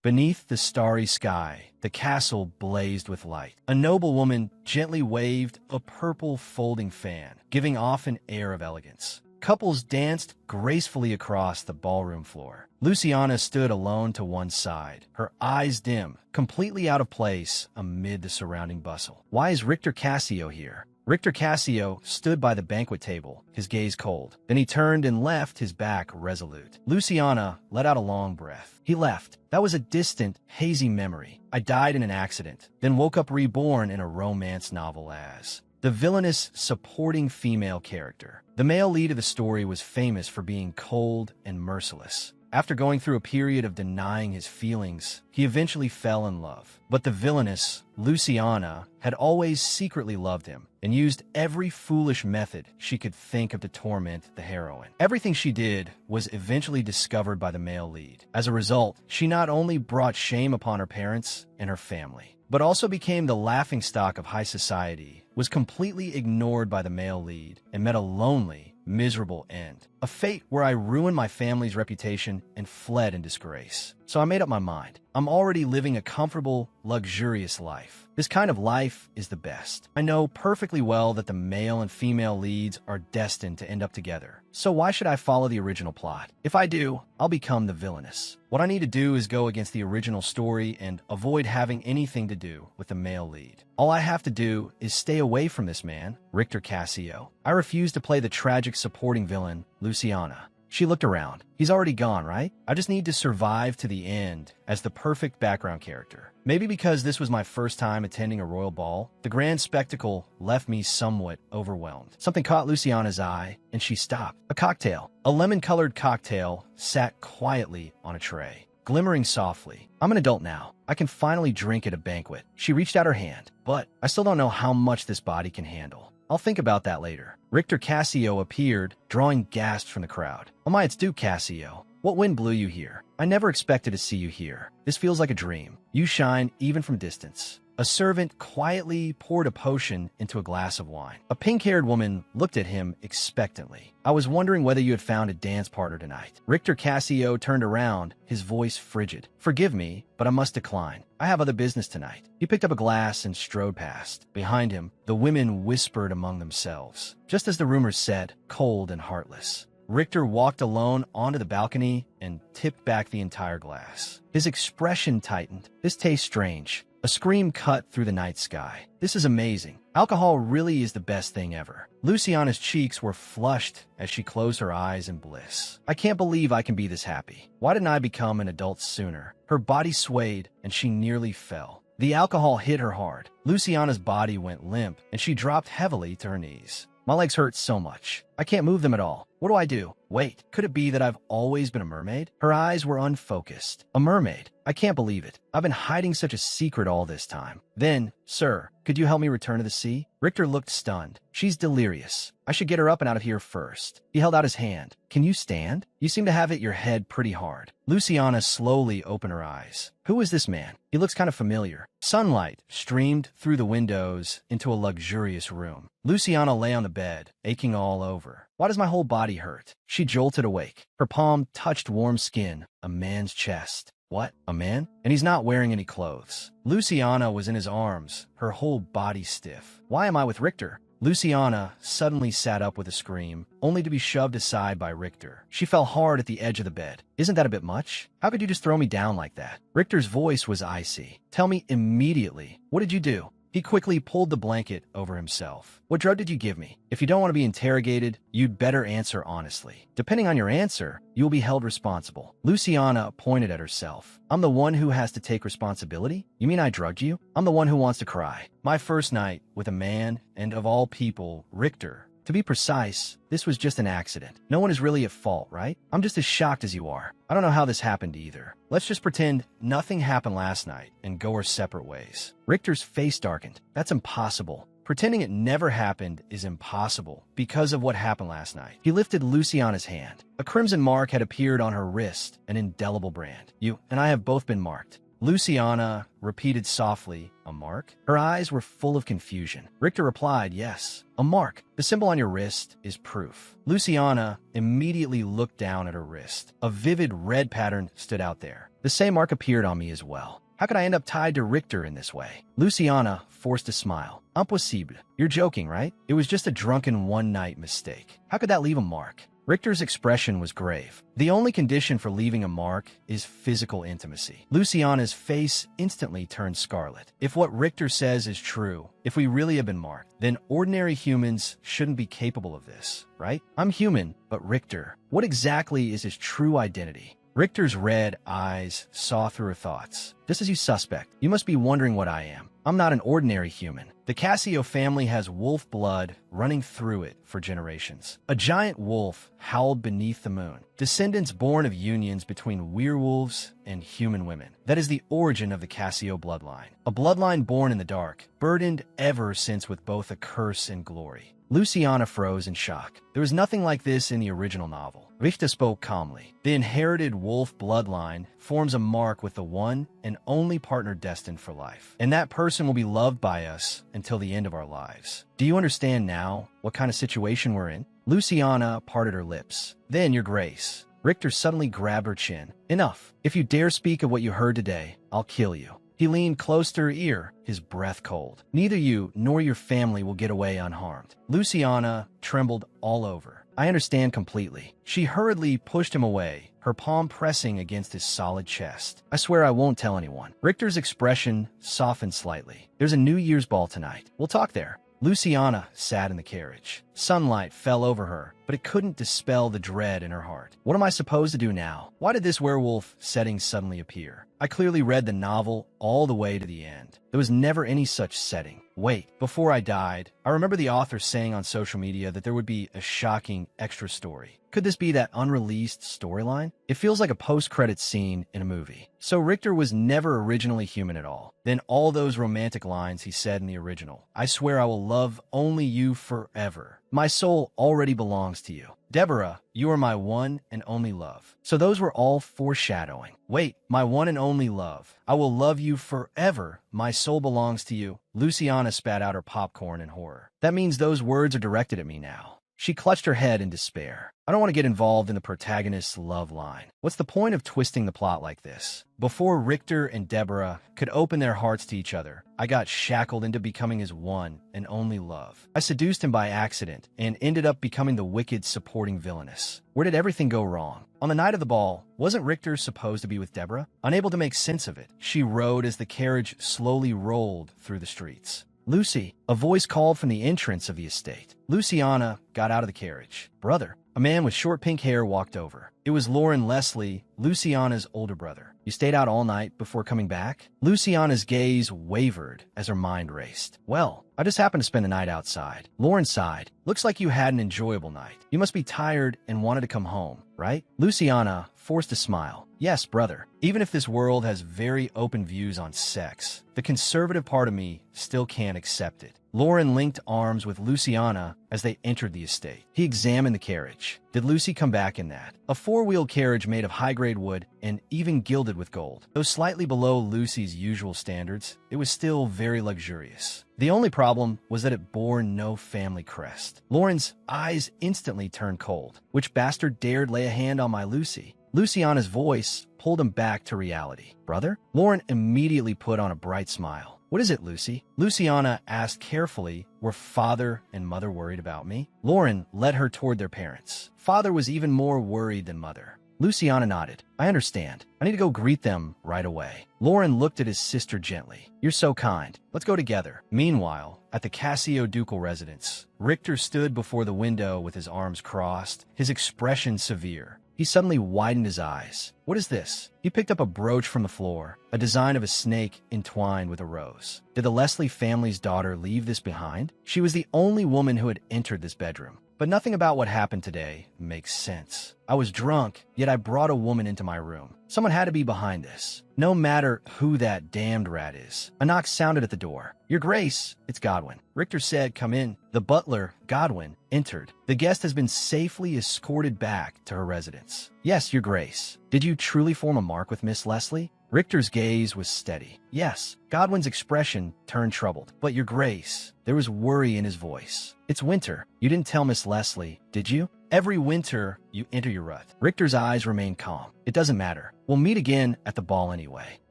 Beneath the starry sky, the castle blazed with light. A noblewoman gently waved a purple folding fan, giving off an air of elegance. Couples danced gracefully across the ballroom floor. Luciana stood alone to one side, her eyes dim, completely out of place amid the surrounding bustle. Why is Richter Cassio here? Richter Cassio stood by the banquet table, his gaze cold. Then he turned and left, his back resolute. Luciana let out a long breath. He left. That was a distant, hazy memory. I died in an accident, then woke up reborn in a romance novel as the villainous supporting female character. The male lead of the story was famous for being cold and merciless. After going through a period of denying his feelings, he eventually fell in love. But the villainess, Luciana, had always secretly loved him and used every foolish method she could think of to torment the heroine. Everything she did was eventually discovered by the male lead. As a result, she not only brought shame upon her parents and her family, but also became the laughingstock of high society, was completely ignored by the male lead, and met a lonely, miserable end. A fate where I ruined my family's reputation and fled in disgrace. So I made up my mind. I'm already living a comfortable, luxurious life. This kind of life is the best. I know perfectly well that the male and female leads are destined to end up together. So why should I follow the original plot? If I do, I'll become the villainess. What I need to do is go against the original story and avoid having anything to do with the male lead. All I have to do is stay away from this man, Richter Cassio. I refuse to play the tragic supporting villain, Luciana. She looked around. He's already gone, right? I just need to survive to the end as the perfect background character. Maybe because this was my first time attending a royal ball, the grand spectacle left me somewhat overwhelmed. Something caught Luciana's eye, and she stopped. A cocktail. A lemon-colored cocktail sat quietly on a tray, glimmering softly. I'm an adult now. I can finally drink at a banquet. She reached out her hand, but I still don't know how much this body can handle. I'll think about that later. Richter Cassio appeared, drawing gasps from the crowd. Oh my, it's Duke Cassio. What wind blew you here? I never expected to see you here. This feels like a dream. You shine even from distance. A servant quietly poured a potion into a glass of wine. A pink-haired woman looked at him expectantly. I was wondering whether you had found a dance partner tonight. Richter Cassio turned around, his voice frigid. Forgive me, but I must decline. I have other business tonight. He picked up a glass and strode past. Behind him, the women whispered among themselves. Just as the rumors said, cold and heartless. Richter walked alone onto the balcony and tipped back the entire glass. His expression tightened. This tastes strange. A scream cut through the night sky. This is amazing. Alcohol really is the best thing ever. Luciana's cheeks were flushed as she closed her eyes in bliss. I can't believe I can be this happy. Why didn't I become an adult sooner? Her body swayed and she nearly fell. The alcohol hit her hard. Luciana's body went limp and she dropped heavily to her knees. My legs hurt so much. I can't move them at all. What do I do? Wait, could it be that I've always been a mermaid? Her eyes were unfocused. A mermaid? I can't believe it. I've been hiding such a secret all this time. Then, sir, could you help me return to the sea? Richter looked stunned. She's delirious. I should get her up and out of here first. He held out his hand. Can you stand? You seem to have hit your head pretty hard. Luciana slowly opened her eyes. Who is this man? He looks kind of familiar. Sunlight streamed through the windows into a luxurious room. Luciana lay on the bed, aching all over. Why does my whole body hurt? She jolted awake. Her palm touched warm skin, a man's chest. What? A man? And he's not wearing any clothes. Luciana was in his arms, her whole body stiff. Why am I with Richter? Luciana suddenly sat up with a scream, only to be shoved aside by Richter. She fell hard at the edge of the bed. Isn't that a bit much? How could you just throw me down like that? Richter's voice was icy. Tell me immediately. What did you do? He quickly pulled the blanket over himself. What drug did you give me? If you don't want to be interrogated, you'd better answer honestly. Depending on your answer, you'll be held responsible. Luciana pointed at herself. I'm the one who has to take responsibility? You mean I drugged you? I'm the one who wants to cry. My first night with a man, and of all people, Richter. To be precise, this was just an accident. No one is really at fault, right? I'm just as shocked as you are. I don't know how this happened either. Let's just pretend nothing happened last night and go our separate ways. Richter's face darkened. That's impossible. Pretending it never happened is impossible because of what happened last night. He lifted Luciana's hand. A crimson mark had appeared on her wrist, an indelible brand. You and I have both been marked. Luciana repeated softly, a mark? Her eyes were full of confusion. Richter replied, yes, a mark. The symbol on your wrist is proof. Luciana immediately looked down at her wrist. A vivid red pattern stood out there. The same mark appeared on me as well. How could I end up tied to Richter in this way? Luciana forced a smile. Impossible. You're joking, right? It was just a drunken one-night mistake. How could that leave a mark? Richter's expression was grave. The only condition for leaving a mark is physical intimacy. Luciana's face instantly turned scarlet. If what Richter says is true, if we really have been marked, then ordinary humans shouldn't be capable of this, right? I'm human, but Richter, what exactly is his true identity? Richter's red eyes saw through her thoughts. Just as you suspect, you must be wondering what I am. I'm not an ordinary human. The Cassio family has wolf blood running through it for generations. A giant wolf howled beneath the moon. Descendants born of unions between werewolves and human women. That is the origin of the Cassio bloodline. A bloodline born in the dark, burdened ever since with both a curse and glory. Luciana froze in shock. There was nothing like this in the original novel. Richter spoke calmly. The inherited wolf bloodline forms a mark with the one and only partner destined for life. And that person will be loved by us until the end of our lives. Do you understand now what kind of situation we're in? Luciana parted her lips. Then, Your Grace. Richter suddenly grabbed her chin. Enough. If you dare speak of what you heard today, I'll kill you. He leaned close to her ear, his breath cold. Neither you nor your family will get away unharmed. Luciana trembled all over. I understand completely. She hurriedly pushed him away, her palm pressing against his solid chest. I swear I won't tell anyone. Richter's expression softened slightly. There's a New Year's ball tonight. We'll talk there. Luciana sat in the carriage. Sunlight fell over her, but it couldn't dispel the dread in her heart. What am I supposed to do now? Why did this werewolf setting suddenly appear? I clearly read the novel all the way to the end. There was never any such setting. Wait, before I died, I remember the author saying on social media that there would be a shocking extra story. Could this be that unreleased storyline? It feels like a post-credits scene in a movie. So Richter was never originally human at all. Then all those romantic lines he said in the original. I swear I will love only you forever. My soul already belongs to you. Deborah, you are my one and only love. So those were all foreshadowing. Wait, my one and only love. I will love you forever. My soul belongs to you. Luciana spat out her popcorn in horror. That means those words are directed at me now. She clutched her head in despair. I don't want to get involved in the protagonist's love line. What's the point of twisting the plot like this? Before Richter and Deborah could open their hearts to each other, I got shackled into becoming his one and only love. I seduced him by accident and ended up becoming the wicked supporting Villainess. Where did everything go wrong? On the night of the ball, wasn't Richter supposed to be with Deborah? Unable to make sense of it, she rode as the carriage slowly rolled through the streets. Lucy, a voice called from the entrance of the estate. Luciana got out of the carriage. Brother, a man with short pink hair walked over. It was Lauren Leslie, Luciana's older brother. You stayed out all night before coming back? Luciana's gaze wavered as her mind raced. Well, I just happened to spend the night outside. Lauren sighed. Looks like you had an enjoyable night. You must be tired and wanted to come home, right? Luciana forced a smile. Yes, brother. Even if this world has very open views on sex, the conservative part of me still can't accept it. Lauren linked arms with Luciana as they entered the estate. He examined the carriage. Did Lucy come back in that? A four-wheeled carriage made of high-grade wood and even gilded with gold. Though slightly below Lucy's usual standards, it was still very luxurious. The only problem was that it bore no family crest. Lauren's eyes instantly turned cold. Which bastard dared lay a hand on my Lucy? Luciana's voice pulled him back to reality. Brother? Lauren immediately put on a bright smile. What is it, Lucy? Luciana asked carefully, were father and mother worried about me? Lauren led her toward their parents. Father was even more worried than mother. Luciana nodded. I understand. I need to go greet them right away. Lauren looked at his sister gently. You're so kind. Let's go together. Meanwhile, at the Cassio ducal residence, Richter stood before the window with his arms crossed, his expression severe. He suddenly widened his eyes. What is this? He picked up a brooch from the floor, a design of a snake entwined with a rose. Did the Leslie family's daughter leave this behind? She was the only woman who had entered this bedroom. But nothing about what happened today makes sense. I was drunk, yet I brought a woman into my room. Someone had to be behind this. No matter who that damned rat is. A knock sounded at the door. Your Grace, it's Godwin. Richter said, come in. The butler, Godwin, entered. The guest has been safely escorted back to her residence. Yes, Your Grace. Did you truly form a mark with Miss Leslie? Richter's gaze was steady. Yes. Godwin's expression turned troubled. But Your Grace, there was worry in his voice. It's winter. You didn't tell Miss Leslie, did you? Every winter, you enter your rut. Richter's eyes remained calm. It doesn't matter. We'll meet again at the ball anyway.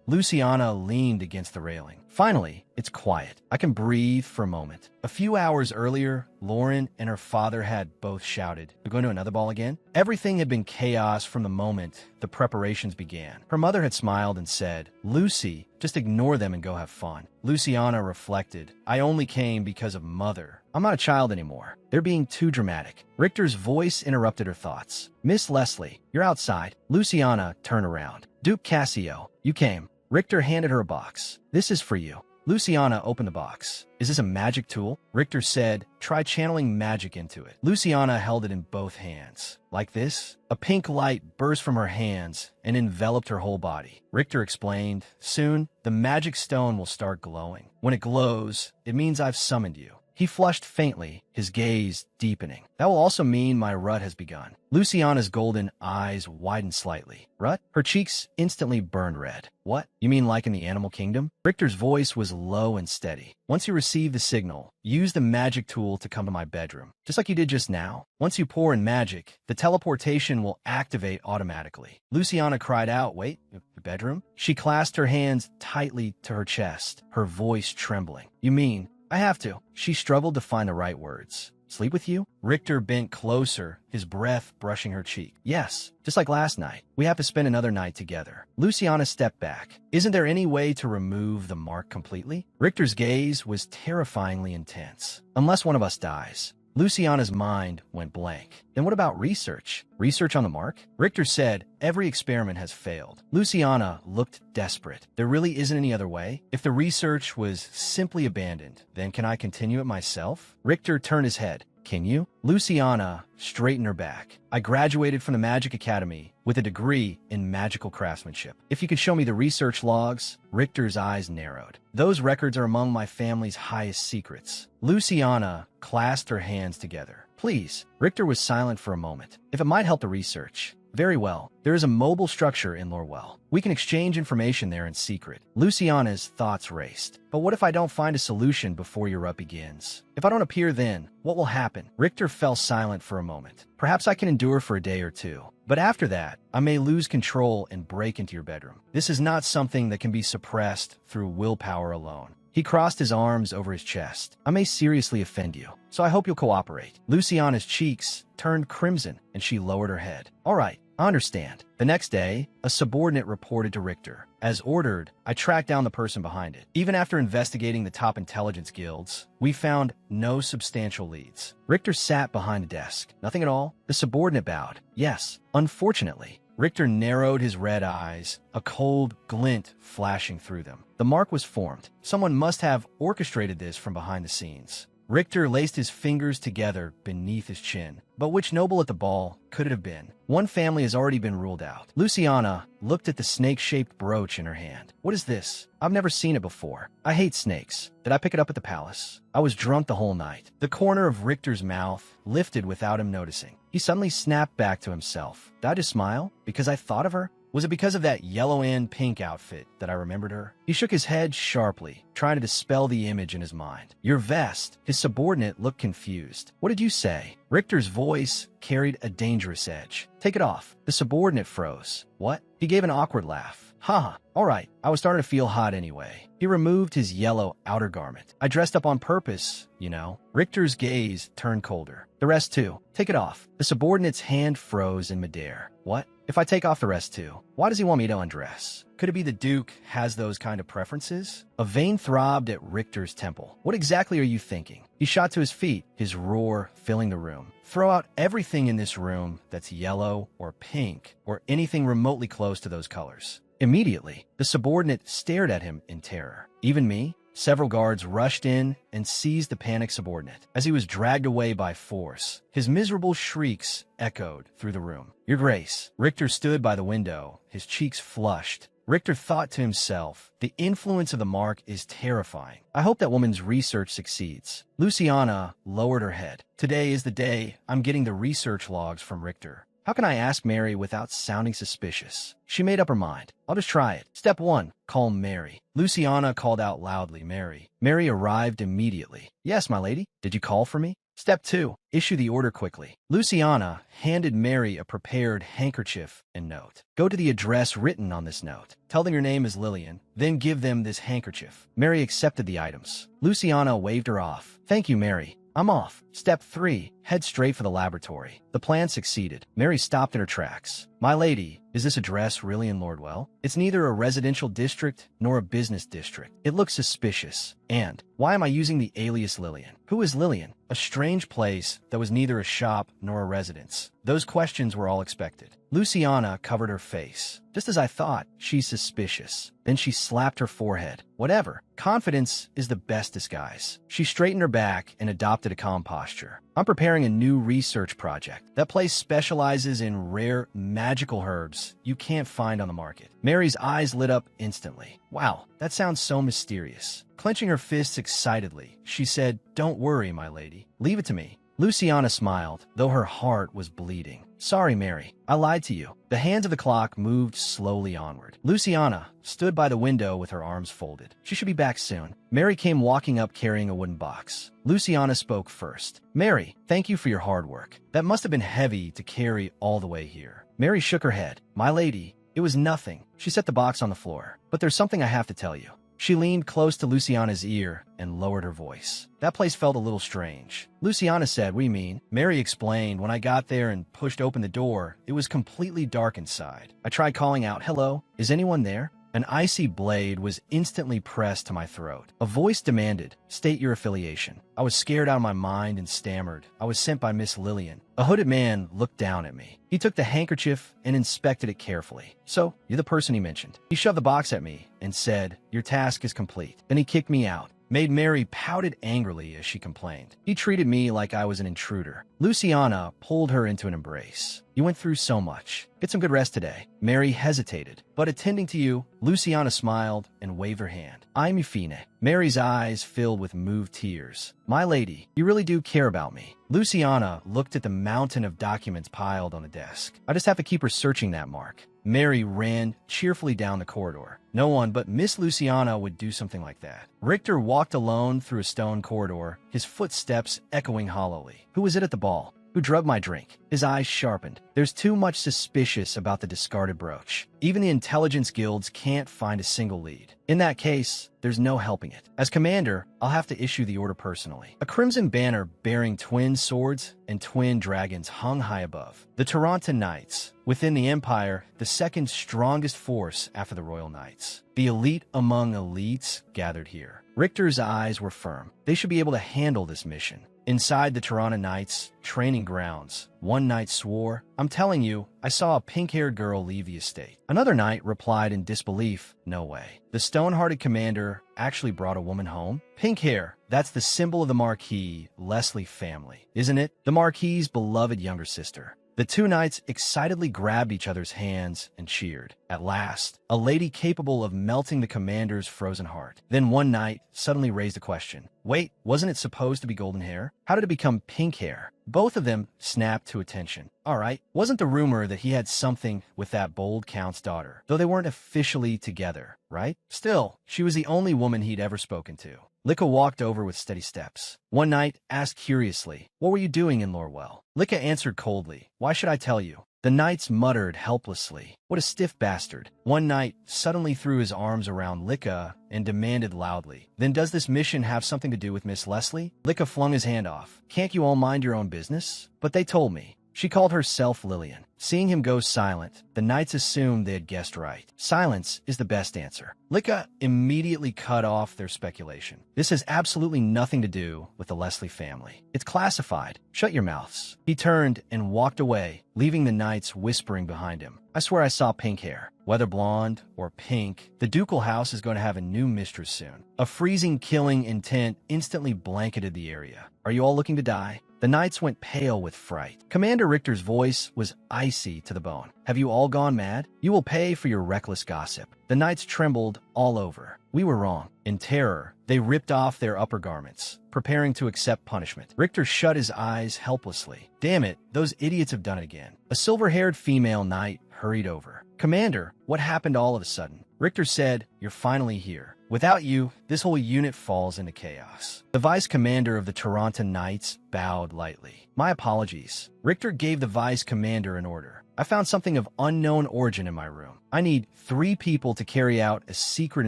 Luciana leaned against the railing. Finally, it's quiet. I can breathe for a moment. A few hours earlier, Lauren and her father had both shouted, "We're going to another ball again?" Everything had been chaos from the moment the preparations began. Her mother had smiled and said, "Lucy, just ignore them and go have fun." Luciana reflected, "I only came because of Mother. I'm not a child anymore. They're being too dramatic." Richter's voice interrupted her thoughts. "Miss Leslie, you're outside." Luciana turned around. "Duke Cassio, you came." Richter handed her a box. "This is for you." Luciana opened the box. "Is this a magic tool?" Richter said, "Try channeling magic into it." Luciana held it in both hands. Like this? A pink light burst from her hands and enveloped her whole body. Richter explained, "Soon, the magic stone will start glowing. When it glows, it means I've summoned you." He flushed faintly, his gaze deepening. "That will also mean my rut has begun." Luciana's golden eyes widened slightly. "Rut?" Her cheeks instantly burned red. "What? You mean like in the animal kingdom?" Richter's voice was low and steady. "Once you receive the signal, use the magic tool to come to my bedroom, just like you did just now. Once you pour in magic, the teleportation will activate automatically." Luciana cried out, "Wait, the bedroom?" She clasped her hands tightly to her chest, her voice trembling. "You mean I have to?" She struggled to find the right words. "Sleep with you?" Richter bent closer, his breath brushing her cheek. "Yes, just like last night. We have to spend another night together." Luciana stepped back. "Isn't there any way to remove the mark completely?" Richter's gaze was terrifyingly intense. "Unless one of us dies." Luciana's mind went blank. "Then what about research? Research on the mark?" Richter said, "Every experiment has failed." Luciana looked desperate. "There really isn't any other way? If the research was simply abandoned, then can I continue it myself?" Richter turned his head. "Can you?" Luciana straightened her back. "I graduated from the Magic Academy with a degree in magical craftsmanship. If you could show me the research logs." Richter's eyes narrowed. "Those records are among my family's highest secrets." Luciana clasped her hands together. "Please." Richter was silent for a moment. "If it might help the research." "Very well. There is a mobile structure in Lorwell. We can exchange information there in secret." Luciana's thoughts raced. "But what if I don't find a solution before your rut begins? If I don't appear then, what will happen?" Richter fell silent for a moment. "Perhaps I can endure for a day or two. But after that, I may lose control and break into your bedroom. This is not something that can be suppressed through willpower alone." He crossed his arms over his chest. "I may seriously offend you, so I hope you'll cooperate." Luciana's cheeks turned crimson, and she lowered her head. "All right, I understand." The next day, a subordinate reported to Richter. "As ordered, I tracked down the person behind it. Even after investigating the top intelligence guilds, we found no substantial leads." Richter sat behind a desk. "Nothing at all?" The subordinate bowed. "Yes, unfortunately." Richter narrowed his red eyes, a cold glint flashing through them. "The mark was formed. Someone must have orchestrated this from behind the scenes." Richter laced his fingers together beneath his chin. "But which noble at the ball could it have been? One family has already been ruled out." Luciana looked at the snake-shaped brooch in her hand. "What is this? I've never seen it before. I hate snakes. Did I pick it up at the palace?" "I was drunk the whole night." The corner of Richter's mouth lifted without him noticing. He suddenly snapped back to himself. "Did I just smile? Because I thought of her? Was it because of that yellow and pink outfit that I remembered her?" He shook his head sharply, trying to dispel the image in his mind. "Your vest." His subordinate looked confused. "What did you say?" Richter's voice carried a dangerous edge. "Take it off." The subordinate froze. "What?" He gave an awkward laugh. "Ha! All right, I was starting to feel hot anyway." He removed his yellow outer garment. "I dressed up on purpose, you know." Richter's gaze turned colder. "The rest too. Take it off." The subordinate's hand froze in midair. "What? If I take off the rest too, why does he want me to undress? Could it be the Duke has those kind of preferences?" A vein throbbed at Richter's temple. "What exactly are you thinking?" He shot to his feet, his roar filling the room. "Throw out everything in this room that's yellow or pink or anything remotely close to those colors." Immediately, the subordinate stared at him in terror. "Even me?" Several guards rushed in and seized the panicked subordinate as he was dragged away by force. His miserable shrieks echoed through the room. Your Grace. Richter stood by the window, his cheeks flushed. Richter thought to himself, the influence of the mark is terrifying. I hope that woman's research succeeds. Luciana lowered her head. Today is the day I'm getting the research logs from Richter. How can I ask Mary without sounding suspicious? She made up her mind. I'll just try it. Step 1. Call Mary. Luciana called out loudly, Mary. Mary arrived immediately. Yes, my lady. Did you call for me? Step 2. Issue the order quickly. Luciana handed Mary a prepared handkerchief and note. Go to the address written on this note. Tell them your name is Lillian, then give them this handkerchief. Mary accepted the items. Luciana waved her off. Thank you, Mary. I'm off. Step 3. Head straight for the laboratory. The plan succeeded. Mary stopped in her tracks. My lady, is this address really in Lordwell? It's neither a residential district nor a business district. It looks suspicious. And why am I using the alias Lillian? Who is Lillian? A strange place that was neither a shop nor a residence. Those questions were all expected. Luciana covered her face. Just as I thought, she's suspicious. Then she slapped her forehead. Whatever. Confidence is the best disguise. She straightened her back and adopted a calm posture. I'm preparing a new research project. That place specializes in rare, magical herbs you can't find on the market. Mary's eyes lit up instantly. Wow, that sounds so mysterious. Clenching her fists excitedly, she said, Don't worry, my lady. Leave it to me. Luciana smiled, though her heart was bleeding. Sorry, Mary. I lied to you. The hands of the clock moved slowly onward. Luciana stood by the window with her arms folded. She should be back soon. Mary came walking up carrying a wooden box. Luciana spoke first. Mary, thank you for your hard work. That must have been heavy to carry all the way here. Mary shook her head. My lady, it was nothing. She set the box on the floor. But there's something I have to tell you. She leaned close to Luciana's ear and lowered her voice. That place felt a little strange. Luciana said, What do you mean? Mary explained, When I got there and pushed open the door, it was completely dark inside. I tried calling out, Hello, is anyone there? An icy blade was instantly pressed to my throat. A voice demanded, State your affiliation. I was scared out of my mind and stammered. I was sent by Miss Lillian. A hooded man looked down at me. He took the handkerchief and inspected it carefully. So, you're the person he mentioned. He shoved the box at me and said, Your task is complete. Then he kicked me out. Made Mary pouted angrily as she complained. He treated me like I was an intruder. Luciana pulled her into an embrace. You went through so much. Get some good rest today. Mary hesitated, but attending to you, Luciana smiled and waved her hand. I'm Euphine. Mary's eyes filled with moved tears. My lady, you really do care about me. Luciana looked at the mountain of documents piled on the desk. I just have to keep her searching that mark. Mary ran cheerfully down the corridor. No one but Miss Luciana would do something like that. Richter walked alone through a stone corridor, his footsteps echoing hollowly. Who was it at the ball? Who drugged my drink? His eyes sharpened. There's too much suspicious about the discarded brooch. Even the intelligence guilds can't find a single lead. In that case, there's no helping it. As commander, I'll have to issue the order personally. A crimson banner bearing twin swords and twin dragons hung high above. The Toronto Knights, within the Empire, the second strongest force after the Royal Knights. The elite among elites gathered here. Richter's eyes were firm. They should be able to handle this mission. Inside the Toronto Knights' training grounds, one knight swore, I'm telling you, I saw a pink-haired girl leave the estate. Another knight replied in disbelief, no way. The stone-hearted commander actually brought a woman home? Pink hair, that's the symbol of the Marquis Leslie family, isn't it? The Marquis's beloved younger sister. The two knights excitedly grabbed each other's hands and cheered. At last, a lady capable of melting the commander's frozen heart. Then one knight suddenly raised a question. Wait, wasn't it supposed to be golden hair? How did it become pink hair? Both of them snapped to attention. All right, wasn't the rumor that he had something with that bold count's daughter, though they weren't officially together, right? Still, she was the only woman he'd ever spoken to. Lika walked over with steady steps. One knight asked curiously, What were you doing in Lorwell? Lika answered coldly, Why should I tell you? The knights muttered helplessly, What a stiff bastard. One knight suddenly threw his arms around Lika and demanded loudly, Then does this mission have something to do with Miss Leslie? Lika flung his hand off. Can't you all mind your own business? But they told me. She called herself Lillian. Seeing him go silent, the knights assumed they had guessed right. Silence is the best answer. Lika immediately cut off their speculation. This has absolutely nothing to do with the Leslie family. It's classified. Shut your mouths. He turned and walked away, leaving the knights whispering behind him. I swear I saw pink hair. Whether blonde or pink, the ducal house is going to have a new mistress soon. A freezing killing intent instantly blanketed the area. Are you all looking to die? The knights went pale with fright. Commander Richter's voice was icy to the bone. Have you all gone mad? You will pay for your reckless gossip. The knights trembled all over. We were wrong. In terror, they ripped off their upper garments, preparing to accept punishment. Richter shut his eyes helplessly. Damn it, those idiots have done it again. A silver-haired female knight hurried over. Commander, what happened all of a sudden? Richter said, you're finally here. Without you, this whole unit falls into chaos. The vice commander of the Toronto Knights bowed lightly. My apologies. Richter gave the vice commander an order. I found something of unknown origin in my room. I need 3 people to carry out a secret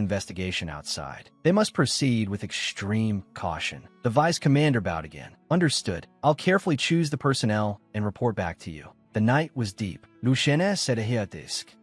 investigation outside. They must proceed with extreme caution. The vice commander bowed again. Understood. I'll carefully choose the personnel and report back to you. The night was deep. Luciana said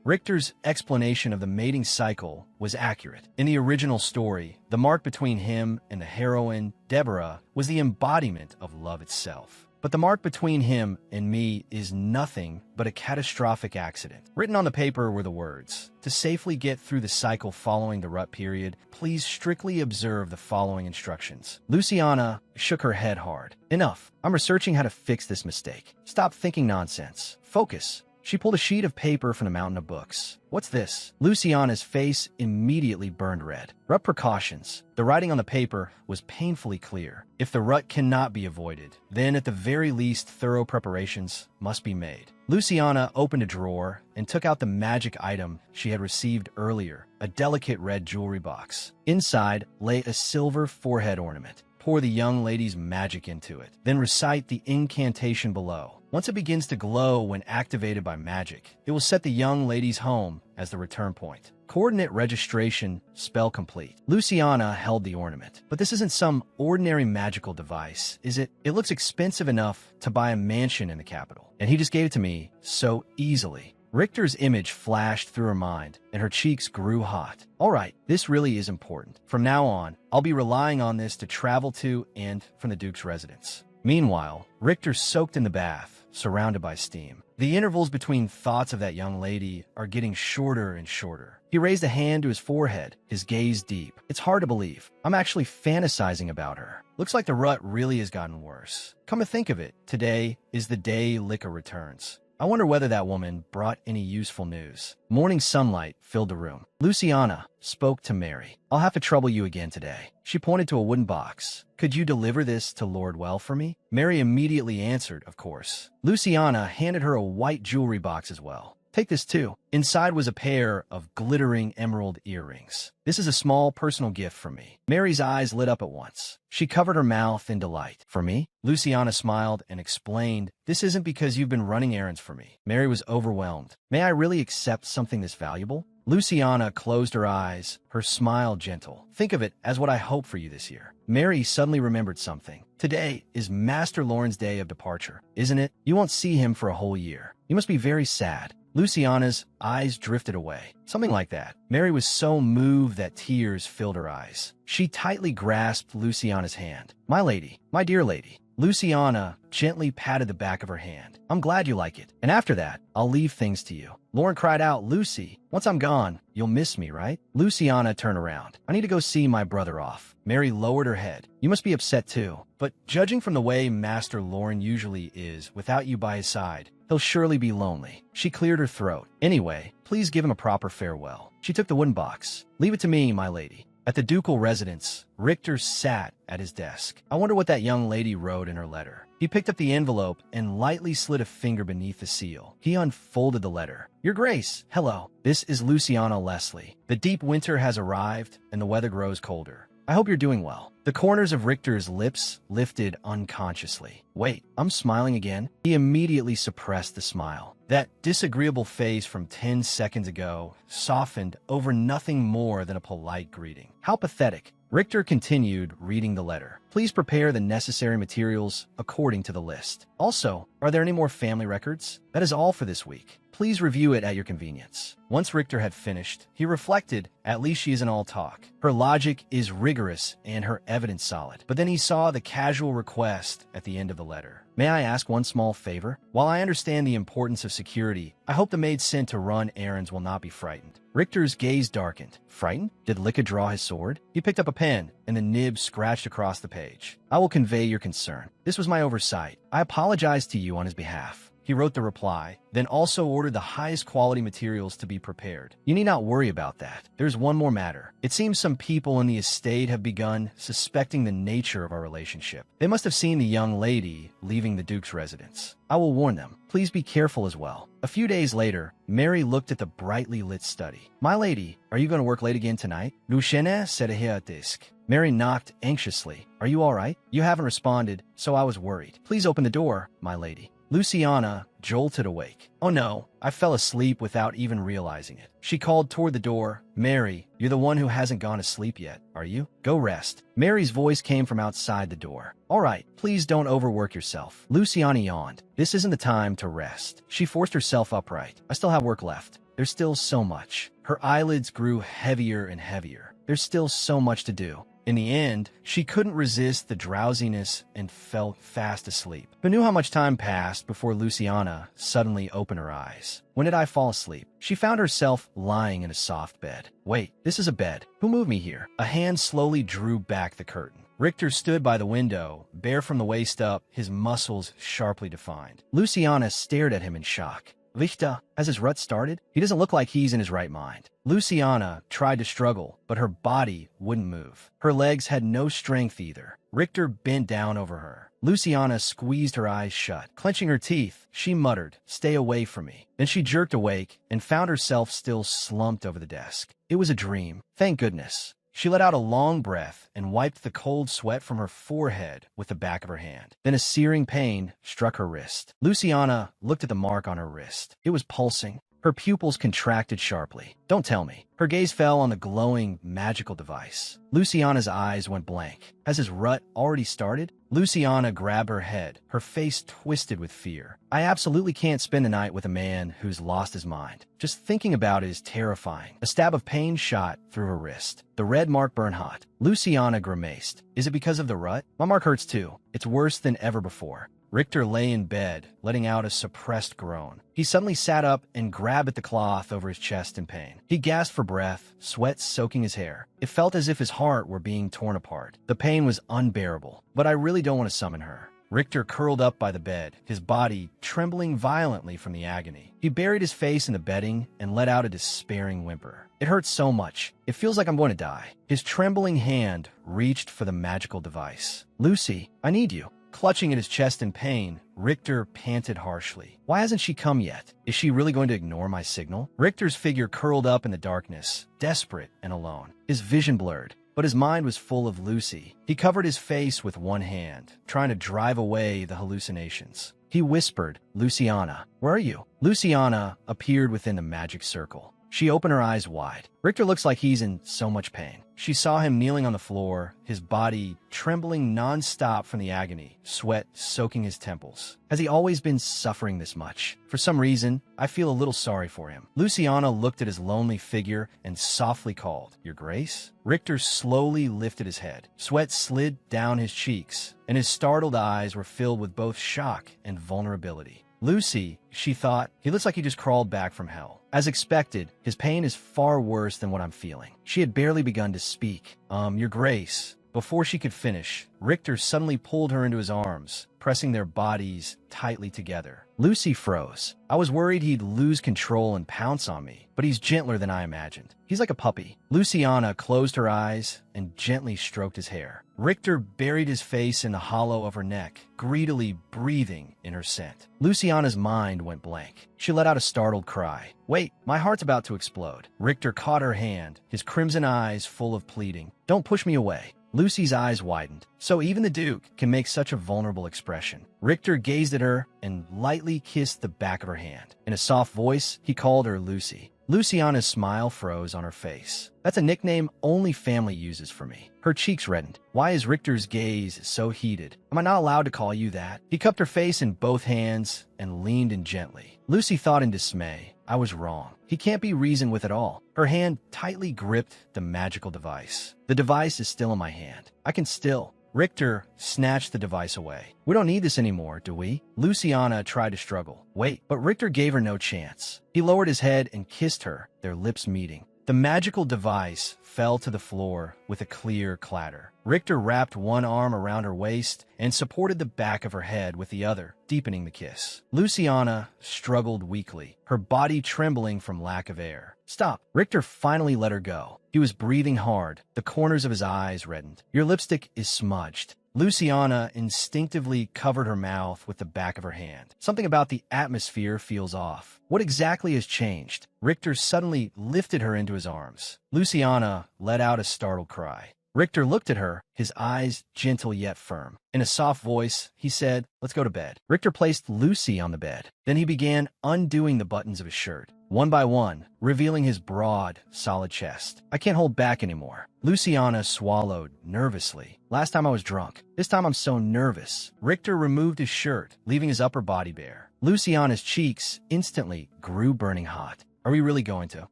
Richter's explanation of the mating cycle was accurate. In the original story, the mark between him and the heroine, Deborah, was the embodiment of love itself. But the mark between him and me is nothing but a catastrophic accident. Written on the paper were the words, to safely get through the cycle following the rut period, please strictly observe the following instructions. Luciana shook her head hard. Enough. I'm researching how to fix this mistake. Stop thinking nonsense. Focus. She pulled a sheet of paper from the mountain of books. What's this? Luciana's face immediately burned red. Rut precautions. The writing on the paper was painfully clear. If the rut cannot be avoided, then at the very least thorough preparations must be made. Luciana opened a drawer and took out the magic item she had received earlier, a delicate red jewelry box. Inside lay a silver forehead ornament. Pour the young lady's magic into it. Then recite the incantation below. Once it begins to glow when activated by magic, it will set the young lady's home as the return point. Coordinate registration, spell complete. Luciana held the ornament. But this isn't some ordinary magical device, is it? It looks expensive enough to buy a mansion in the capital. And he just gave it to me so easily. Richter's image flashed through her mind, and her cheeks grew hot. All right, this really is important. From now on, I'll be relying on this to travel to and from the Duke's residence. Meanwhile, Richter soaked in the bath, surrounded by steam. The intervals between thoughts of that young lady are getting shorter and shorter. He raised a hand to his forehead, his gaze deep. It's hard to believe. I'm actually fantasizing about her. Looks like the rut really has gotten worse. Come to think of it, today is the day Lika returns. I wonder whether that woman brought any useful news. Morning sunlight filled the room. Luciana spoke to Mary. I'll have to trouble you again today. She pointed to a wooden box. Could you deliver this to Lord Well for me? Mary immediately answered, of course. Luciana handed her a white jewelry box as well. Take this too. Inside was a pair of glittering emerald earrings. This is a small personal gift from me. Mary's eyes lit up at once. She covered her mouth in delight. For me? Luciana smiled and explained, this isn't because you've been running errands for me. Mary was overwhelmed. May I really accept something this valuable? Luciana closed her eyes, her smile gentle. Think of it as what I hope for you this year. Mary suddenly remembered something. Today is Master Lauren's day of departure, isn't it? You won't see him for a whole year. You must be very sad. Luciana's eyes drifted away. Something like that. Mary was so moved that tears filled her eyes. She tightly grasped Luciana's hand. My lady, my dear lady. Luciana gently patted the back of her hand. I'm glad you like it. And after that, I'll leave things to you. Lauren cried out, Lucy, once I'm gone, you'll miss me, right? Luciana turned around. I need to go see my brother off. Mary lowered her head. You must be upset too. But judging from the way Master Lauren usually is without you by his side, he'll surely be lonely. She cleared her throat. Anyway, please give him a proper farewell. She took the wooden box. Leave it to me, my lady. At the ducal residence, Richter sat at his desk. I wonder what that young lady wrote in her letter. He picked up the envelope and lightly slid a finger beneath the seal. He unfolded the letter. Your Grace, hello. This is Luciana Leslie. The deep winter has arrived and the weather grows colder. I hope you're doing well. The corners of Richter's lips lifted unconsciously. Wait, I'm smiling again? He immediately suppressed the smile. That disagreeable face from 10 seconds ago softened over nothing more than a polite greeting. How pathetic. Richter continued reading the letter. Please prepare the necessary materials according to the list. Also, are there any more family records? That is all for this week. Please review it at your convenience. Once Richter had finished, he reflected, at least she isn't all talk. Her logic is rigorous and her evidence solid. But then he saw the casual request at the end of the letter. May I ask one small favor? While I understand the importance of security, I hope the maid sent to run errands will not be frightened. Richter's gaze darkened. Frightened? Did Licca draw his sword? He picked up a pen, and the nib scratched across the page. I will convey your concern. This was my oversight. I apologize to you on his behalf. He wrote the reply, then also ordered the highest quality materials to be prepared. You need not worry about that. There's one more matter. It seems some people in the estate have begun suspecting the nature of our relationship. They must have seen the young lady leaving the Duke's residence. I will warn them. Please be careful as well. A few days later, Mary looked at the brightly lit study. My lady, are you going to work late again tonight? Lucienne said a disk. Mary knocked anxiously. Are you all right? You haven't responded, so I was worried. Please open the door, my lady. Luciana jolted awake. Oh no, I fell asleep without even realizing it. She called toward the door. Mary, you're the one who hasn't gone to sleep yet, are you? Go rest. Mary's voice came from outside the door. All right, please don't overwork yourself. Luciana yawned. This isn't the time to rest. She forced herself upright. I still have work left. There's still so much. Her eyelids grew heavier and heavier. There's still so much to do. In the end, she couldn't resist the drowsiness and fell fast asleep. Who knew how much time passed before Luciana suddenly opened her eyes? When did I fall asleep? She found herself lying in a soft bed. Wait, this is a bed. Who moved me here? A hand slowly drew back the curtain. Richter stood by the window, bare from the waist up, his muscles sharply defined. Luciana stared at him in shock. Lichta, has his rut started? He doesn't look like he's in his right mind. Luciana tried to struggle, but her body wouldn't move. Her legs had no strength either. Richter bent down over her. Luciana squeezed her eyes shut. Clenching her teeth, she muttered, "Stay away from me." Then she jerked awake and found herself still slumped over the desk. It was a dream. Thank goodness. She let out a long breath and wiped the cold sweat from her forehead with the back of her hand. Then a searing pain struck her wrist. Luciana looked at the mark on her wrist. It was pulsing. Her pupils contracted sharply. Don't tell me. Her gaze fell on the glowing, magical device. Luciana's eyes went blank. Has his rut already started? Luciana grabbed her head, her face twisted with fear. I absolutely can't spend the night with a man who's lost his mind. Just thinking about it is terrifying. A stab of pain shot through her wrist. The red mark burned hot. Luciana grimaced. Is it because of the rut? My mark hurts too. It's worse than ever before. Richter lay in bed, letting out a suppressed groan. He suddenly sat up and grabbed at the cloth over his chest in pain. He gasped for breath, sweat soaking his hair. It felt as if his heart were being torn apart. The pain was unbearable, but I really don't want to summon her. Richter curled up by the bed, his body trembling violently from the agony. He buried his face in the bedding and let out a despairing whimper. It hurts so much. It feels like I'm going to die. His trembling hand reached for the magical device. Lucy, I need you. Clutching at his chest in pain, Richter panted harshly. Why hasn't she come yet? Is she really going to ignore my signal? Richter's figure curled up in the darkness, desperate and alone. His vision blurred, but his mind was full of Lucy. He covered his face with one hand, trying to drive away the hallucinations. He whispered, Luciana, where are you? Luciana appeared within the magic circle. She opened her eyes wide. Richter looks like he's in so much pain. She saw him kneeling on the floor, his body trembling non-stop from the agony, sweat soaking his temples. Has he always been suffering this much? For some reason, I feel a little sorry for him. Luciana looked at his lonely figure and softly called, Your Grace? Richter slowly lifted his head. Sweat slid down his cheeks, and his startled eyes were filled with both shock and vulnerability. Lucy, she thought, he looks like he just crawled back from hell. As expected, his pain is far worse than what I'm feeling. She had barely begun to speak. Your Grace. Before she could finish, Richter suddenly pulled her into his arms, pressing their bodies tightly together. Lucy froze. I was worried he'd lose control and pounce on me, but he's gentler than I imagined. He's like a puppy. Luciana closed her eyes and gently stroked his hair. Richter buried his face in the hollow of her neck, greedily breathing in her scent. Luciana's mind went blank. She let out a startled cry. Wait, my heart's about to explode. Richter caught her hand, his crimson eyes full of pleading. Don't push me away. Lucy's eyes widened. So even the Duke can make such a vulnerable expression. Richter gazed at her and lightly kissed the back of her hand. In a soft voice, he called her Lucy. Luciana's smile froze on her face. That's a nickname only family uses for me. Her cheeks reddened. Why is Richter's gaze so heated? Am I not allowed to call you that? He cupped her face in both hands and leaned in gently. Lucy thought in dismay. I was wrong. He can't be reasoned with at all. Her hand tightly gripped the magical device. The device is still in my hand. I can still... Richter snatched the device away. We don't need this anymore, do we? Luciana tried to struggle. Wait, but Richter gave her no chance. He lowered his head and kissed her, their lips meeting. The magical device fell to the floor with a clear clatter. Richter wrapped one arm around her waist and supported the back of her head with the other, deepening the kiss. Luciana struggled weakly, her body trembling from lack of air. Stop. Richter finally let her go. He was breathing hard. The corners of his eyes reddened. Your lipstick is smudged. Luciana instinctively covered her mouth with the back of her hand. Something about the atmosphere feels off. What exactly has changed? Richter suddenly lifted her into his arms. Luciana let out a startled cry. Richter looked at her, his eyes gentle yet firm. In a soft voice, he said, "Let's go to bed." Richter placed Lucy on the bed. Then he began undoing the buttons of his shirt, one by one, revealing his broad, solid chest. I can't hold back anymore. Luciana swallowed nervously. Last time I was drunk. This time I'm so nervous. Richter removed his shirt, leaving his upper body bare. Luciana's cheeks instantly grew burning hot. Are we really going to?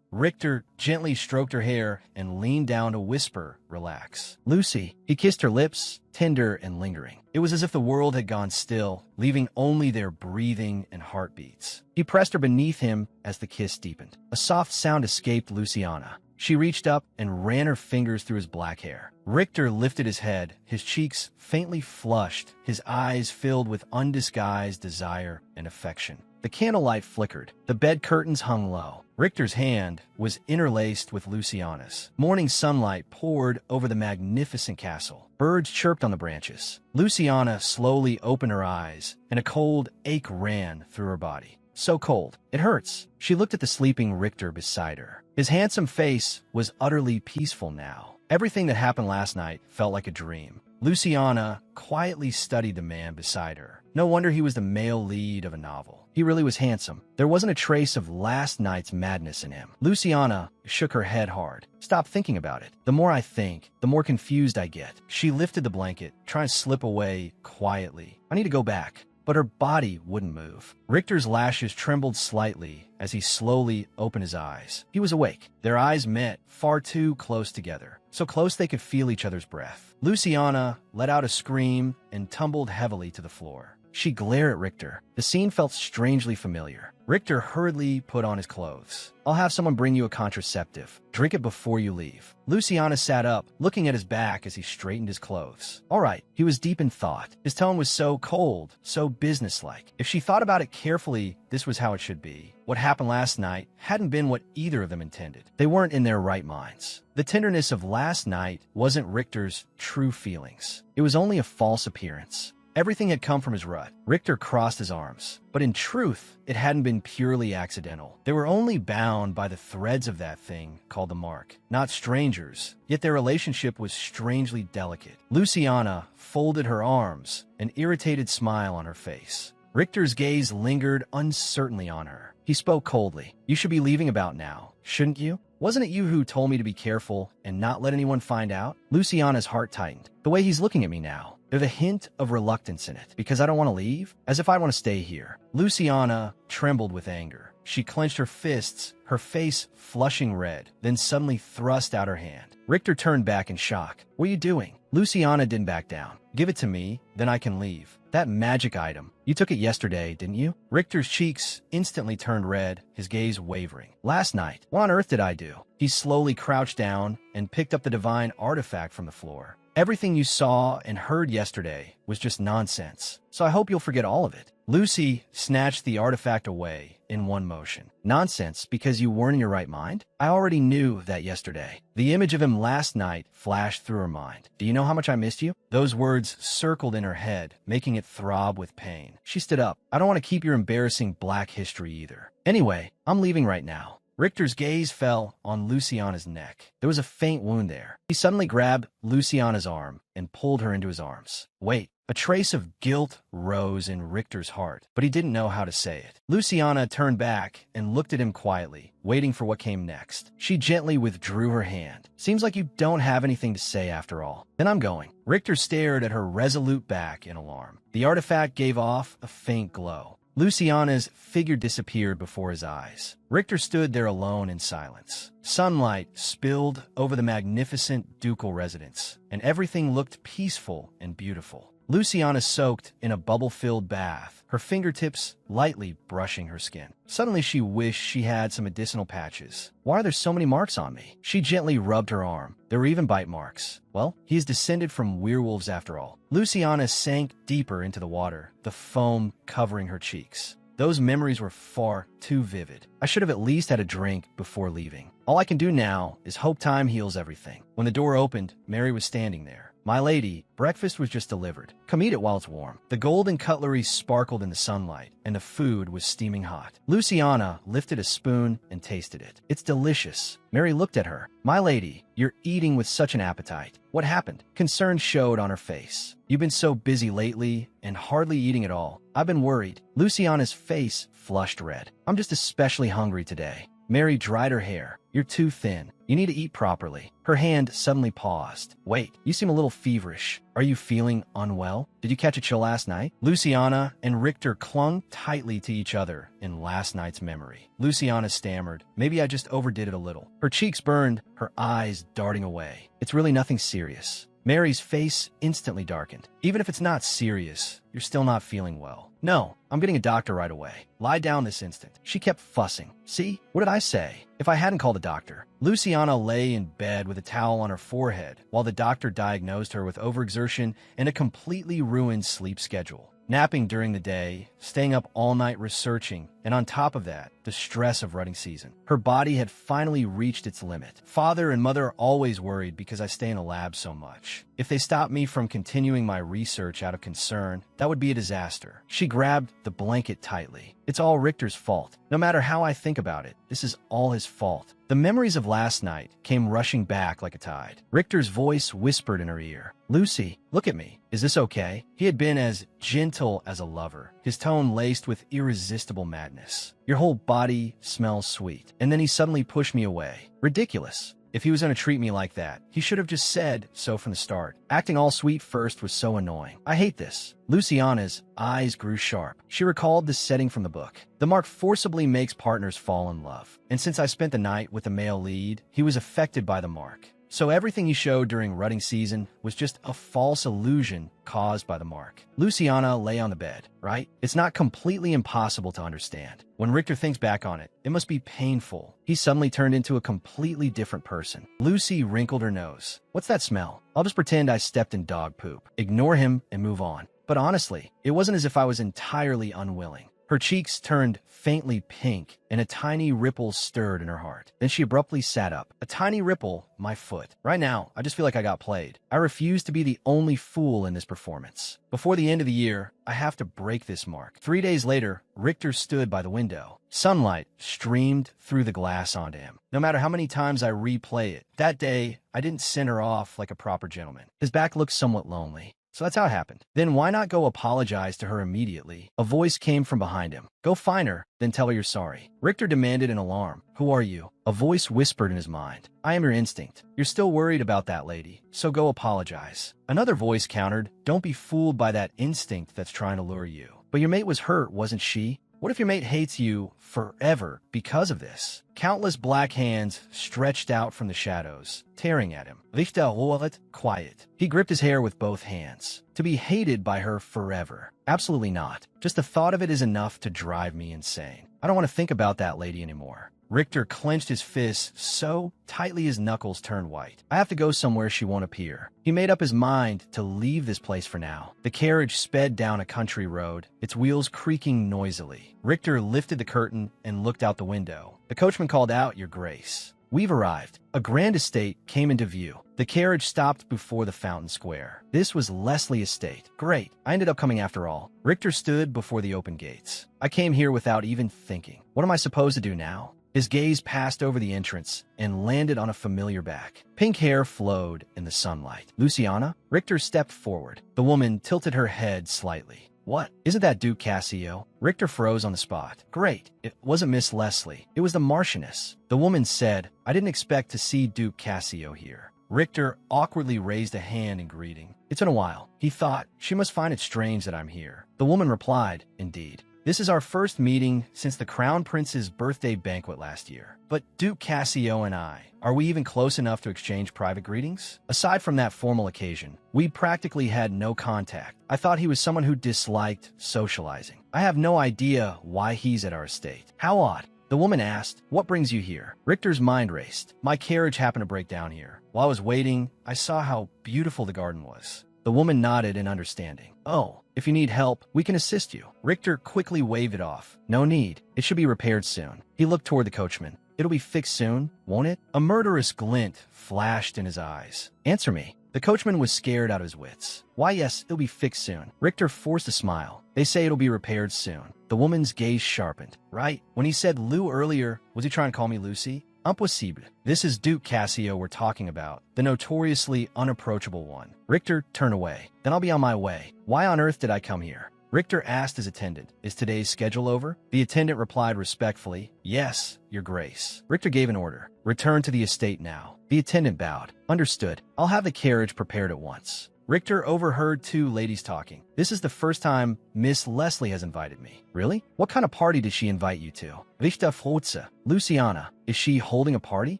Richter gently stroked her hair and leaned down to whisper, "Relax." Lucy. He kissed her lips, tender and lingering. It was as if the world had gone still, leaving only their breathing and heartbeats. He pressed her beneath him as the kiss deepened. A soft sound escaped Luciana. She reached up and ran her fingers through his black hair. Richter lifted his head, his cheeks faintly flushed, his eyes filled with undisguised desire and affection. The candlelight flickered. The bed curtains hung low. Richter's hand was interlaced with Luciana's. Morning sunlight poured over the magnificent castle. Birds chirped on the branches. Luciana slowly opened her eyes, and a cold ache ran through her body. So cold. It hurts. She looked at the sleeping Richter beside her. His handsome face was utterly peaceful now. Everything that happened last night felt like a dream. Luciana quietly studied the man beside her. No wonder he was the male lead of a novel. He really was handsome. There wasn't a trace of last night's madness in him. Luciana shook her head hard. Stop thinking about it. The more I think, the more confused I get. She lifted the blanket, trying to slip away quietly. I need to go back. But her body wouldn't move. Richter's lashes trembled slightly as he slowly opened his eyes. He was awake. Their eyes met, far too close together, so close they could feel each other's breath. Luciana let out a scream and tumbled heavily to the floor. She glared at Richter. The scene felt strangely familiar. Richter hurriedly put on his clothes. I'll have someone bring you a contraceptive. Drink it before you leave. Luciana sat up, looking at his back as he straightened his clothes. All right. He was deep in thought. His tone was so cold, so businesslike. If she thought about it carefully, this was how it should be. What happened last night hadn't been what either of them intended. They weren't in their right minds. The tenderness of last night wasn't Richter's true feelings. It was only a false appearance. Everything had come from his rut. Richter crossed his arms. But in truth, it hadn't been purely accidental. They were only bound by the threads of that thing called the mark. Not strangers, yet their relationship was strangely delicate. Luciana folded her arms, an irritated smile on her face. Richter's gaze lingered uncertainly on her. He spoke coldly. You should be leaving about now, shouldn't you? Wasn't it you who told me to be careful and not let anyone find out? Luciana's heart tightened. The way he's looking at me now, there's a hint of reluctance in it. Because I don't want to leave? As if I want to stay here. Luciana trembled with anger. She clenched her fists, her face flushing red, then suddenly thrust out her hand. Richter turned back in shock. What are you doing? Luciana didn't back down. Give it to me, then I can leave. That magic item. You took it yesterday, didn't you? Richter's cheeks instantly turned red, his gaze wavering. Last night. What on earth did I do? He slowly crouched down and picked up the divine artifact from the floor. Everything you saw and heard yesterday was just nonsense, so I hope you'll forget all of it. Lucy snatched the artifact away in one motion. Nonsense because you weren't in your right mind? I already knew that yesterday. The image of him last night flashed through her mind. Do you know how much I missed you? Those words circled in her head, making it throb with pain. She stood up. I don't want to keep your embarrassing black history either. Anyway, I'm leaving right now. Richter's gaze fell on Luciana's neck. There was a faint wound there. He suddenly grabbed Luciana's arm and pulled her into his arms. Wait, A trace of guilt rose in Richter's heart, but he didn't know how to say it. Luciana turned back and looked at him quietly, waiting for what came next. She gently withdrew her hand. Seems like you don't have anything to say after all. Then I'm going. Richter stared at her resolute back in alarm. The artifact gave off a faint glow. Luciana's figure disappeared before his eyes. Richter stood there alone in silence. Sunlight spilled over the magnificent ducal residence, and everything looked peaceful and beautiful. Luciana soaked in a bubble-filled bath, her fingertips lightly brushing her skin. Suddenly she wished she had some medicinal patches. Why are there so many marks on me? She gently rubbed her arm. There were even bite marks. Well, he is descended from werewolves after all. Luciana sank deeper into the water, the foam covering her cheeks. Those memories were far too vivid. I should have at least had a drink before leaving. All I can do now is hope time heals everything. When the door opened, Mary was standing there. My lady, breakfast was just delivered. Come eat it while it's warm. The golden cutlery sparkled in the sunlight, and the food was steaming hot. Luciana lifted a spoon and tasted it. It's delicious. Mary looked at her. My lady, you're eating with such an appetite. What happened? Concern showed on her face. You've been so busy lately and hardly eating at all. I've been worried. Luciana's face flushed red. I'm just especially hungry today. Mary dried her hair. You're too thin. You need to eat properly. Her hand suddenly paused. Wait, you seem a little feverish. Are you feeling unwell? Did you catch a chill last night? Luciana and Richter clung tightly to each other in last night's memory. Luciana stammered. Maybe I just overdid it a little. Her cheeks burned, her eyes darting away. It's really nothing serious. Mary's face instantly darkened. Even if it's not serious, you're still not feeling well. No, I'm getting a doctor right away. Lie down this instant. She kept fussing. See? What did I say? If I hadn't called a doctor. Luciana lay in bed with a towel on her forehead while the doctor diagnosed her with overexertion and a completely ruined sleep schedule. Napping during the day, staying up all night researching, and on top of that, the stress of rutting season. Her body had finally reached its limit. Father and mother are always worried because I stay in the lab so much. If they stopped me from continuing my research out of concern, that would be a disaster. She grabbed the blanket tightly. It's all Richter's fault. No matter how I think about it, this is all his fault. The memories of last night came rushing back like a tide. Richter's voice whispered in her ear. Lucy, look at me. Is this okay? He had been as gentle as a lover, his tone laced with irresistible madness. Your whole body smells sweet. And then he suddenly pushed me away. Ridiculous. If he was going to treat me like that, he should have just said so from the start. Acting all sweet first was so annoying. I hate this. Luciana's eyes grew sharp. She recalled the setting from the book. The mark forcibly makes partners fall in love. And since I spent the night with the male lead, he was affected by the mark. So everything he showed during rutting season was just a false illusion caused by the mark. Luciana lay on the bed, right? It's not completely impossible to understand. When Richter thinks back on it, it must be painful. He suddenly turned into a completely different person. Lucy wrinkled her nose. What's that smell? I'll just pretend I stepped in dog poop. Ignore him and move on. But honestly, it wasn't as if I was entirely unwilling. Her cheeks turned faintly pink, and a tiny ripple stirred in her heart. Then she abruptly sat up. A tiny ripple, my foot. Right now, I just feel like I got played. I refuse to be the only fool in this performance. Before the end of the year, I have to break this mark. 3 days later, Richter stood by the window. Sunlight streamed through the glass onto him. No matter how many times I replay it, that day, I didn't send her off like a proper gentleman. His back looked somewhat lonely. So that's how it happened. Then why not go apologize to her immediately? A voice came from behind him. Go find her, then tell her you're sorry. Richter demanded in alarm. Who are you? A voice whispered in his mind. I am your instinct. You're still worried about that lady, so go apologize. Another voice countered. Don't be fooled by that instinct that's trying to lure you. But your mate was hurt, wasn't she? What if your mate hates you forever because of this? Countless black hands stretched out from the shadows, tearing at him. Richter roared, quiet. He gripped his hair with both hands. To be hated by her forever. Absolutely not. Just the thought of it is enough to drive me insane. I don't want to think about that lady anymore. Richter clenched his fists so tightly his knuckles turned white. I have to go somewhere she won't appear. He made up his mind to leave this place for now. The carriage sped down a country road, its wheels creaking noisily. Richter lifted the curtain and looked out the window. The coachman called out, Your Grace. We've arrived. A grand estate came into view. The carriage stopped before the fountain square. This was Leslie Estate. Great. I ended up coming after all. Richter stood before the open gates. I came here without even thinking. What am I supposed to do now? His gaze passed over the entrance and landed on a familiar back. Pink hair flowed in the sunlight. Luciana? Richter stepped forward. The woman tilted her head slightly. What? Isn't that Duke Cassio? Richter froze on the spot. Great. It wasn't Miss Leslie. It was the Marchioness. The woman said, I didn't expect to see Duke Cassio here. Richter awkwardly raised a hand in greeting. It's been a while. He thought, she must find it strange that I'm here. The woman replied, indeed. This is our first meeting since the Crown Prince's birthday banquet last year. But Duke Cassio and I, are we even close enough to exchange private greetings? Aside from that formal occasion, we practically had no contact. I thought he was someone who disliked socializing. I have no idea why he's at our estate. How odd. The woman asked, what brings you here? Richter's mind raced. My carriage happened to break down here. While I was waiting, I saw how beautiful the garden was. The woman nodded in understanding. Oh, if you need help, we can assist you. Richter quickly waved it off. No need. It should be repaired soon. He looked toward the coachman. It'll be fixed soon, won't it? A murderous glint flashed in his eyes. Answer me. The coachman was scared out of his wits. Why, yes, it'll be fixed soon. Richter forced a smile. They say it'll be repaired soon. The woman's gaze sharpened. Right? When he said Lou earlier, was he trying to call me Lucy? Impossible. This is Duke Cassio we're talking about, the notoriously unapproachable one. Richter turned away. Then I'll be on my way. Why on earth did I come here? Richter asked his attendant, is today's schedule over? The attendant replied respectfully, yes, your grace. Richter gave an order. Return to the estate now. The attendant bowed. Understood. I'll have the carriage prepared at once. Richter overheard two ladies talking. This is the first time Miss Leslie has invited me. Really? What kind of party did she invite you to? Richter Frotze. Luciana, is she holding a party?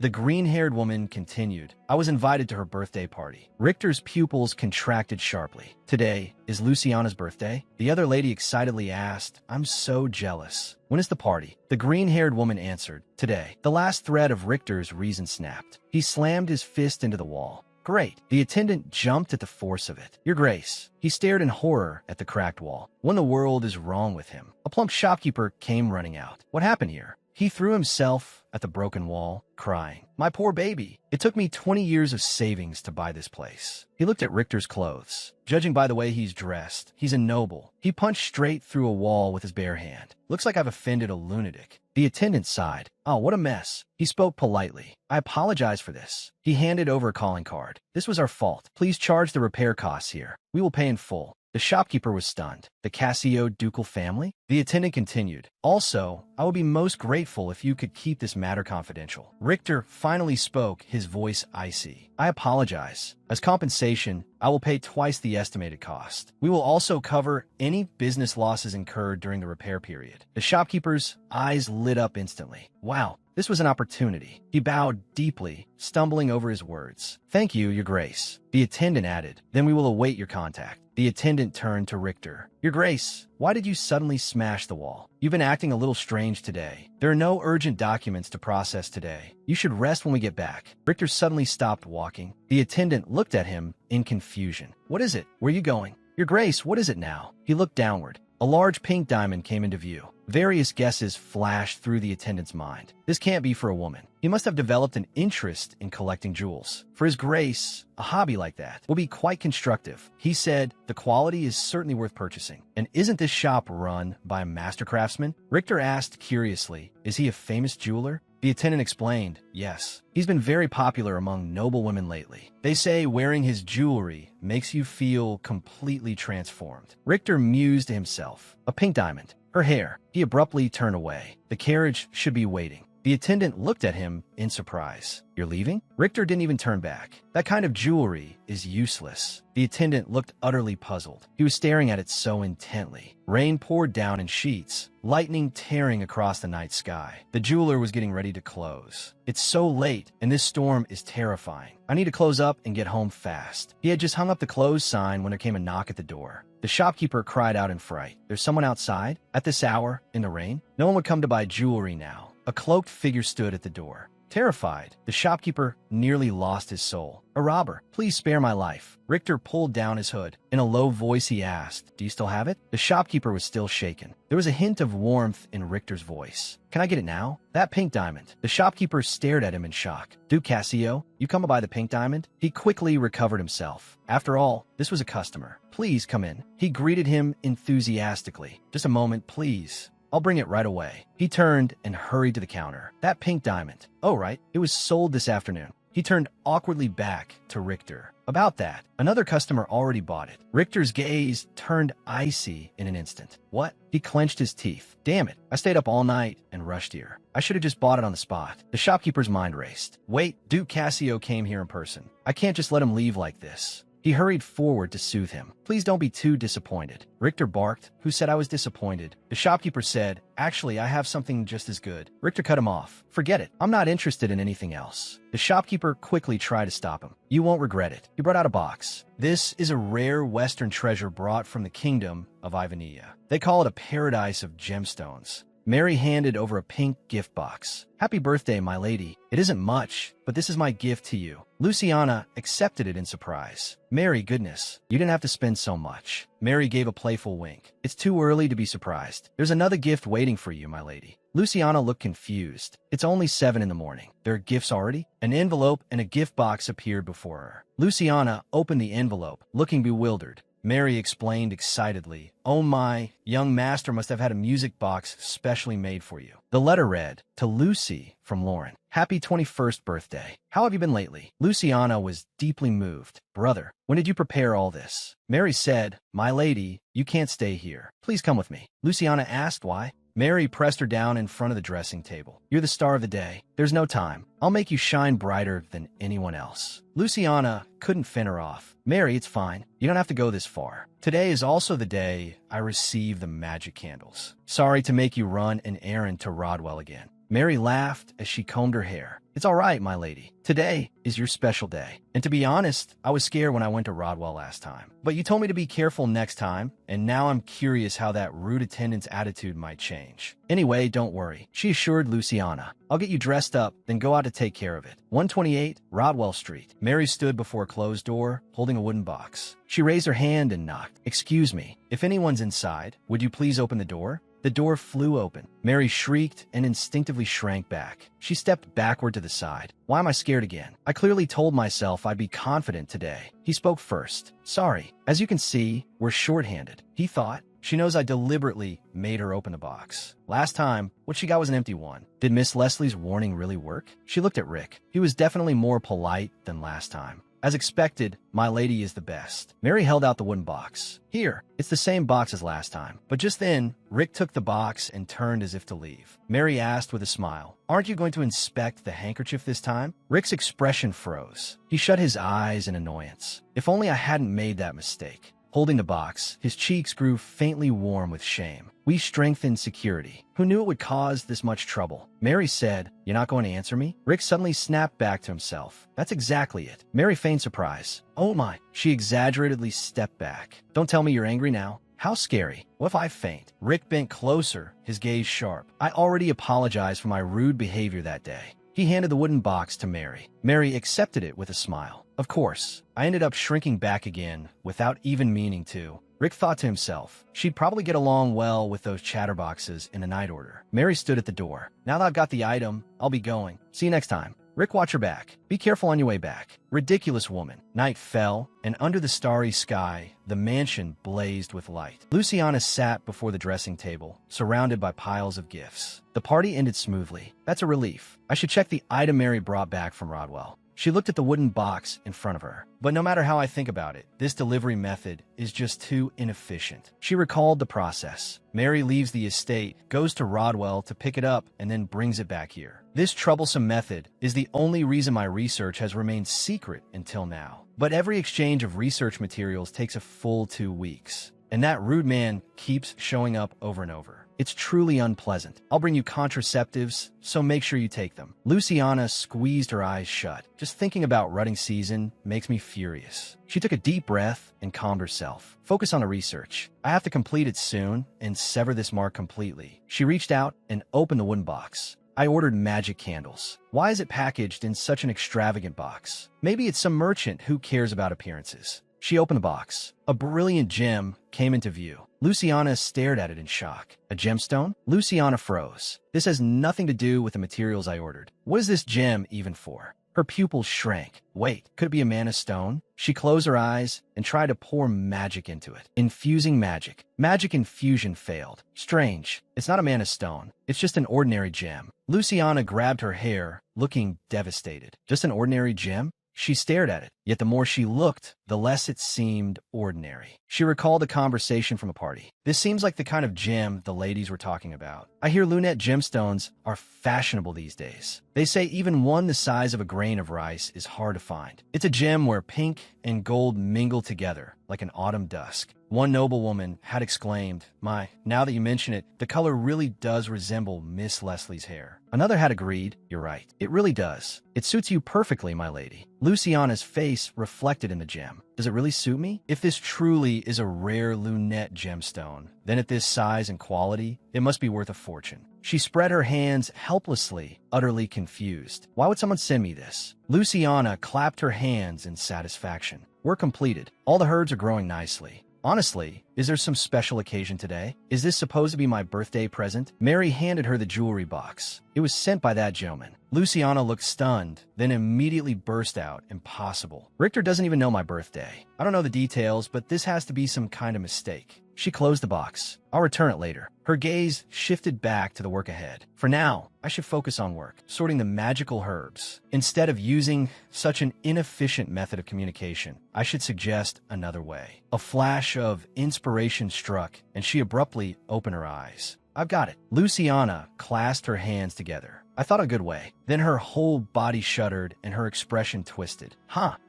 The green-haired woman continued. I was invited to her birthday party. Richter's pupils contracted sharply. Today is Luciana's birthday? The other lady excitedly asked, I'm so jealous. When is the party? The green-haired woman answered, today. The last thread of Richter's reason snapped. He slammed his fist into the wall. Great. The attendant jumped at the force of it. Your Grace. He stared in horror at the cracked wall. What in the world is wrong with him? A plump shopkeeper came running out. What happened here? He threw himself at the broken wall, crying, my poor baby. It took me 20 years of savings to buy this place. He looked at Richter's clothes. Judging by the way he's dressed, he's a noble. He punched straight through a wall with his bare hand. Looks like I've offended a lunatic. The attendant sighed. Oh, what a mess. He spoke politely. I apologize for this. He handed over a calling card. This was our fault. Please charge the repair costs here. We will pay in full. The shopkeeper was stunned. The Cassio ducal family? The attendant continued. Also, I would be most grateful if you could keep this matter confidential. Richter finally spoke, his voice icy. I apologize. As compensation, I will pay twice the estimated cost. We will also cover any business losses incurred during the repair period. The shopkeeper's eyes lit up instantly. Wow. This was an opportunity. He bowed deeply, stumbling over his words. Thank you, Your Grace. The attendant added, then we will await your contact. The attendant turned to Richter. Your Grace, why did you suddenly smash the wall? You've been acting a little strange today. There are no urgent documents to process today. You should rest when we get back. Richter suddenly stopped walking. The attendant looked at him in confusion. What is it? Where are you going? Your Grace, what is it now? He looked downward. A large pink diamond came into view. Various guesses flashed through the attendant's mind. This can't be for a woman. He must have developed an interest in collecting jewels. For His Grace, a hobby like that will be quite constructive. He said, the quality is certainly worth purchasing. And isn't this shop run by a master craftsman? Richter asked curiously, is he a famous jeweler? The attendant explained, yes. He's been very popular among noble women lately. They say wearing his jewelry makes you feel completely transformed. Richter mused to himself. A pink diamond. Her hair. He abruptly turned away. The carriage should be waiting. The attendant looked at him in surprise. You're leaving? Richter didn't even turn back. That kind of jewelry is useless. The attendant looked utterly puzzled. He was staring at it so intently. Rain poured down in sheets, lightning tearing across the night sky. The jeweler was getting ready to close. It's so late, and this storm is terrifying. I need to close up and get home fast. He had just hung up the close sign when there came a knock at the door. The shopkeeper cried out in fright. There's someone outside? At this hour? In the rain? No one would come to buy jewelry now. A cloaked figure stood at the door. Terrified, the shopkeeper nearly lost his soul. A robber, please spare my life. Richter pulled down his hood. In a low voice he asked, do you still have it? The shopkeeper was still shaken. There was a hint of warmth in Richter's voice. Can I get it now? That pink diamond. The shopkeeper stared at him in shock. Duke Cassio, you come to buy the pink diamond? He quickly recovered himself. After all, this was a customer. Please come in. He greeted him enthusiastically. Just a moment, please. I'll bring it right away. He turned and hurried to the counter. That pink diamond. Oh, right. It was sold this afternoon. He turned awkwardly back to Richter. About that, another customer already bought it. Richter's gaze turned icy in an instant. What? He clenched his teeth. Damn it. I stayed up all night and rushed here. I should have just bought it on the spot. The shopkeeper's mind raced. Wait, Duke Cassio came here in person. I can't just let him leave like this. He hurried forward to soothe him. Please don't be too disappointed. Richter barked. Who said I was disappointed? The shopkeeper said, actually, I have something just as good. Richter cut him off. Forget it. I'm not interested in anything else. The shopkeeper quickly tried to stop him. You won't regret it. He brought out a box. This is a rare Western treasure brought from the kingdom of Ivania. They call it a paradise of gemstones. Mary handed over a pink gift box. Happy birthday, my lady. It isn't much, but this is my gift to you. Luciana accepted it in surprise. Mary, goodness, you didn't have to spend so much. Mary gave a playful wink. It's too early to be surprised. There's another gift waiting for you, my lady. Luciana looked confused. It's only 7 in the morning. There are gifts already? An envelope and a gift box appeared before her. Luciana opened the envelope, looking bewildered. Mary explained excitedly, oh my, young master must have had a music box specially made for you. The letter read, to Lucy from Lauren. Happy 21st birthday. How have you been lately? Luciana was deeply moved. Brother, when did you prepare all this? Mary said, my lady, you can't stay here. Please come with me. Luciana asked why. Mary pressed her down in front of the dressing table. You're the star of the day. There's no time. I'll make you shine brighter than anyone else. Luciana couldn't fin her off. Mary, it's fine. You don't have to go this far. Today is also the day I receive the magic candles. Sorry to make you run an errand to Rodwell again. Mary laughed as she combed her hair. It's all right, my lady. Today is your special day. And to be honest, I was scared when I went to Rodwell last time. But you told me to be careful next time, and now I'm curious how that rude attendant's attitude might change. Anyway, don't worry, she assured Luciana. I'll get you dressed up, then go out to take care of it. 128 Rodwell Street. Mary stood before a closed door, holding a wooden box. She raised her hand and knocked. Excuse me, if anyone's inside, would you please open the door? The door flew open. Mary shrieked and instinctively shrank back. She stepped backward to the side. Why am I scared again? I clearly told myself I'd be confident today. He spoke first. Sorry. As you can see, we're shorthanded. He thought. She knows I deliberately made her open the box. Last time, what she got was an empty one. Did Miss Leslie's warning really work? She looked at Rick. He was definitely more polite than last time. As expected, my lady is the best. Mary held out the wooden box. Here, it's the same box as last time. But just then, Rick took the box and turned as if to leave. Mary asked with a smile, aren't you going to inspect the handkerchief this time? Rick's expression froze. He shut his eyes in annoyance. If only I hadn't made that mistake. Holding the box, his cheeks grew faintly warm with shame. We strengthened security. Who knew it would cause this much trouble? Mary said, you're not going to answer me? Rick suddenly snapped back to himself. That's exactly it. Mary feigned surprise. Oh my. She exaggeratedly stepped back. Don't tell me you're angry now. How scary. What if I faint? Rick bent closer, his gaze sharp. I already apologized for my rude behavior that day. He handed the wooden box to Mary. Mary accepted it with a smile. Of course, I ended up shrinking back again without even meaning to. Rick thought to himself, she'd probably get along well with those chatterboxes in a night order. Mary stood at the door. Now that I've got the item, I'll be going. See you next time. Rick, watch your back. Be careful on your way back. Ridiculous woman. Night fell, and under the starry sky, the mansion blazed with light. Luciana sat before the dressing table, surrounded by piles of gifts. The party ended smoothly. That's a relief. I should check the item Mary brought back from Rodwell. She looked at the wooden box in front of her. But no matter how I think about it, this delivery method is just too inefficient. She recalled the process. Mary leaves the estate, goes to Rodwell to pick it up, and then brings it back here. This troublesome method is the only reason my research has remained secret until now. But every exchange of research materials takes a full 2 weeks. And that rude man keeps showing up over and over. It's truly unpleasant. I'll bring you contraceptives, so make sure you take them. Luciana squeezed her eyes shut. Just thinking about rutting season makes me furious. She took a deep breath and calmed herself. Focus on the research. I have to complete it soon and sever this mark completely. She reached out and opened the wooden box. I ordered magic candles. Why is it packaged in such an extravagant box? Maybe it's some merchant who cares about appearances. She opened the box. A brilliant gem came into view. Luciana stared at it in shock. A gemstone? Luciana froze. This has nothing to do with the materials I ordered. What is this gem even for? Her pupils shrank. Wait, could it be a mana stone? She closed her eyes and tried to pour magic into it. Infusing magic. Magic infusion failed. Strange. It's not a mana stone. It's just an ordinary gem. Luciana grabbed her hair, looking devastated. Just an ordinary gem? She stared at it, yet the more she looked, the less it seemed ordinary. She recalled a conversation from a party. This seems like the kind of gem the ladies were talking about. I hear lunette gemstones are fashionable these days. They say even one the size of a grain of rice is hard to find. It's a gem where pink and gold mingle together like an autumn dusk. One noblewoman had exclaimed, "My, now that you mention it, the color really does resemble Miss Leslie's hair." Another had agreed, "You're right. It really does. It suits you perfectly, my lady." Luciana's face reflected in the gem. Does it really suit me? If this truly is a rare lunette gemstone, then at this size and quality, it must be worth a fortune. She spread her hands helplessly, utterly confused. Why would someone send me this? Luciana clapped her hands in satisfaction. We're completed. All the herds are growing nicely. Honestly, is there some special occasion today? Is this supposed to be my birthday present? Mary handed her the jewelry box. It was sent by that gentleman. Luciana looked stunned, then immediately burst out, "Impossible. Richter doesn't even know my birthday. I don't know the details, but this has to be some kind of mistake." She closed the box. "I'll return it later." Her gaze shifted back to the work ahead. For now, I should focus on work, sorting the magical herbs. Instead of using such an inefficient method of communication, I should suggest another way. A flash of inspiration struck, and she abruptly opened her eyes. "I've got it." Luciana clasped her hands together. I thought a good way. Then her whole body shuddered and her expression twisted.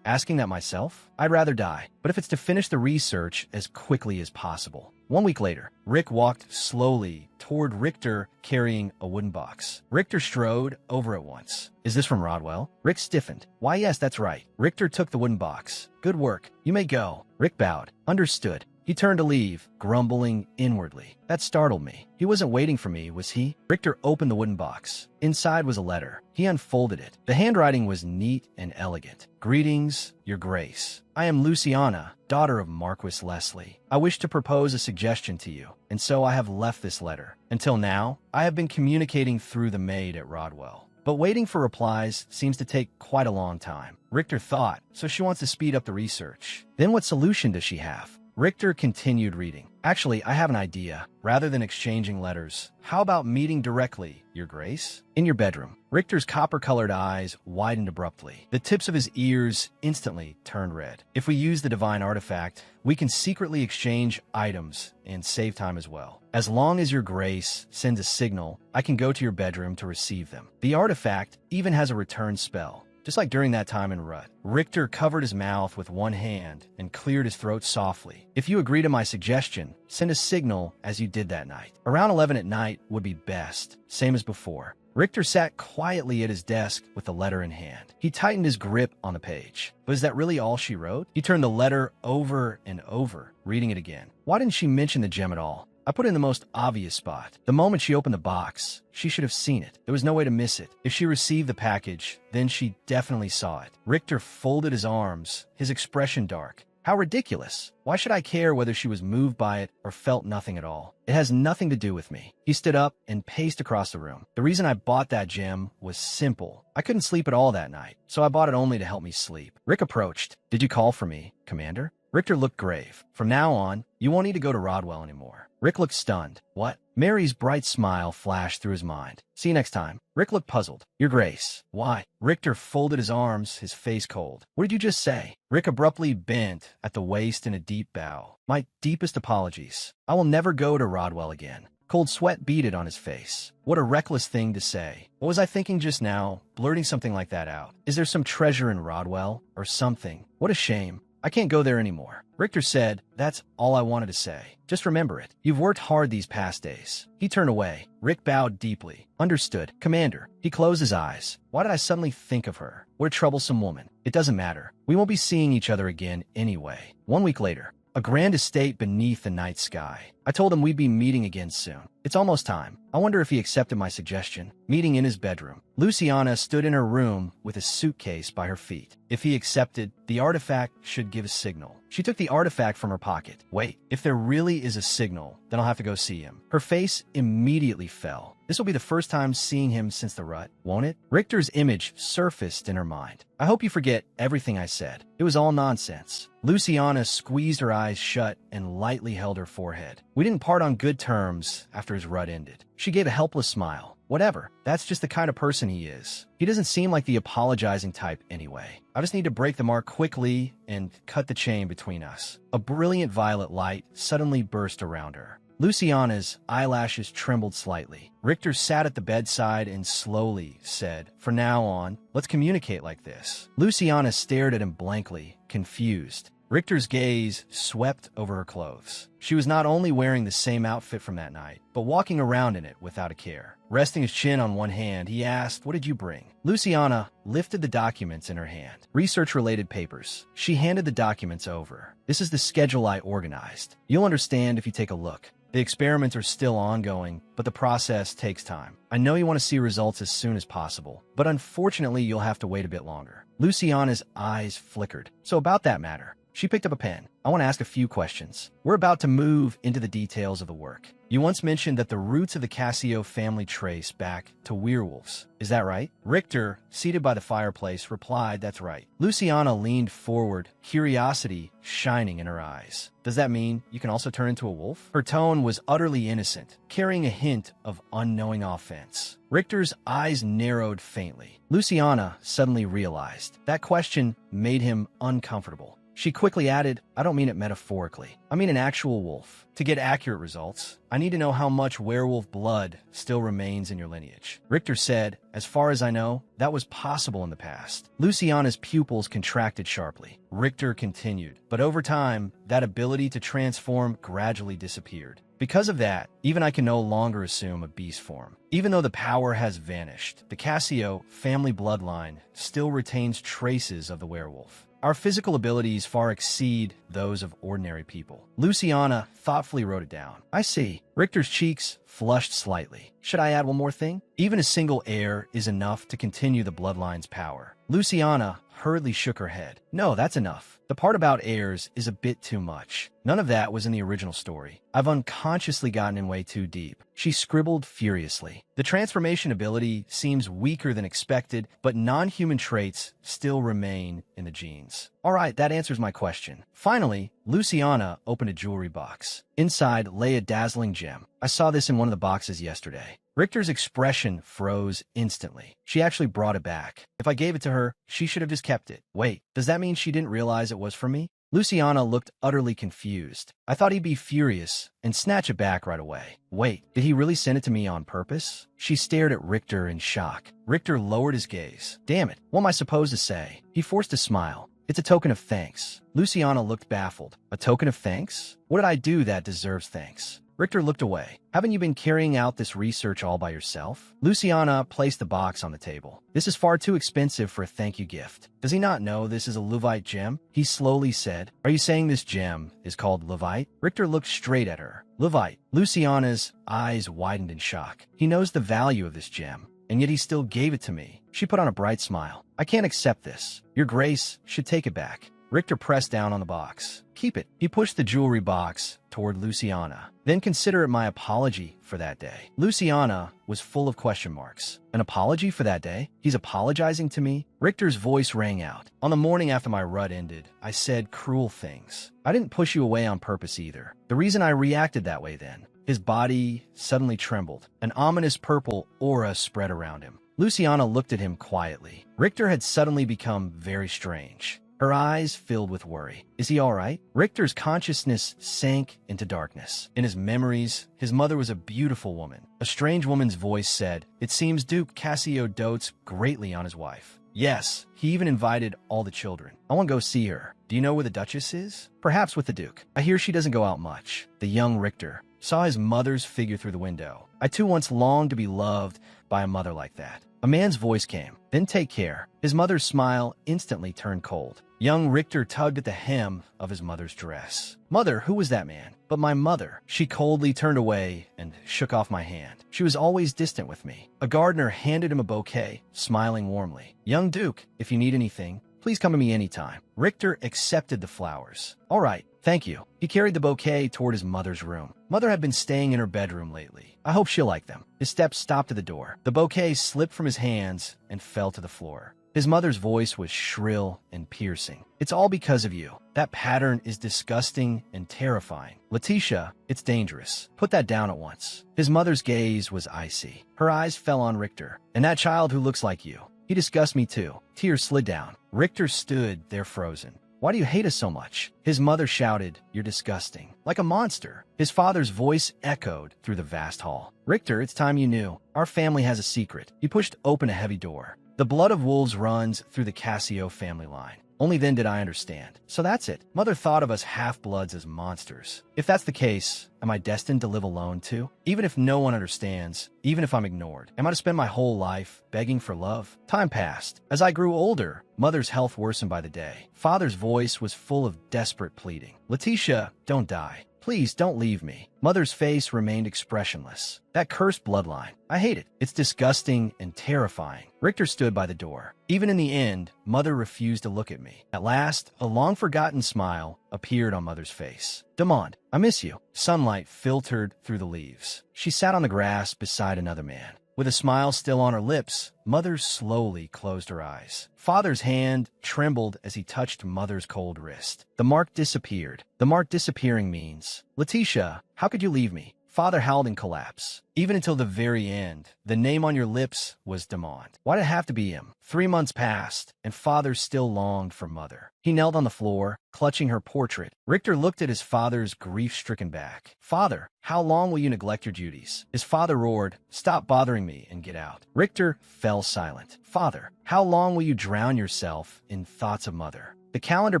Asking that myself? I'd rather die, but if it's to finish the research as quickly as possible. 1 week later, Rick walked slowly toward Richter carrying a wooden box. Richter strode over it once. "Is this from Rodwell?" Rick stiffened. "Why, yes, that's right." Richter took the wooden box. "Good work. You may go." Rick bowed. "Understood." He turned to leave, grumbling inwardly. That startled me. He wasn't waiting for me, was he? Richter opened the wooden box. Inside was a letter. He unfolded it. The handwriting was neat and elegant. "Greetings, Your Grace. I am Luciana, daughter of Marquis Leslie. I wish to propose a suggestion to you, and so I have left this letter. Until now, I have been communicating through the maid at Rodwell. But waiting for replies seems to take quite a long time." Richter thought, so she wants to speed up the research. Then what solution does she have? Richter continued reading. "Actually, I have an idea. Rather than exchanging letters, how about meeting directly, Your Grace? In your bedroom." Richter's copper-colored eyes widened abruptly. The tips of his ears instantly turned red. "If we use the divine artifact, we can secretly exchange items and save time as well. As long as Your Grace sends a signal, I can go to your bedroom to receive them. The artifact even has a return spell. Just like during that time in Rut." Richter covered his mouth with one hand and cleared his throat softly. "If you agree to my suggestion, send a signal as you did that night. Around 11 at night would be best, same as before." Richter sat quietly at his desk with the letter in hand. He tightened his grip on the page. But is that really all she wrote? He turned the letter over and over, reading it again. Why didn't she mention the gem at all? I put it in the most obvious spot. The moment she opened the box, she should have seen it. There was no way to miss it. If she received the package, then she definitely saw it. Richter folded his arms, his expression dark. How ridiculous. Why should I care whether she was moved by it or felt nothing at all? It has nothing to do with me. He stood up and paced across the room. The reason I bought that gem was simple. I couldn't sleep at all that night, so I bought it only to help me sleep. Rick approached. "Did you call for me, Commander?" Richter looked grave. "From now on, you won't need to go to Rodwell anymore." Rick looked stunned. "What?" Mary's bright smile flashed through his mind. "See you next time." Rick looked puzzled. "Your Grace." "Why?" Richter folded his arms, his face cold. "What did you just say?" Rick abruptly bent at the waist in a deep bow. "My deepest apologies. I will never go to Rodwell again." Cold sweat beaded on his face. What a reckless thing to say. What was I thinking just now, blurting something like that out? Is there some treasure in Rodwell? Or something? What a shame. I can't go there anymore. Richter said, "That's all I wanted to say. Just remember it. You've worked hard these past days." He turned away. Rick bowed deeply. "Understood, Commander." He closed his eyes. Why did I suddenly think of her? What a troublesome woman. It doesn't matter. We won't be seeing each other again anyway. 1 week later. A grand estate beneath the night sky. I told him we'd be meeting again soon. It's almost time. I wonder if he accepted my suggestion. Meeting in his bedroom. Luciana stood in her room with a suitcase by her feet. If he accepted, the artifact should give a signal. She took the artifact from her pocket. Wait, if there really is a signal, then I'll have to go see him. Her face immediately fell. This will be the first time seeing him since the rut, won't it? Richter's image surfaced in her mind. I hope you forget everything I said. It was all nonsense. Luciana squeezed her eyes shut and lightly held her forehead. We didn't part on good terms after his rut ended. She gave a helpless smile. Whatever. That's just the kind of person he is. He doesn't seem like the apologizing type anyway. I just need to break the mark quickly and cut the chain between us. A brilliant violet light suddenly burst around her. Luciana's eyelashes trembled slightly. Richter sat at the bedside and slowly said, "From now on, let's communicate like this." Luciana stared at him blankly, confused. Richter's gaze swept over her clothes. She was not only wearing the same outfit from that night, but walking around in it without a care. Resting his chin on one hand, he asked, "What did you bring?" Luciana lifted the documents in her hand. Research-related papers. She handed the documents over. "This is the schedule I organized. You'll understand if you take a look. The experiments are still ongoing, but the process takes time. I know you want to see results as soon as possible, but unfortunately you'll have to wait a bit longer." Luciana's eyes flickered. "So about that matter." She picked up a pen. "I want to ask a few questions. We're about to move into the details of the work. You once mentioned that the roots of the Casio family trace back to werewolves. Is that right?" Richter, seated by the fireplace, replied, "That's right." Luciana leaned forward, curiosity shining in her eyes. "Does that mean you can also turn into a wolf?" Her tone was utterly innocent, carrying a hint of unknowing offense. Richter's eyes narrowed faintly. Luciana suddenly realized that question made him uncomfortable. She quickly added, "I don't mean it metaphorically. I mean an actual wolf. To get accurate results, I need to know how much werewolf blood still remains in your lineage." Richter said, "As far as I know, that was possible in the past." Luciana's pupils contracted sharply. Richter continued, "But over time, that ability to transform gradually disappeared. Because of that, even I can no longer assume a beast form. Even though the power has vanished, the Casio family bloodline still retains traces of the werewolf. Our physical abilities far exceed those of ordinary people." Luciana thoughtfully wrote it down. "I see." Richter's cheeks flushed slightly. "Should I add one more thing? Even a single heir is enough to continue the bloodline's power." Luciana hurriedly shook her head. "No, that's enough. The part about heirs is a bit too much. None of that was in the original story. I've unconsciously gotten in way too deep." She scribbled furiously. "The transformation ability seems weaker than expected, but non-human traits still remain in the genes." "All right, that answers my question." Finally, Luciana opened a jewelry box. Inside lay a dazzling gem. "I saw this in one of the boxes yesterday." Richter's expression froze instantly. She actually brought it back. If I gave it to her, she should have just kept it. Wait, does that mean she didn't realize it was for me? Luciana looked utterly confused. I thought he'd be furious and snatch it back right away. Wait, did he really send it to me on purpose? She stared at Richter in shock. Richter lowered his gaze. Damn it, what am I supposed to say? He forced a smile. It's a token of thanks. Luciana looked baffled. A token of thanks? What did I do that deserves thanks? Richter looked away. Haven't you been carrying out this research all by yourself? Luciana placed the box on the table. This is far too expensive for a thank you gift. Does he not know this is a Levite gem? He slowly said, Are you saying this gem is called Levite? Richter looked straight at her. Levite. Luciana's eyes widened in shock. He knows the value of this gem, and yet he still gave it to me. She put on a bright smile. I can't accept this. Your Grace should take it back. Richter pressed down on the box. Keep it. He pushed the jewelry box toward Luciana. Then consider it my apology for that day. Luciana was full of question marks. An apology for that day? He's apologizing to me? Richter's voice rang out. On the morning after my rut ended, I said cruel things. I didn't push you away on purpose either. The reason I reacted that way then. His body suddenly trembled. An ominous purple aura spread around him. Luciana looked at him quietly. Richter had suddenly become very strange. Her eyes filled with worry. Is he all right? Richter's consciousness sank into darkness. In his memories, his mother was a beautiful woman. A strange woman's voice said, It seems Duke Cassio dotes greatly on his wife. Yes, he even invited all the children. I want to go see her. Do you know where the Duchess is? Perhaps with the Duke. I hear she doesn't go out much. The young Richter saw his mother's figure through the window. I too once longed to be loved by a mother like that. A man's voice came. Then take care. His mother's smile instantly turned cold. Young Richter tugged at the hem of his mother's dress. Mother, who was that man? But my mother. She coldly turned away and shook off my hand. She was always distant with me. A gardener handed him a bouquet, smiling warmly. Young Duke, if you need anything, please come to me anytime. Richter accepted the flowers. All right, thank you. He carried the bouquet toward his mother's room. Mother had been staying in her bedroom lately. I hope she'll like them. His steps stopped at the door. The bouquet slipped from his hands and fell to the floor. His mother's voice was shrill and piercing. It's all because of you. That pattern is disgusting and terrifying. Letitia, it's dangerous. Put that down at once. His mother's gaze was icy. Her eyes fell on Richter. And that child who looks like you. He disgusts me too. Tears slid down. Richter stood there frozen. Why do you hate us so much? His mother shouted, you're disgusting. Like a monster. His father's voice echoed through the vast hall. Richter, it's time you knew. Our family has a secret. He pushed open a heavy door. The blood of wolves runs through the Cassio family line. Only then did I understand. So that's it. Mother thought of us half-bloods as monsters. If that's the case, am I destined to live alone too? Even if no one understands, even if I'm ignored, am I to spend my whole life begging for love? Time passed. As I grew older, Mother's health worsened by the day. Father's voice was full of desperate pleading. Letitia, don't die. Please don't leave me. Mother's face remained expressionless. That cursed bloodline. I hate it. It's disgusting and terrifying. Richter stood by the door. Even in the end, Mother refused to look at me. At last, a long-forgotten smile appeared on Mother's face. Demond, I miss you. Sunlight filtered through the leaves. She sat on the grass beside another man. With a smile still on her lips, Mother slowly closed her eyes. Father's hand trembled as he touched Mother's cold wrist. The mark disappeared. The mark disappearing means, Letitia, how could you leave me? Father howled in collapse. Even until the very end, the name on your lips was Demond. Why did it have to be him? 3 months passed, and Father still longed for Mother. He knelt on the floor, clutching her portrait. Richter looked at his father's grief-stricken back. Father, how long will you neglect your duties? His father roared, stop bothering me and get out. Richter fell silent. Father, how long will you drown yourself in thoughts of Mother? The calendar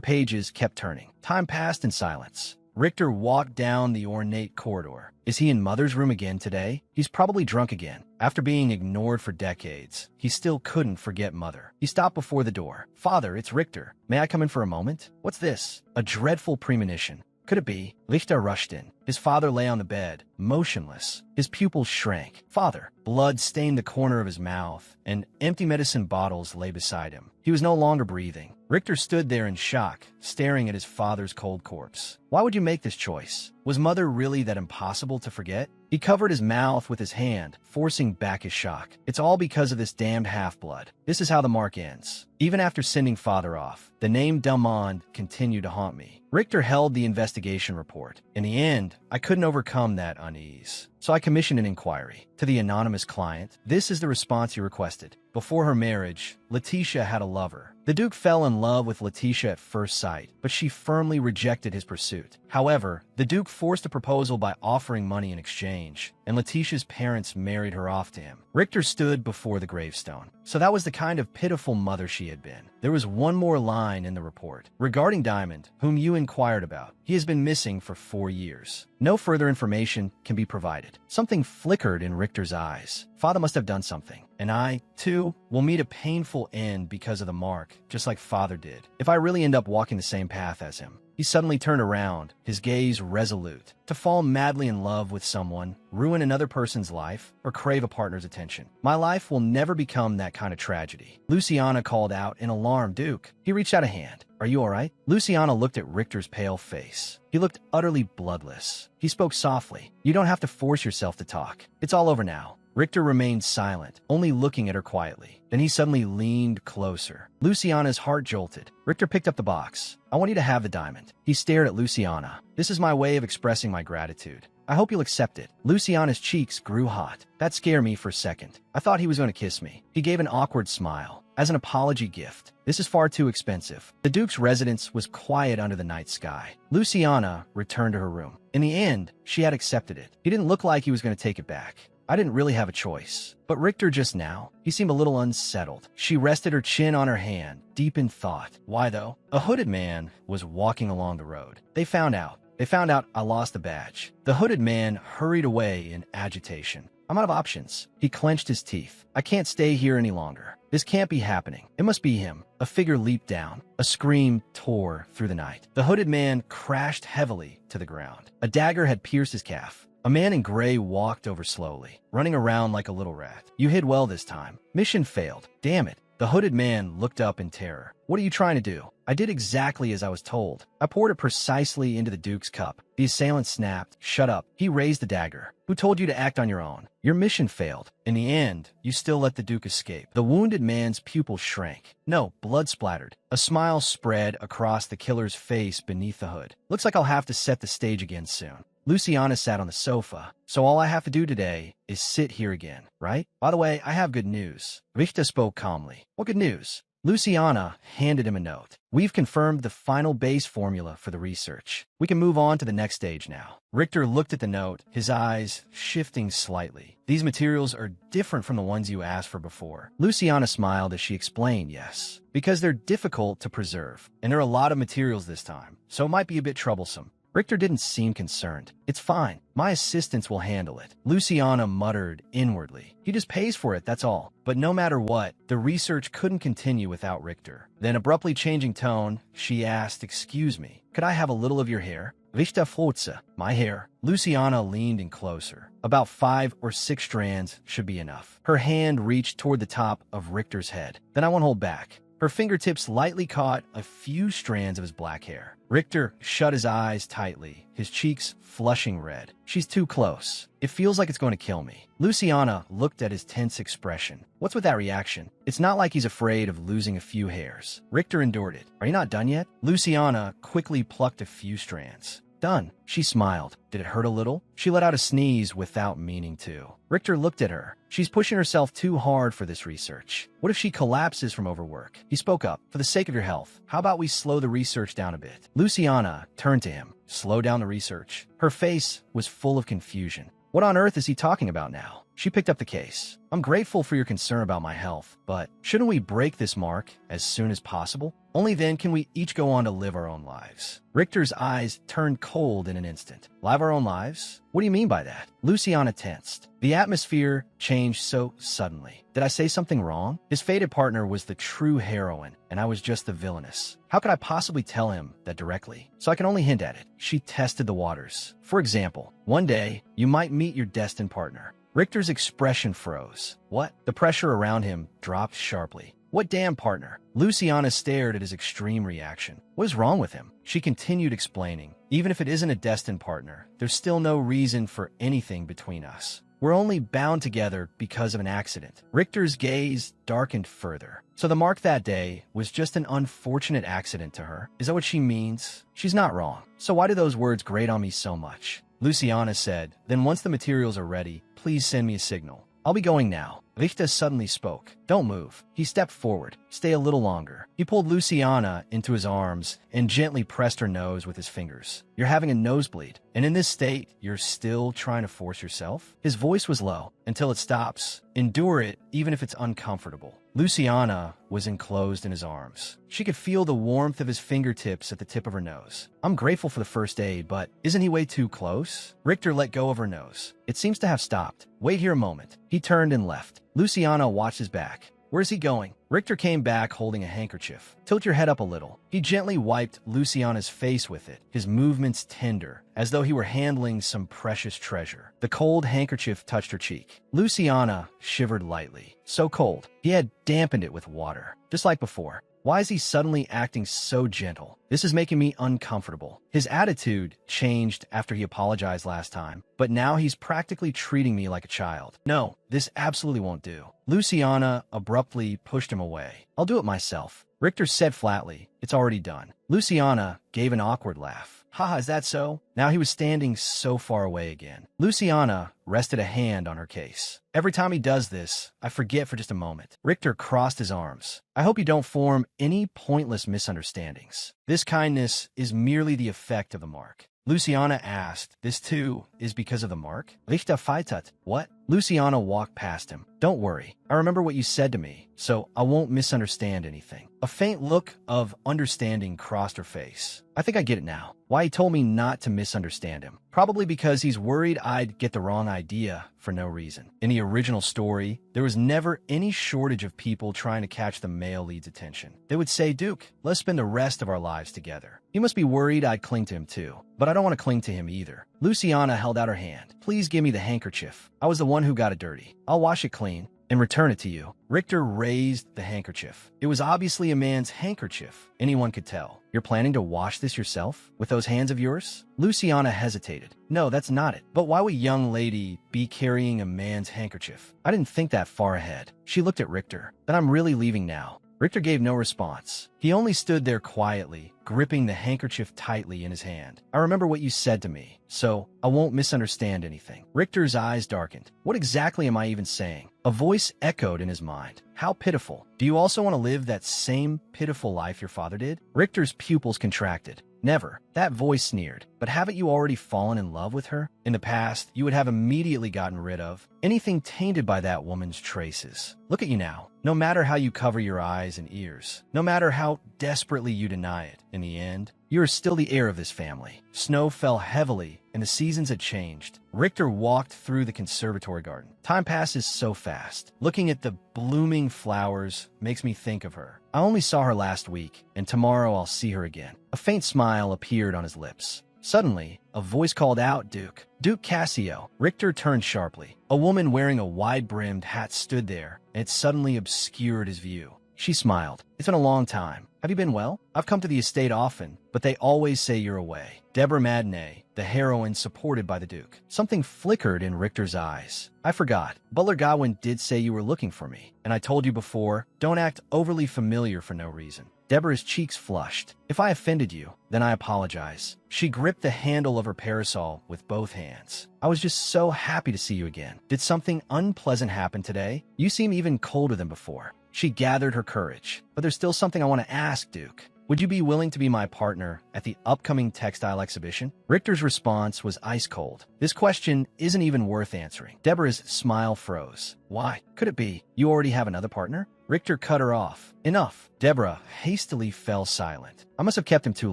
pages kept turning. Time passed in silence. Richter walked down the ornate corridor. Is he in Mother's room again today? He's probably drunk again. After being ignored for decades, he still couldn't forget Mother. He stopped before the door. Father, it's Richter. May I come in for a moment? What's this? A dreadful premonition. Could it be? Richter rushed in. His father lay on the bed, motionless. His pupils shrank. Father. Blood stained the corner of his mouth, and empty medicine bottles lay beside him. He was no longer breathing. Richter stood there in shock, staring at his father's cold corpse. Why would you make this choice? Was Mother really that impossible to forget? He covered his mouth with his hand, forcing back his shock. It's all because of this damned half-blood. This is how the mark ends. Even after sending Father off, the name Delmond continued to haunt me. Richter held the investigation report. In the end, I couldn't overcome that unease. So I commissioned an inquiry. To the anonymous client, this is the response he requested. Before her marriage, Letitia had a lover. The Duke fell in love with Letitia at first sight, but she firmly rejected his pursuit. However, the Duke forced a proposal by offering money in exchange, and Letitia's parents married her off to him. Richter stood before the gravestone. So that was the kind of pitiful mother she had been. There was one more line in the report. Regarding Diamond, whom you inquired about, he has been missing for 4 years. No further information can be provided. Something flickered in Richter's eyes. Father must have done something. And I, too, will meet a painful end because of the mark, just like Father did. If I really end up walking the same path as him. He suddenly turned around, his gaze resolute. To fall madly in love with someone, ruin another person's life, or crave a partner's attention. My life will never become that kind of tragedy. Luciana called out in alarm, Duke. He reached out a hand. Are you all right? Luciana looked at Richter's pale face. He looked utterly bloodless. He spoke softly. You don't have to force yourself to talk. It's all over now. Richter remained silent, only looking at her quietly. Then he suddenly leaned closer. Luciana's heart jolted. Richter picked up the box. I want you to have the diamond. He stared at Luciana. This is my way of expressing my gratitude. I hope you'll accept it. Luciana's cheeks grew hot. That scared me for a second. I thought he was going to kiss me. He gave an awkward smile. As an apology gift. This is far too expensive. The Duke's residence was quiet under the night sky. Luciana returned to her room. In the end, she had accepted it. He didn't look like he was going to take it back. I didn't really have a choice. But Richter just now, he seemed a little unsettled. She rested her chin on her hand, deep in thought. Why though? A hooded man was walking along the road. They found out I lost the badge. The hooded man hurried away in agitation. I'm out of options. He clenched his teeth. I can't stay here any longer. This can't be happening. It must be him. A figure leaped down. A scream tore through the night. The hooded man crashed heavily to the ground. A dagger had pierced his calf. A man in gray walked over slowly, running around like a little rat. You hid well this time. Mission failed. Damn it. The hooded man looked up in terror. What are you trying to do? I did exactly as I was told. I poured it precisely into the Duke's cup. The assailant snapped. Shut up. He raised the dagger. Who told you to act on your own? Your mission failed. In the end, you still let the Duke escape. The wounded man's pupil shrank. No, blood splattered. A smile spread across the killer's face beneath the hood. Looks like I'll have to set the stage again soon. Luciana sat on the sofa, so all I have to do today is sit here again, right? By the way, I have good news. Richter spoke calmly. What good news? Luciana handed him a note. We've confirmed the final base formula for the research. We can move on to the next stage now. Richter looked at the note, his eyes shifting slightly. These materials are different from the ones you asked for before. Luciana smiled as she explained, yes, because they're difficult to preserve, and there are a lot of materials this time, so it might be a bit troublesome. Richter didn't seem concerned. It's fine. My assistants will handle it. Luciana muttered inwardly. He just pays for it, that's all. But no matter what, the research couldn't continue without Richter. Then abruptly changing tone, she asked, excuse me, could I have a little of your hair? Richter Flotze, my hair. Luciana leaned in closer. About 5 or 6 strands should be enough. Her hand reached toward the top of Richter's head. Then I won't hold back. Her fingertips lightly caught a few strands of his black hair. Richter shut his eyes tightly, his cheeks flushing red. She's too close. It feels like it's going to kill me. Luciana looked at his tense expression. What's with that reaction? It's not like he's afraid of losing a few hairs. Richter endured it. Are you not done yet? Luciana quickly plucked a few strands. Done. She smiled. Did it hurt a little? She let out a sneeze without meaning to. Richter looked at her. She's pushing herself too hard for this research. What if she collapses from overwork? He spoke up. For the sake of your health, how about we slow the research down a bit? Luciana turned to him. Slow down the research. Her face was full of confusion. What on earth is he talking about now? She picked up the case. I'm grateful for your concern about my health, but shouldn't we break this mark as soon as possible? Only then can we each go on to live our own lives. Richter's eyes turned cold in an instant. Live our own lives? What do you mean by that? Luciana tensed. The atmosphere changed so suddenly. Did I say something wrong? His fated partner was the true heroine, and I was just the villainess. How could I possibly tell him that directly? So I can only hint at it. She tested the waters. For example, one day, you might meet your destined partner. Richter's expression froze. What? The pressure around him dropped sharply. What damn partner? Luciana stared at his extreme reaction. What is wrong with him? She continued explaining. Even if it isn't a destined partner, there's still no reason for anything between us. We're only bound together because of an accident. Richter's gaze darkened further. So the mark that day was just an unfortunate accident to her? Is that what she means? She's not wrong. So why do those words grate on me so much? Luciana said, then once the materials are ready, please send me a signal. I'll be going now. Richter suddenly spoke. Don't move. He stepped forward. Stay a little longer. He pulled Luciana into his arms and gently pressed her nose with his fingers. You're having a nosebleed, and in this state, you're still trying to force yourself? His voice was low. Until it stops. Endure it, even if it's uncomfortable. Luciana was enclosed in his arms. She could feel the warmth of his fingertips at the tip of her nose. I'm grateful for the first aid, but isn't he way too close? Richter let go of her nose. It seems to have stopped. Wait here a moment. He turned and left. Luciana watched his back. Where's he going? Richter came back holding a handkerchief. Tilt your head up a little. He gently wiped Luciana's face with it, his movements tender, as though he were handling some precious treasure. The cold handkerchief touched her cheek. Luciana shivered lightly. So cold. He had dampened it with water, just like before. Why is he suddenly acting so gentle? This is making me uncomfortable. His attitude changed after he apologized last time, but now he's practically treating me like a child. No, this absolutely won't do. Luciana abruptly pushed him away. I'll do it myself. Richter said flatly, it's already done. Luciana gave an awkward laugh. Haha, is that so? Now he was standing so far away again. Luciana rested a hand on her case. Every time he does this, I forget for just a moment. Richter crossed his arms. I hope you don't form any pointless misunderstandings. This kindness is merely the effect of the mark. Luciana asked, this too is because of the mark? Richter feitet. What? Luciana walked past him. Don't worry. I remember what you said to me, so I won't misunderstand anything. A faint look of understanding crossed her face. I think I get it now. Why he told me not to misunderstand him. Probably because he's worried I'd get the wrong idea for no reason. In the original story, there was never any shortage of people trying to catch the male lead's attention. They would say, Duke, let's spend the rest of our lives together. You must be worried I'd cling to him too. But I don't want to cling to him either. Luciana held out her hand. Please give me the handkerchief. I was the one who got it dirty. I'll wash it clean and return it to you. Richter raised the handkerchief. It was obviously a man's handkerchief. Anyone could tell. You're planning to wash this yourself? With those hands of yours? Luciana hesitated. No, that's not it. But why would a young lady be carrying a man's handkerchief? I didn't think that far ahead. She looked at Richter. Then I'm really leaving now. Richter gave no response. He only stood there quietly, gripping the handkerchief tightly in his hand. I remember what you said to me, so I won't misunderstand anything. Richter's eyes darkened. What exactly am I even saying? A voice echoed in his mind. How pitiful. Do you also want to live that same pitiful life your father did? Richter's pupils contracted. Never. That voice sneered. But haven't you already fallen in love with her? In the past, you would have immediately gotten rid of anything tainted by that woman's traces. Look at you now. No matter how you cover your eyes and ears, no matter how desperately you deny it, in the end, you are still the heir of this family. Snow fell heavily, and the seasons had changed. Richter walked through the conservatory garden. Time passes so fast. Looking at the blooming flowers makes me think of her. I only saw her last week, and tomorrow I'll see her again. A faint smile appeared on his lips. Suddenly, a voice called out, Duke. Duke Cassio. Richter turned sharply. A woman wearing a wide-brimmed hat stood there, and it suddenly obscured his view. She smiled. It's been a long time. Have you been well? I've come to the estate often, but they always say you're away. Deborah Madnay, the heroine supported by the Duke. Something flickered in Richter's eyes. I forgot. Butler Godwin did say you were looking for me, and I told you before, don't act overly familiar for no reason. Deborah's cheeks flushed. If I offended you, then I apologize. She gripped the handle of her parasol with both hands. I was just so happy to see you again. Did something unpleasant happen today? You seem even colder than before. She gathered her courage. But there's still something I want to ask, Duke. Would you be willing to be my partner at the upcoming textile exhibition? Richter's response was ice cold. This question isn't even worth answering. Deborah's smile froze. Why? Could it be you already have another partner? Richter cut her off. Enough. Deborah hastily fell silent. I must have kept him too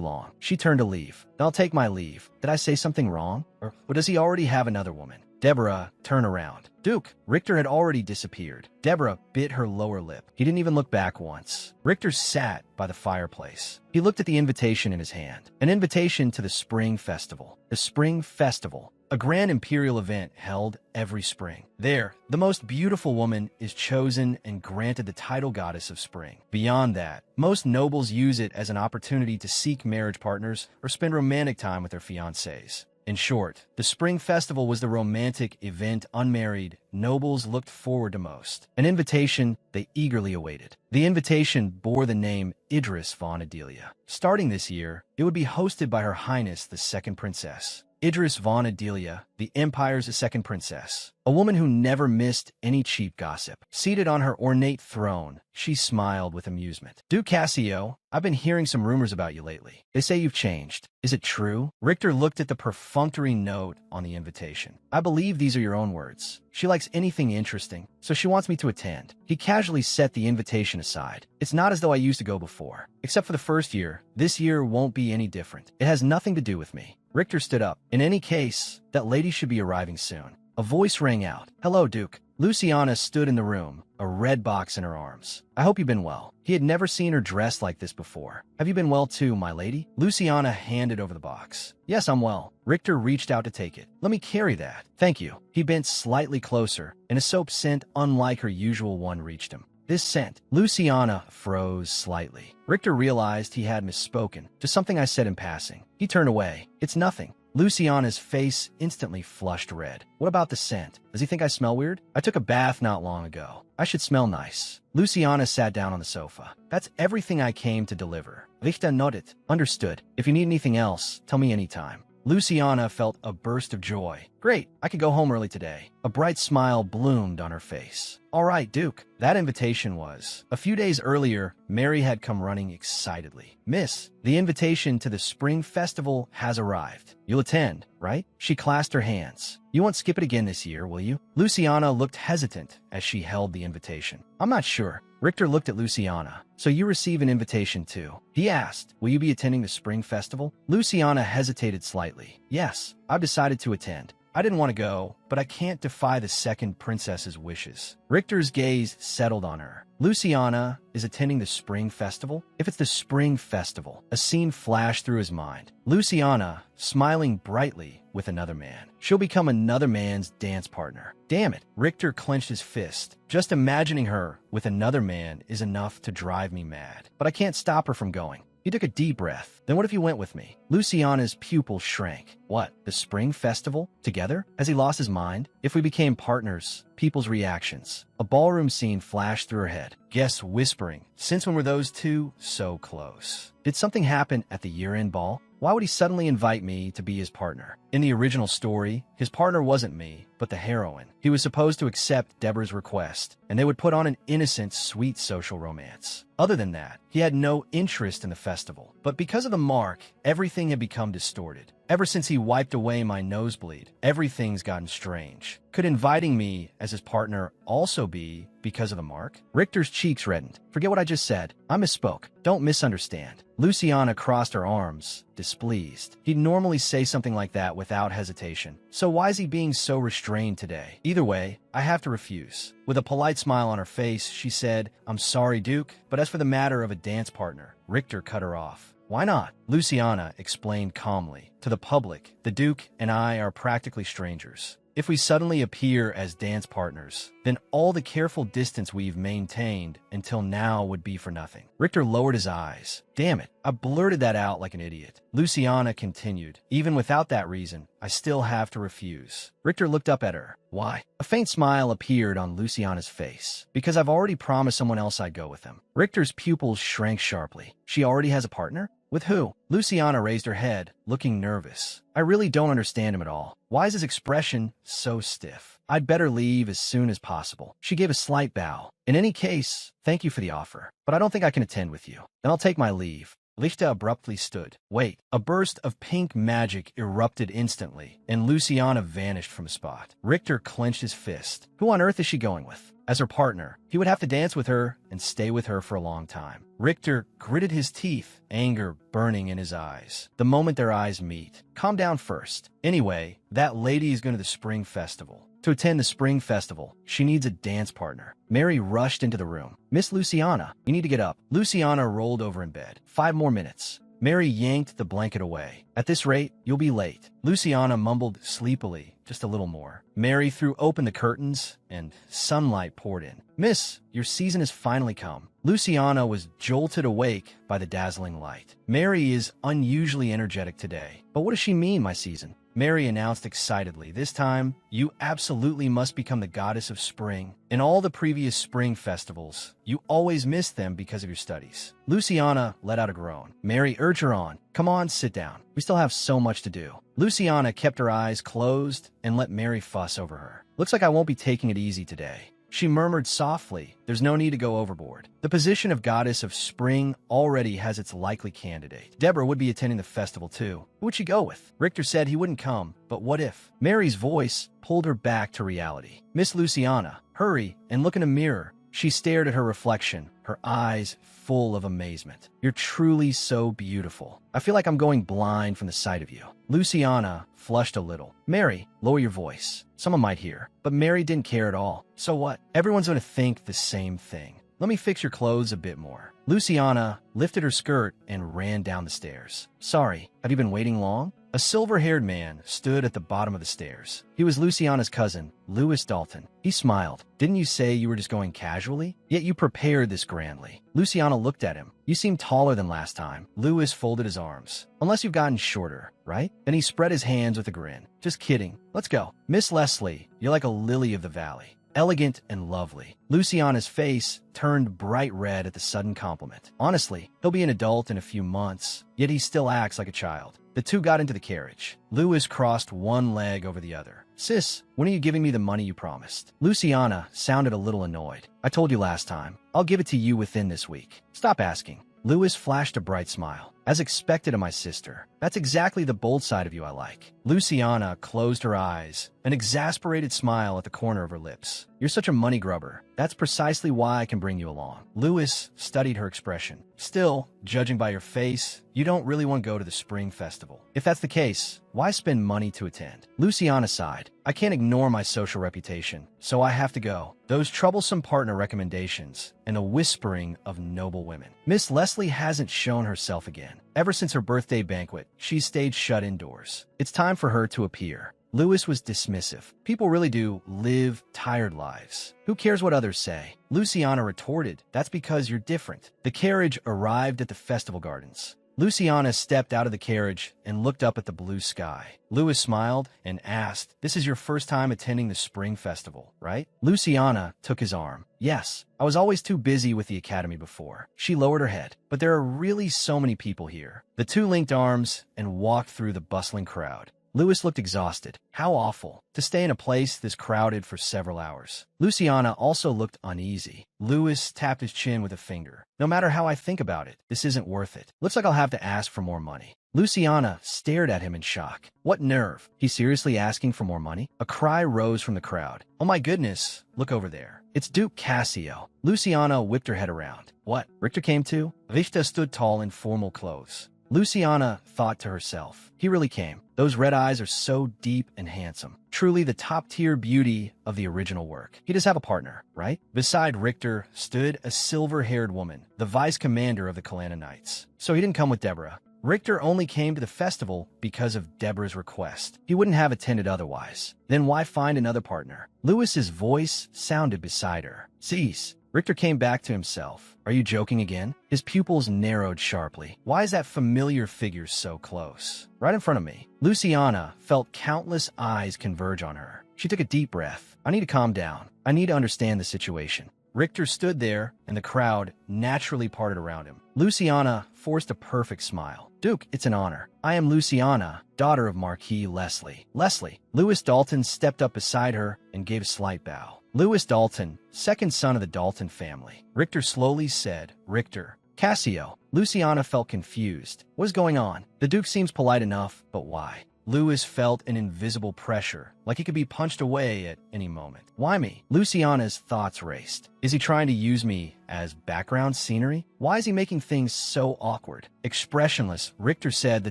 long. She turned to leave. Then I'll take my leave. Did I say something wrong? Or does he already have another woman? Deborah, turn around. Duke, Richter had already disappeared. Deborah bit her lower lip. He didn't even look back once. Richter sat by the fireplace. He looked at the invitation in his hand. An invitation to the Spring Festival. The Spring Festival. A grand imperial event held every spring. There, the most beautiful woman is chosen and granted the title goddess of spring. Beyond that, most nobles use it as an opportunity to seek marriage partners or spend romantic time with their fiancés. In short, the Spring Festival was the romantic event unmarried nobles looked forward to most, an invitation they eagerly awaited. The invitation bore the name Idris von Adelia. Starting this year, it would be hosted by Her Highness the Second Princess. Idris von Adelia, the Empire's second princess, a woman who never missed any cheap gossip. Seated on her ornate throne, she smiled with amusement. Duke Cassio, I've been hearing some rumors about you lately. They say you've changed. Is it true? Richter looked at the perfunctory note on the invitation. I believe these are your own words. She likes anything interesting, so she wants me to attend. He casually set the invitation aside. It's not as though I used to go before. Except for the first year, this year won't be any different. It has nothing to do with me. Richter stood up. In any case, that lady should be arriving soon. A voice rang out. Hello, Duke. Luciana stood in the room, a red box in her arms. I hope you've been well. He had never seen her dressed like this before. Have you been well too, my lady? Luciana handed over the box. Yes, I'm well. Richter reached out to take it. Let me carry that. Thank you. He bent slightly closer, and a soap scent unlike her usual one reached him. This scent. Luciana froze slightly. Richter realized he had misspoken, just something I said in passing. He turned away. It's nothing. Luciana's face instantly flushed red. What about the scent? Does he think I smell weird? I took a bath not long ago. I should smell nice. Luciana sat down on the sofa. That's everything I came to deliver. Richter nodded. Understood. If you need anything else, tell me anytime. Luciana felt a burst of joy. Great, I could go home early today. A bright smile bloomed on her face. All right, Duke. That invitation was. A few days earlier, Mary had come running excitedly. Miss, the invitation to the spring festival has arrived. You'll attend, right? She clasped her hands. You won't skip it again this year, will you? Luciana looked hesitant as she held the invitation. I'm not sure. Richter looked at Luciana. So you receive an invitation too? He asked, will you be attending the spring festival? Luciana hesitated slightly. Yes, I've decided to attend. I didn't want to go, but I can't defy the second princess's wishes. Richter's gaze settled on her. Luciana is attending the spring festival? If it's the spring festival, a scene flashed through his mind. Luciana, smiling brightly with another man. She'll become another man's dance partner. Damn it, Richter clenched his fist. Just imagining her with another man is enough to drive me mad. But I can't stop her from going. He took a deep breath. Then what if you went with me? Luciana's pupils shrank. What, the spring festival? Together? Has he lost his mind? If we became partners, people's reactions. A ballroom scene flashed through her head. Guests whispering. Since when were those two so close? Did something happen at the year-end ball? Why would he suddenly invite me to be his partner? In the original story, his partner wasn't me, but the heroine. He was supposed to accept Deborah's request, and they would put on an innocent, sweet social romance. Other than that, he had no interest in the festival. But because of the mark, everything had become distorted. Ever since he wiped away my nosebleed, everything's gotten strange. Could inviting me as his partner also be because of the mark? Richter's cheeks reddened. Forget what I just said. I misspoke. Don't misunderstand. Luciana crossed her arms, displeased. He'd normally say something like that without hesitation. So why is he being so restrained today? Either way, I have to refuse. With a polite smile on her face, she said, I'm sorry, Duke, but as for the matter of a dance partner, Richter cut her off. Why not? Luciana explained calmly. To the public, the Duke and I are practically strangers. If we suddenly appear as dance partners, then all the careful distance we've maintained until now would be for nothing. Richter lowered his eyes. Damn it, I blurted that out like an idiot. Luciana continued. Even without that reason, I still have to refuse. Richter looked up at her. Why? A faint smile appeared on Luciana's face. Because I've already promised someone else I'd go with him. Richter's pupils shrank sharply. She already has a partner? With who? Luciana raised her head, looking nervous. I really don't understand him at all. Why is his expression so stiff? I'd better leave as soon as possible. She gave a slight bow. In any case, thank you for the offer, but I don't think I can attend with you. Then I'll take my leave. Lichta abruptly stood. Wait, a burst of pink magic erupted instantly, and Luciana vanished from the spot. Richter clenched his fist. Who on earth is she going with? As her partner, he would have to dance with her and stay with her for a long time. Richter gritted his teeth, anger burning in his eyes. The moment their eyes meet. Calm down first. Anyway, that lady is going to the spring festival. To attend the spring festival, she needs a dance partner. Mary rushed into the room. Miss Luciana, you need to get up. Luciana rolled over in bed. 5 more minutes. Mary yanked the blanket away. At this rate, you'll be late. Luciana mumbled sleepily, just a little more. Mary threw open the curtains, and sunlight poured in. Miss, your season has finally come. Luciana was jolted awake by the dazzling light. Mary is unusually energetic today. But what does she mean, my season? Mary announced excitedly, this time, you absolutely must become the goddess of spring. In all the previous spring festivals, you always missed them because of your studies. Luciana let out a groan. Mary urged her on. Come on, sit down. We still have so much to do. Luciana kept her eyes closed and let Mary fuss over her. Looks like I won't be taking it easy today. She murmured softly, there's no need to go overboard. The position of goddess of spring already has its likely candidate. Deborah would be attending the festival too. Who would she go with? Richter said he wouldn't come, but what if? Mary's voice pulled her back to reality. Miss Luciana, hurry and look in a mirror. She stared at her reflection, her eyes full of amazement. You're truly so beautiful. I feel like I'm going blind from the sight of you. Luciana flushed a little. Mary, lower your voice. Someone might hear. But Mary didn't care at all. So what? Everyone's going to think the same thing. Let me fix your clothes a bit more. Luciana lifted her skirt and ran down the stairs. Sorry, have you been waiting long? A silver-haired man stood at the bottom of the stairs. He was Luciana's cousin, Louis Dalton. He smiled. Didn't you say you were just going casually? Yet you prepared this grandly. Luciana looked at him. You seem taller than last time. Louis folded his arms. Unless you've gotten shorter, right? Then he spread his hands with a grin. Just kidding. Let's go. Miss Leslie, you're like a lily of the valley. Elegant and lovely. Luciana's face turned bright red at the sudden compliment. Honestly, he'll be an adult in a few months, yet he still acts like a child. The The two got into the carriage. Louis crossed one leg over the other. Sis, when are you giving me the money you promised? Luciana sounded a little annoyed. I told you last time. I'll give it to you within this week. Stop asking. Louis flashed a bright smile. As expected of my sister. That's exactly the bold side of you I like. Luciana closed her eyes, an exasperated smile at the corner of her lips. You're such a money grubber. That's precisely why I can bring you along. Louis studied her expression. Still, judging by your face, you don't really want to go to the spring festival. If that's the case, why spend money to attend? Luciana sighed. I can't ignore my social reputation, so I have to go. Those troublesome partner recommendations and a whispering of noble women. Miss Leslie hasn't shown herself again. Ever since her birthday banquet, she's stayed shut indoors. It's time for her to appear. Louis was dismissive. People really do live tired lives. Who cares what others say? Luciana retorted, that's because you're different. The carriage arrived at the festival gardens. Luciana stepped out of the carriage and looked up at the blue sky. Louis smiled and asked, this is your first time attending the spring festival, right? Luciana took his arm. Yes, I was always too busy with the academy before. She lowered her head. But there are really so many people here. The two linked arms and walked through the bustling crowd. Louis looked exhausted. How awful to stay in a place this crowded for several hours. Luciana also looked uneasy. Louis tapped his chin with a finger. No matter how I think about it, this isn't worth it. Looks like I'll have to ask for more money. Luciana stared at him in shock. What nerve? He's seriously asking for more money? A cry rose from the crowd. Oh my goodness, look over there. It's Duke Cassio. Luciana whipped her head around. What? Richter came too? Richter stood tall in formal clothes. Luciana thought to herself, he really came. Those red eyes are so deep and handsome. Truly the top-tier beauty of the original work. He does have a partner, right? Beside Richter stood a silver-haired woman, the vice commander of the Kalana Knights. So he didn't come with Deborah. Richter only came to the festival because of Deborah's request. He wouldn't have attended otherwise. Then why find another partner? Louis's voice sounded beside her. Cease. Richter came back to himself. Are you joking again? His pupils narrowed sharply. Why is that familiar figure so close? Right in front of me. Luciana felt countless eyes converge on her. She took a deep breath. I need to calm down. I need to understand the situation. Richter stood there, and the crowd naturally parted around him. Luciana forced a perfect smile. Duke, it's an honor. I am Luciana, daughter of Marquis Leslie. Leslie. Louis Dalton stepped up beside her and gave a slight bow. Louis Dalton, second son of the Dalton family. Richter slowly said, Richter. Cassio. Luciana felt confused. What is going on? The Duke seems polite enough, but why? Louis felt an invisible pressure, like he could be punched away at any moment. Why me? Luciana's thoughts raced. Is he trying to use me as background scenery? Why is he making things so awkward? Expressionless, Richter said the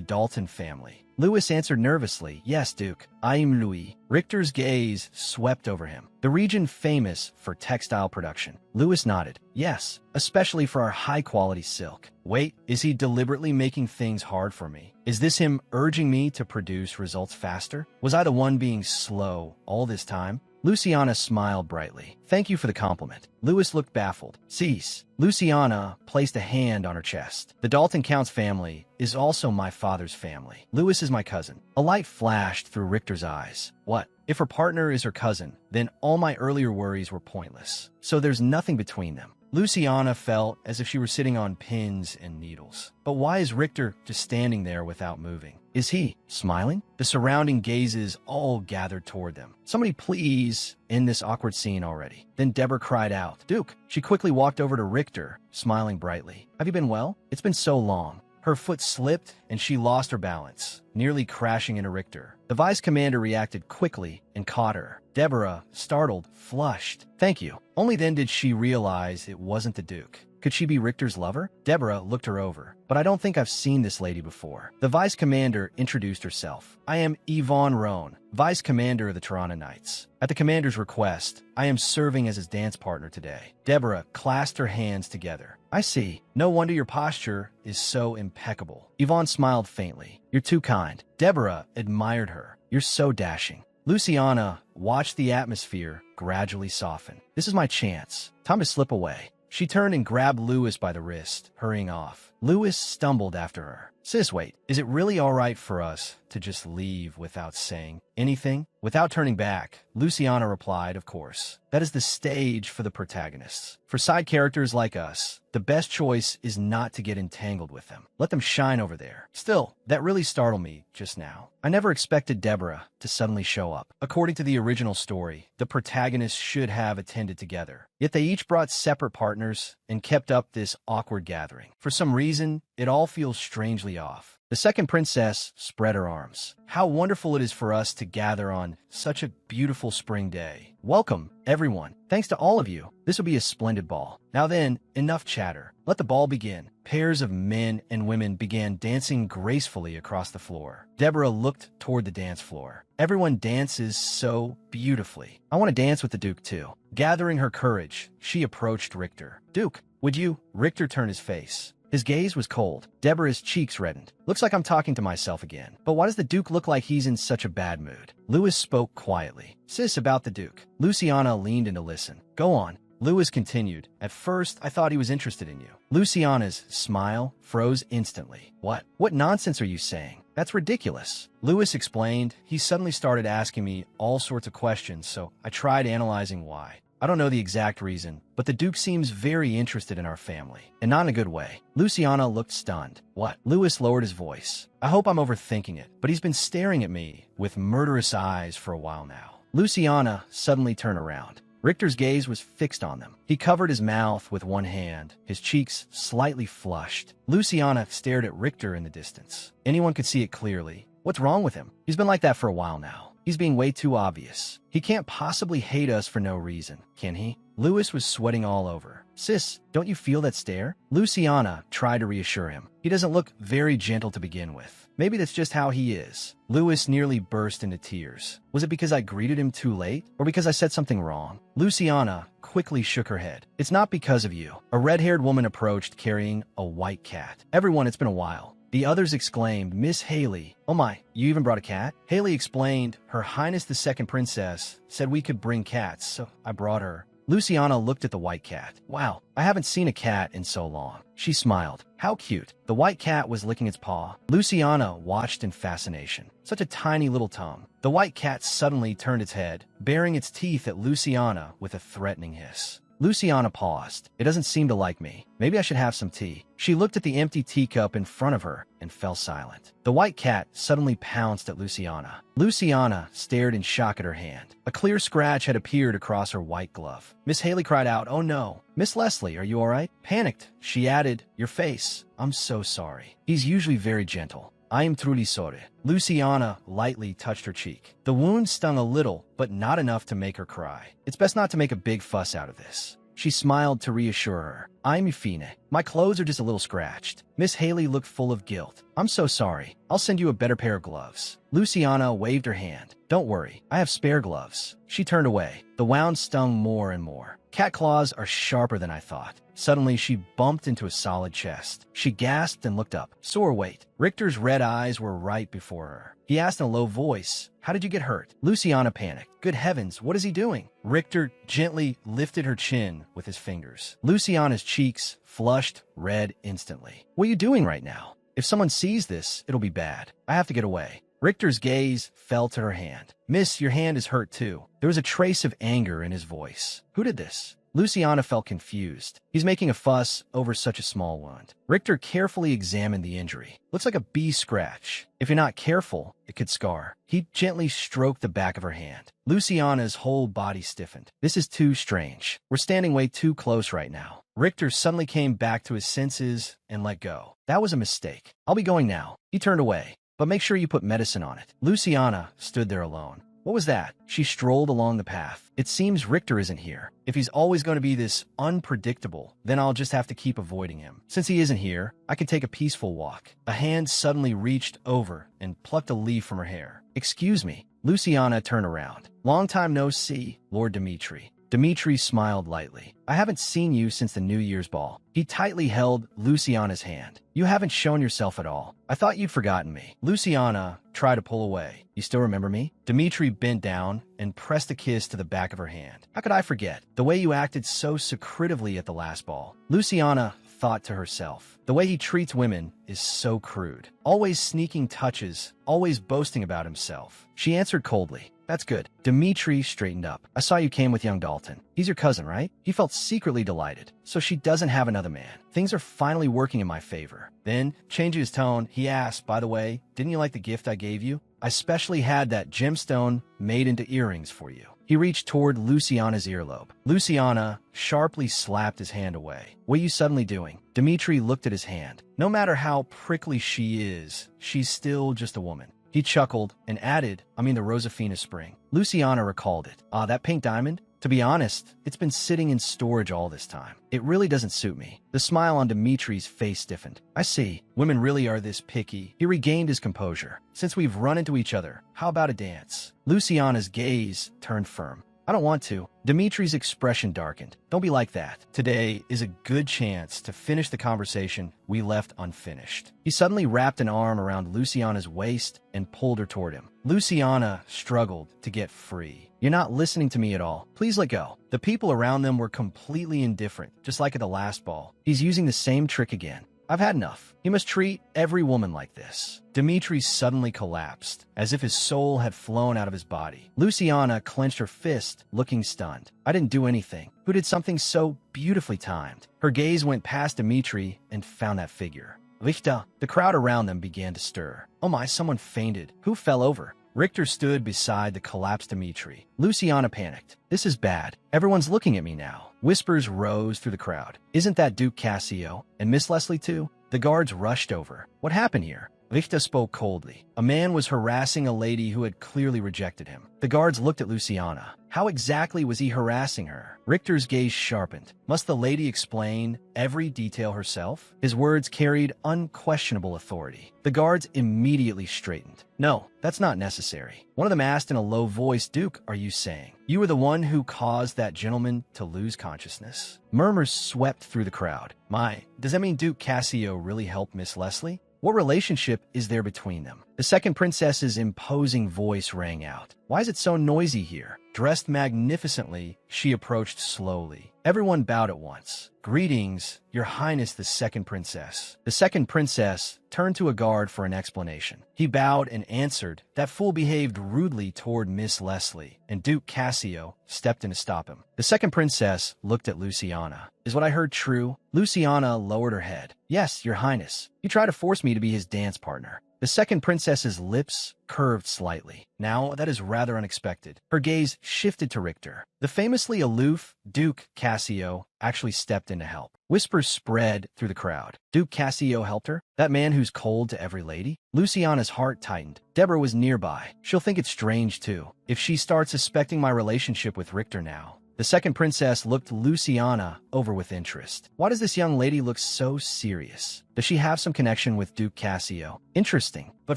Dalton family. Louis answered nervously, yes, Duke, I am Louis. Richter's gaze swept over him. The region famous for textile production. Louis nodded. Yes, especially for our high-quality silk. Wait, is he deliberately making things hard for me? Is this him urging me to produce results faster? Was I the one being slow all this time? Luciana smiled brightly. Thank you for the compliment. Louis looked baffled. Cease. Luciana placed a hand on her chest. The Dalton Counts family is also my father's family. Louis is my cousin. A light flashed through Richter's eyes. What? If her partner is her cousin, then all my earlier worries were pointless. So there's nothing between them. Luciana felt as if she were sitting on pins and needles. But why is Richter just standing there without moving? Is he smiling? The surrounding gazes all gathered toward them. Somebody please end this awkward scene already. Then Deborah cried out, Duke. She quickly walked over to Richter, smiling brightly. Have you been well? It's been so long. Her foot slipped and she lost her balance, nearly crashing into Richter. The vice commander reacted quickly and caught her. Deborah, startled, flushed. Thank you. Only then did she realize it wasn't the Duke. Could she be Richter's lover? Deborah looked her over. But I don't think I've seen this lady before. The vice commander introduced herself. I am Yvonne Roan, vice commander of the Tirana Knights. At the commander's request, I am serving as his dance partner today. Deborah clasped her hands together. I see. No wonder your posture is so impeccable. Yvonne smiled faintly. You're too kind. Deborah admired her. You're so dashing. Luciana watched the atmosphere gradually soften. This is my chance. Time to slip away. She turned and grabbed Louis by the wrist, hurrying off. Louis stumbled after her. Sis, wait, is it really alright for us to just leave without saying anything? Without turning back, Luciana replied, of course. That is the stage for the protagonists. For side characters like us, the best choice is not to get entangled with them. Let them shine over there. Still, that really startled me just now. I never expected Deborah to suddenly show up. According to the original story, the protagonists should have attended together. Yet they each brought separate partners and kept up this awkward gathering. For some reason, it all feels strangely off. The second princess spread her arms. How wonderful it is for us to gather on such a beautiful spring day. Welcome, everyone. Thanks to all of you. This will be a splendid ball. Now then, enough chatter. Let the ball begin. Pairs of men and women began dancing gracefully across the floor. Deborah looked toward the dance floor. Everyone dances so beautifully. I want to dance with the Duke too. Gathering her courage, she approached Richter. Duke, would you? Richter turned his face. His gaze was cold. Deborah's cheeks reddened. Looks like I'm talking to myself again. But why does the Duke look like he's in such a bad mood? Louis spoke quietly. Sis, about the Duke. Luciana leaned in to listen. Go on. Louis continued. At first, I thought he was interested in you. Luciana's smile froze instantly. What? What nonsense are you saying? That's ridiculous. Louis explained. He suddenly started asking me all sorts of questions, so I tried analyzing why. I don't know the exact reason, but the Duke seems very interested in our family, and not in a good way. Luciana looked stunned. What? Louis lowered his voice. I hope I'm overthinking it, but he's been staring at me with murderous eyes for a while now. Luciana suddenly turned around. Richter's gaze was fixed on them. He covered his mouth with one hand, his cheeks slightly flushed. Luciana stared at Richter in the distance. Anyone could see it clearly. What's wrong with him? He's been like that for a while now. He's being way too obvious. He can't possibly hate us for no reason, can he? Louis was sweating all over. Sis, don't you feel that stare? Luciana tried to reassure him. He doesn't look very gentle to begin with. Maybe that's just how he is. Louis nearly burst into tears. Was it because I greeted him too late? Or because I said something wrong? Luciana quickly shook her head. It's not because of you. A red-haired woman approached carrying a white cat. Everyone, it's been a while. The others exclaimed, Miss Haley. Oh my, you even brought a cat? Haley explained, Her Highness the Second Princess said we could bring cats, so I brought her. Luciana looked at the white cat. Wow, I haven't seen a cat in so long. She smiled. How cute. The white cat was licking its paw. Luciana watched in fascination. Such a tiny little tongue. The white cat suddenly turned its head, baring its teeth at Luciana with a threatening hiss. Luciana paused. It doesn't seem to like me. Maybe I should have some tea. She looked at the empty teacup in front of her and fell silent. The white cat suddenly pounced at Luciana. Luciana stared in shock at her hand. A clear scratch had appeared across her white glove. Miss Haley cried out, Oh no. Miss Leslie, are you all right? Panicked, she added, Your face. I'm so sorry. He's usually very gentle. I am truly sorry. Luciana lightly touched her cheek. The wound stung a little, but not enough to make her cry. It's best not to make a big fuss out of this. She smiled to reassure her. I'm fine. My clothes are just a little scratched. Miss Haley looked full of guilt. I'm so sorry. I'll send you a better pair of gloves. Luciana waved her hand. Don't worry. I have spare gloves. She turned away. The wound stung more and more. Cat claws are sharper than I thought. Suddenly, she bumped into a solid chest. She gasped and looked up. Sore weight. Richter's red eyes were right before her. He asked in a low voice, How did you get hurt? Luciana panicked. Good heavens, what is he doing? Richter gently lifted her chin with his fingers. Luciana's cheeks flushed red instantly. What are you doing right now? If someone sees this, it'll be bad. I have to get away. Richter's gaze fell to her hand. Miss, your hand is hurt too. There was a trace of anger in his voice. Who did this? Luciana felt confused. He's making a fuss over such a small wound. Richter carefully examined the injury. Looks like a bee scratch. If you're not careful, it could scar. He gently stroked the back of her hand. Luciana's whole body stiffened. This is too strange. We're standing way too close right now. Richter suddenly came back to his senses and let go. That was a mistake. I'll be going now. He turned away. But make sure you put medicine on it. Luciana stood there alone. What was that? She strolled along the path. It seems Richter isn't here. If he's always going to be this unpredictable, then I'll just have to keep avoiding him. Since he isn't here, I can take a peaceful walk. A hand suddenly reached over and plucked a leaf from her hair. Excuse me. Luciana turned around. Long time no see, Lord Dimitri. Dimitri smiled lightly. I haven't seen you since the New Year's ball. He tightly held Luciana's hand. You haven't shown yourself at all. I thought you'd forgotten me. Luciana tried to pull away. You still remember me? Dimitri bent down and pressed a kiss to the back of her hand. How could I forget? The way you acted so secretively at the last ball. Luciana thought to herself. The way he treats women is so crude. Always sneaking touches, always boasting about himself. She answered coldly, "That's good." Dimitri straightened up. "I saw you came with young Dalton. He's your cousin, right?" He felt secretly delighted. So she doesn't have another man. Things are finally working in my favor. Then, changing his tone, he asked, "By the way, didn't you like the gift I gave you? I specially had that gemstone made into earrings for you." He reached toward Luciana's earlobe. Luciana sharply slapped his hand away. "What are you suddenly doing?" Dimitri looked at his hand. No matter how prickly she is, she's still just a woman. He chuckled and added, "I mean the Rosafina spring." Luciana recalled it. "Ah, that pink diamond? To be honest, it's been sitting in storage all this time. It really doesn't suit me." The smile on Dimitri's face stiffened. "I see. Women really are this picky." He regained his composure. "Since we've run into each other, how about a dance?" Luciana's gaze turned firm. "I don't want to." Dimitri's expression darkened. "Don't be like that. Today is a good chance to finish the conversation we left unfinished." He suddenly wrapped an arm around Luciana's waist and pulled her toward him. Luciana struggled to get free. "You're not listening to me at all. Please let go." The people around them were completely indifferent, just like at the last ball. He's using the same trick again. I've had enough. He must treat every woman like this. Dimitri suddenly collapsed, as if his soul had flown out of his body. Luciana clenched her fist, looking stunned. "I didn't do anything. Who did something so beautifully timed?" Her gaze went past Dimitri and found that figure. Richter. The crowd around them began to stir. "Oh my, someone fainted. Who fell over?" Richter stood beside the collapsed Dimitri. Luciana panicked. "This is bad. Everyone's looking at me now." Whispers rose through the crowd. "Isn't that Duke Cassio? And Miss Leslie too?" The guards rushed over. "What happened here?" Richter spoke coldly. A man was harassing a lady who had clearly rejected him. The guards looked at Luciana. How exactly was he harassing her? Richter's gaze sharpened. Must the lady explain every detail herself? His words carried unquestionable authority. The guards immediately straightened. "No, that's not necessary." One of them asked in a low voice, "Duke, are you saying you were the one who caused that gentleman to lose consciousness?" Murmurs swept through the crowd. "My, does that mean Duke Cassio really helped Miss Leslie? What relationship is there between them?" The second princess's imposing voice rang out. "Why is it so noisy here?" Dressed magnificently, she approached slowly. Everyone bowed at once. "Greetings, Your Highness the second princess." The second princess turned to a guard for an explanation. He bowed and answered. That fool behaved rudely toward Miss Leslie, and Duke Cassio stepped in to stop him. The second princess looked at Luciana. "Is what I heard true?" Luciana lowered her head. "Yes, Your Highness. He tried to force me to be his dance partner." The second princess's lips curved slightly. Now, that is rather unexpected. Her gaze shifted to Richter. The famously aloof Duke Cassio actually stepped in to help. Whispers spread through the crowd. Duke Cassio helped her? That man who's cold to every lady? Luciana's heart tightened. Deborah was nearby. She'll think it's strange, too, if she starts suspecting my relationship with Richter now. The second princess looked Luciana over with interest. Why does this young lady look so serious? Does she have some connection with Duke Cassio? Interesting. But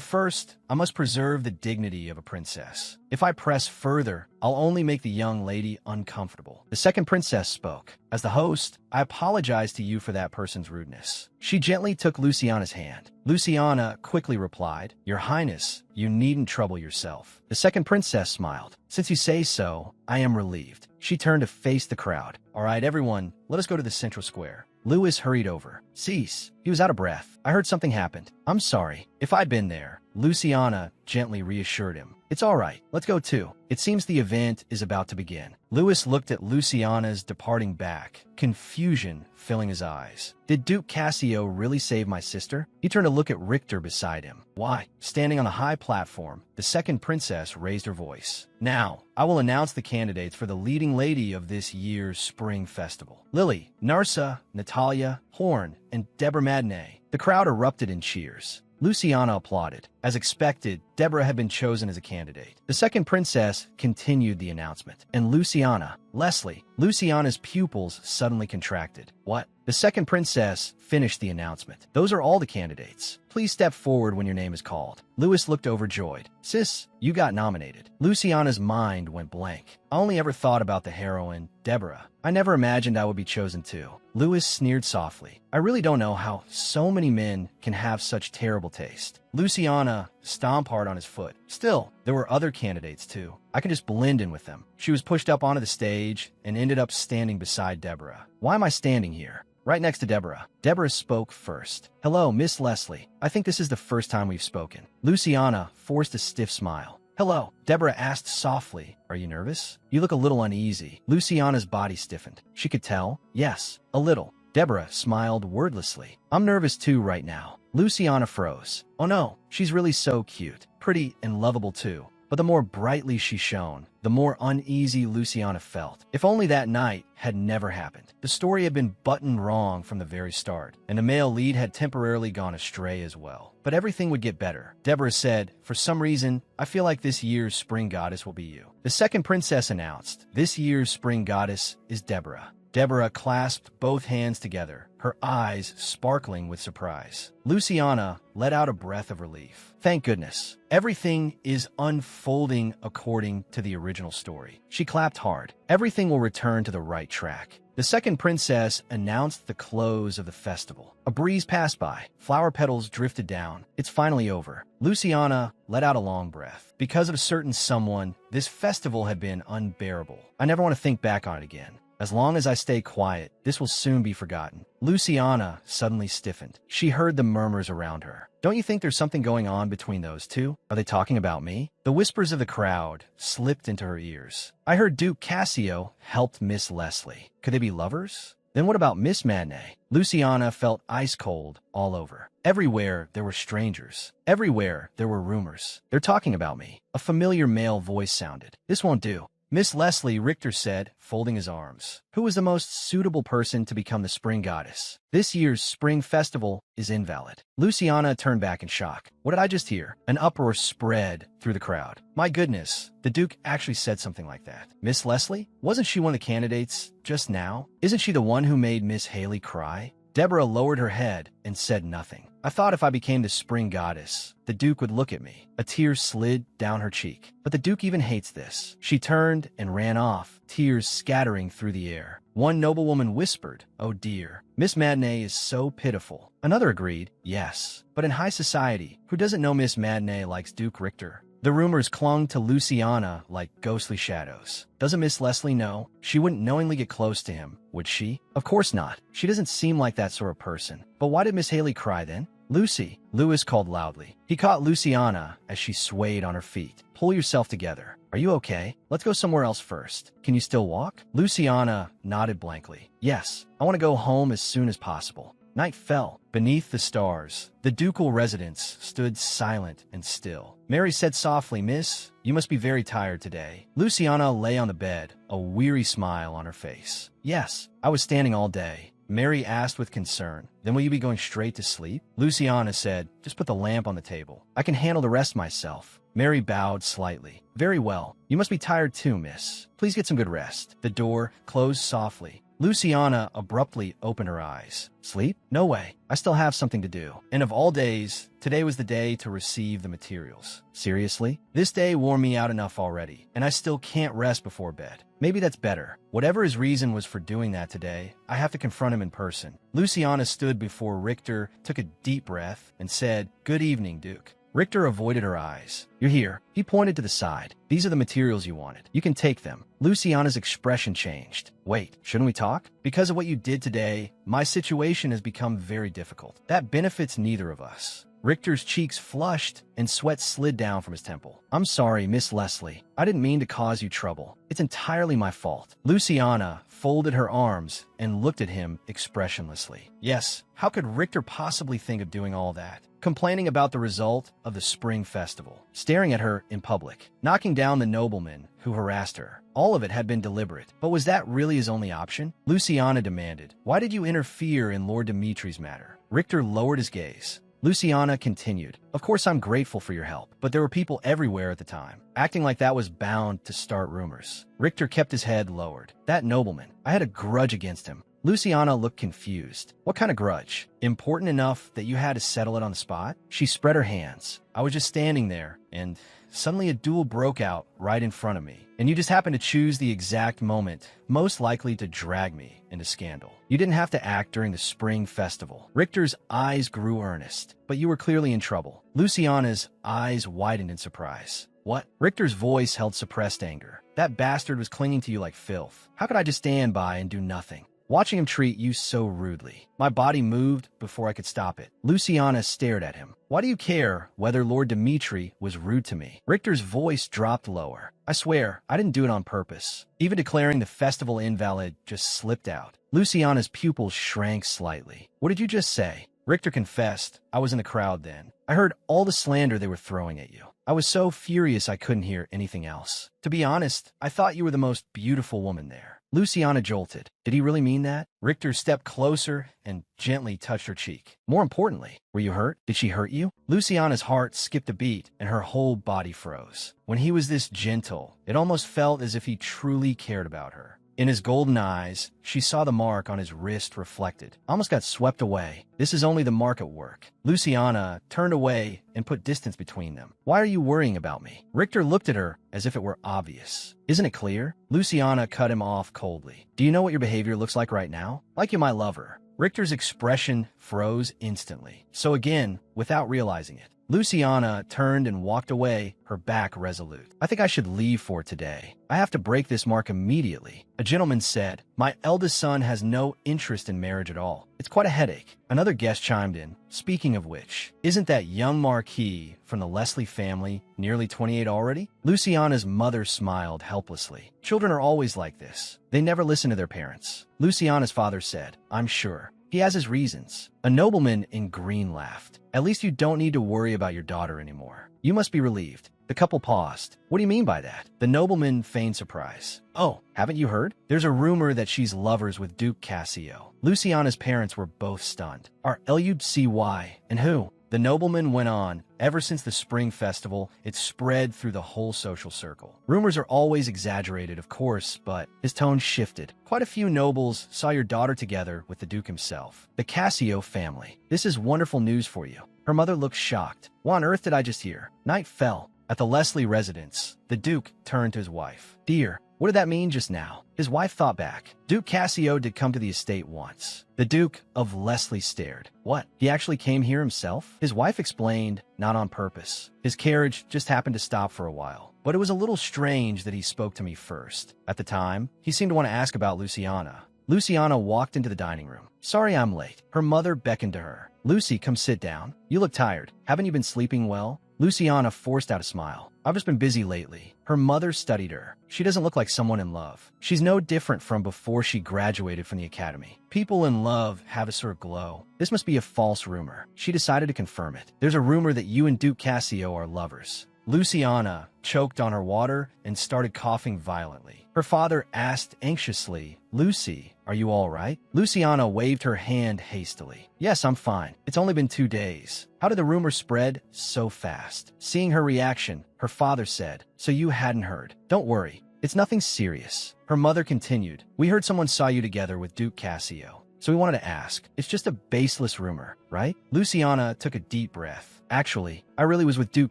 first, I must preserve the dignity of a princess. If I press further, I'll only make the young lady uncomfortable. The second princess spoke. As the host, I apologize to you for that person's rudeness. She gently took Luciana's hand. Luciana quickly replied, Your Highness, you needn't trouble yourself. The second princess smiled. Since you say so, I am relieved. She turned to face the crowd. All right, everyone, let us go to the central square. Lewis hurried over. Cease. He was out of breath. I heard something happened. I'm sorry. If I'd been there, Luciana gently reassured him. It's all right. Let's go too. It seems the event is about to begin. Lewis looked at Luciana's departing back, confusion filling his eyes. Did Duke Cassio really save my sister? He turned to look at Richter beside him. Why? Standing on a high platform, the second princess raised her voice. Now, I will announce the candidates for the leading lady of this year's spring festival. Lily, Narsa, Natalia, Horn, and Deborah Madnay. The crowd erupted in cheers. Luciana applauded. As expected, Deborah had been chosen as a candidate. The second princess continued the announcement. And Luciana, Leslie, Luciana's pupils suddenly contracted. What? The second princess finished the announcement. Those are all the candidates. Please step forward when your name is called. Lewis looked overjoyed. Sis, you got nominated. Luciana's mind went blank. I only ever thought about the heroine, Deborah. I never imagined I would be chosen too. Lewis sneered softly. I really don't know how so many men can have such terrible taste. Luciana stomped hard on his foot. Still, there were other candidates too. I can just blend in with them. She was pushed up onto the stage and ended up standing beside Deborah. Why am I standing here? right next to Deborah. Deborah spoke first. "Hello, Miss Leslie. I think this is the first time we've spoken." Luciana forced a stiff smile. "Hello," Deborah asked softly. "Are you nervous? You look a little uneasy." Luciana's body stiffened. She could tell. Yes, a little. Deborah smiled wordlessly. "I'm nervous too right now." Luciana froze. Oh no, she's really so cute, pretty, and lovable too. But the more brightly she shone, the more uneasy Luciana felt. If only that night had never happened. The story had been buttoned wrong from the very start, and the male lead had temporarily gone astray as well. But everything would get better. Deborah said, "For some reason, I feel like this year's spring goddess will be you." The second princess announced, "This year's spring goddess is Deborah." Deborah clasped both hands together, her eyes sparkling with surprise. Luciana let out a breath of relief. Thank goodness. Everything is unfolding according to the original story. She clapped hard. Everything will return to the right track. The second princess announced the close of the festival. A breeze passed by. Flower petals drifted down. It's finally over. Luciana let out a long breath. Because of a certain someone, this festival had been unbearable. I never want to think back on it again. As long as I stay quiet, this will soon be forgotten. Luciana suddenly stiffened. She heard the murmurs around her. Don't you think there's something going on between those two? Are they talking about me? The whispers of the crowd slipped into her ears. I heard Duke Cassio helped Miss Leslie. Could they be lovers? Then what about Miss Matinee? Luciana felt ice cold all over. Everywhere there were strangers. Everywhere there were rumors. They're talking about me. A familiar male voice sounded. This won't do. Miss Leslie, Richter said, folding his arms. Who was the most suitable person to become the spring goddess? This year's spring festival is invalid. Luciana turned back in shock. What did I just hear? An uproar spread through the crowd. My goodness, the Duke actually said something like that. Miss Leslie? Wasn't she one of the candidates just now? Isn't she the one who made Miss Haley cry? Deborah lowered her head and said nothing. I thought if I became the spring goddess, the Duke would look at me. A tear slid down her cheek. But the Duke even hates this. She turned and ran off, tears scattering through the air. One noblewoman whispered, "Oh dear, Miss Matinee is so pitiful." Another agreed, "Yes, but in high society, who doesn't know Miss Matinee likes Duke Richter?" The rumors clung to Luciana like ghostly shadows. Doesn't Miss Leslie know? She wouldn't knowingly get close to him, would she? Of course not. She doesn't seem like that sort of person. But why did Miss Haley cry then? "Lucy," Lewis called loudly. He caught Luciana as she swayed on her feet. "Pull yourself together. Are you okay? Let's go somewhere else first. Can you still walk?" Luciana nodded blankly. "Yes, I want to go home as soon as possible." Night fell. Beneath the stars, the ducal residence stood silent and still. Mary said softly, "Miss, you must be very tired today." Luciana lay on the bed, a weary smile on her face. "Yes, I was standing all day." Mary asked with concern, "Then will you be going straight to sleep?" Luciana said, "Just put the lamp on the table. I can handle the rest myself." Mary bowed slightly. "Very well. You must be tired too, miss. Please get some good rest." The door closed softly. Luciana abruptly opened her eyes. "Sleep? No way. I still have something to do." And of all days, today was the day to receive the materials. Seriously? This day wore me out enough already, and I still can't rest before bed. Maybe that's better. Whatever his reason was for doing that today, I have to confront him in person. Luciana stood before Richter, took a deep breath, and said, "Good evening, Duke." Richter avoided her eyes. "You're here." He pointed to the side. "These are the materials you wanted. You can take them." Luciana's expression changed. "Wait, shouldn't we talk? Because of what you did today, my situation has become very difficult. That benefits neither of us." Richter's cheeks flushed and sweat slid down from his temple. "I'm sorry, Miss Leslie. I didn't mean to cause you trouble. It's entirely my fault." Luciana folded her arms and looked at him expressionlessly. Yes, how could Richter possibly think of doing all that? Complaining about the result of the spring festival, staring at her in public, knocking down the nobleman who harassed her. All of it had been deliberate, but was that really his only option? Luciana demanded, "Why did you interfere in Lord Dimitri's matter?" Richter lowered his gaze. Luciana continued, "Of course I'm grateful for your help, but there were people everywhere at the time. Acting like that was bound to start rumors." Richter kept his head lowered. "That nobleman, I had a grudge against him." Luciana looked confused. "What kind of grudge? Important enough that you had to settle it on the spot?" She spread her hands. "I was just standing there, and suddenly a duel broke out right in front of me. And you just happened to choose the exact moment most likely to drag me into scandal. You didn't have to act during the spring festival." Richter's eyes grew earnest, "But you were clearly in trouble." Luciana's eyes widened in surprise. "What?" Richter's voice held suppressed anger. "That bastard was clinging to you like filth. How could I just stand by and do nothing?" watching him treat you so rudely. My body moved before I could stop it. Luciana stared at him. Why do you care whether Lord Dimitri was rude to me? Richter's voice dropped lower. I swear, I didn't do it on purpose. Even declaring the festival invalid just slipped out. Luciana's pupils shrank slightly. What did you just say? Richter confessed. I was in the crowd then. I heard all the slander they were throwing at you. I was so furious I couldn't hear anything else. To be honest, I thought you were the most beautiful woman there. Luciana jolted. Did he really mean that? Richter stepped closer and gently touched her cheek. More importantly, were you hurt? Did she hurt you? Luciana's heart skipped a beat and her whole body froze. When he was this gentle, it almost felt as if he truly cared about her. In his golden eyes, she saw the mark on his wrist reflected. Almost got swept away. This is only the mark at work. Luciana turned away and put distance between them. Why are you worrying about me? Richter looked at her as if it were obvious. Isn't it clear? Luciana cut him off coldly. Do you know what your behavior looks like right now? Like you might love her. Richter's expression froze instantly. So again, without realizing it, Luciana turned and walked away, her back resolute. I think I should leave for today. I have to break this mark immediately. A gentleman said, my eldest son has no interest in marriage at all. It's quite a headache. Another guest chimed in. Speaking of which, isn't that young Marquis from the Leslie family nearly 28 already? Luciana's mother smiled helplessly. Children are always like this. They never listen to their parents. Luciana's father said, I'm sure. He has his reasons. A nobleman in green laughed. At least you don't need to worry about your daughter anymore. You must be relieved. The couple paused. What do you mean by that? The nobleman feigned surprise. Oh, haven't you heard? There's a rumor that she's lovers with Duke Cassio. Luciana's parents were both stunned. Are Lucy and who? The nobleman went on. Ever since the spring festival, it spread through the whole social circle. Rumors are always exaggerated, of course, but his tone shifted. Quite a few nobles saw your daughter together with the Duke himself. The Cassio family. This is wonderful news for you. Her mother looked shocked. What on earth did I just hear? Night fell. At the Leslie residence, the Duke turned to his wife. Dear, what did that mean just now? His wife thought back. Duke Cassio did come to the estate once. The Duke of Leslie stared. What? He actually came here himself? His wife explained, not on purpose. His carriage just happened to stop for a while. But it was a little strange that he spoke to me first. At the time, he seemed to want to ask about Luciana. Luciana walked into the dining room. Sorry I'm late. Her mother beckoned to her. Lucy, come sit down. You look tired. Haven't you been sleeping well? Luciana forced out a smile. I've just been busy lately. Her mother studied her. She doesn't look like someone in love. She's no different from before she graduated from the academy. People in love have a sort of glow. This must be a false rumor. She decided to confirm it. There's a rumor that you and Duke Cassio are lovers. Luciana choked on her water and started coughing violently. Her father asked anxiously, Lucy, are you all right? Luciana waved her hand hastily. Yes, I'm fine. It's only been 2 days. How did the rumor spread so fast? Seeing her reaction, her father said, so you hadn't heard. Don't worry. It's nothing serious. Her mother continued, we heard someone saw you together with Duke Cassio. So we wanted to ask. It's just a baseless rumor, right? Luciana took a deep breath. Actually, I really was with Duke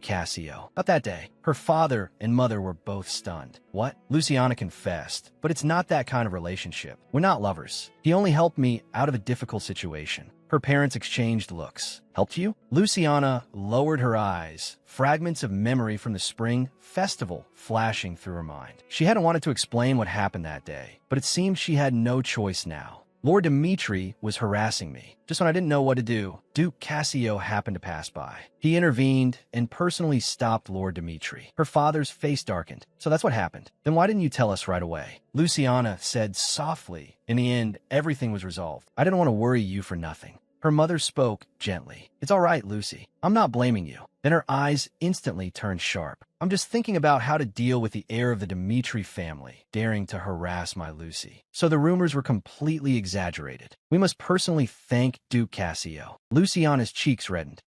Cassio. Not that day. Her father and mother were both stunned. What? Luciana confessed. But it's not that kind of relationship. We're not lovers. He only helped me out of a difficult situation. Her parents exchanged looks. Helped you? Luciana lowered her eyes, fragments of memory from the spring festival flashing through her mind. She hadn't wanted to explain what happened that day, but it seemed she had no choice now. Lord Dimitri was harassing me. Just when I didn't know what to do, Duke Cassio happened to pass by. He intervened and personally stopped Lord Dimitri. Her father's face darkened. So that's what happened. Then why didn't you tell us right away? Luciana said softly. In the end, everything was resolved. I didn't want to worry you for nothing. Her mother spoke gently. It's all right, Lucy. I'm not blaming you. Then her eyes instantly turned sharp. I'm just thinking about how to deal with the heir of the Dimitri family, daring to harass my Lucy. So the rumors were completely exaggerated. We must personally thank Duke Cassio. Luciana's cheeks reddened.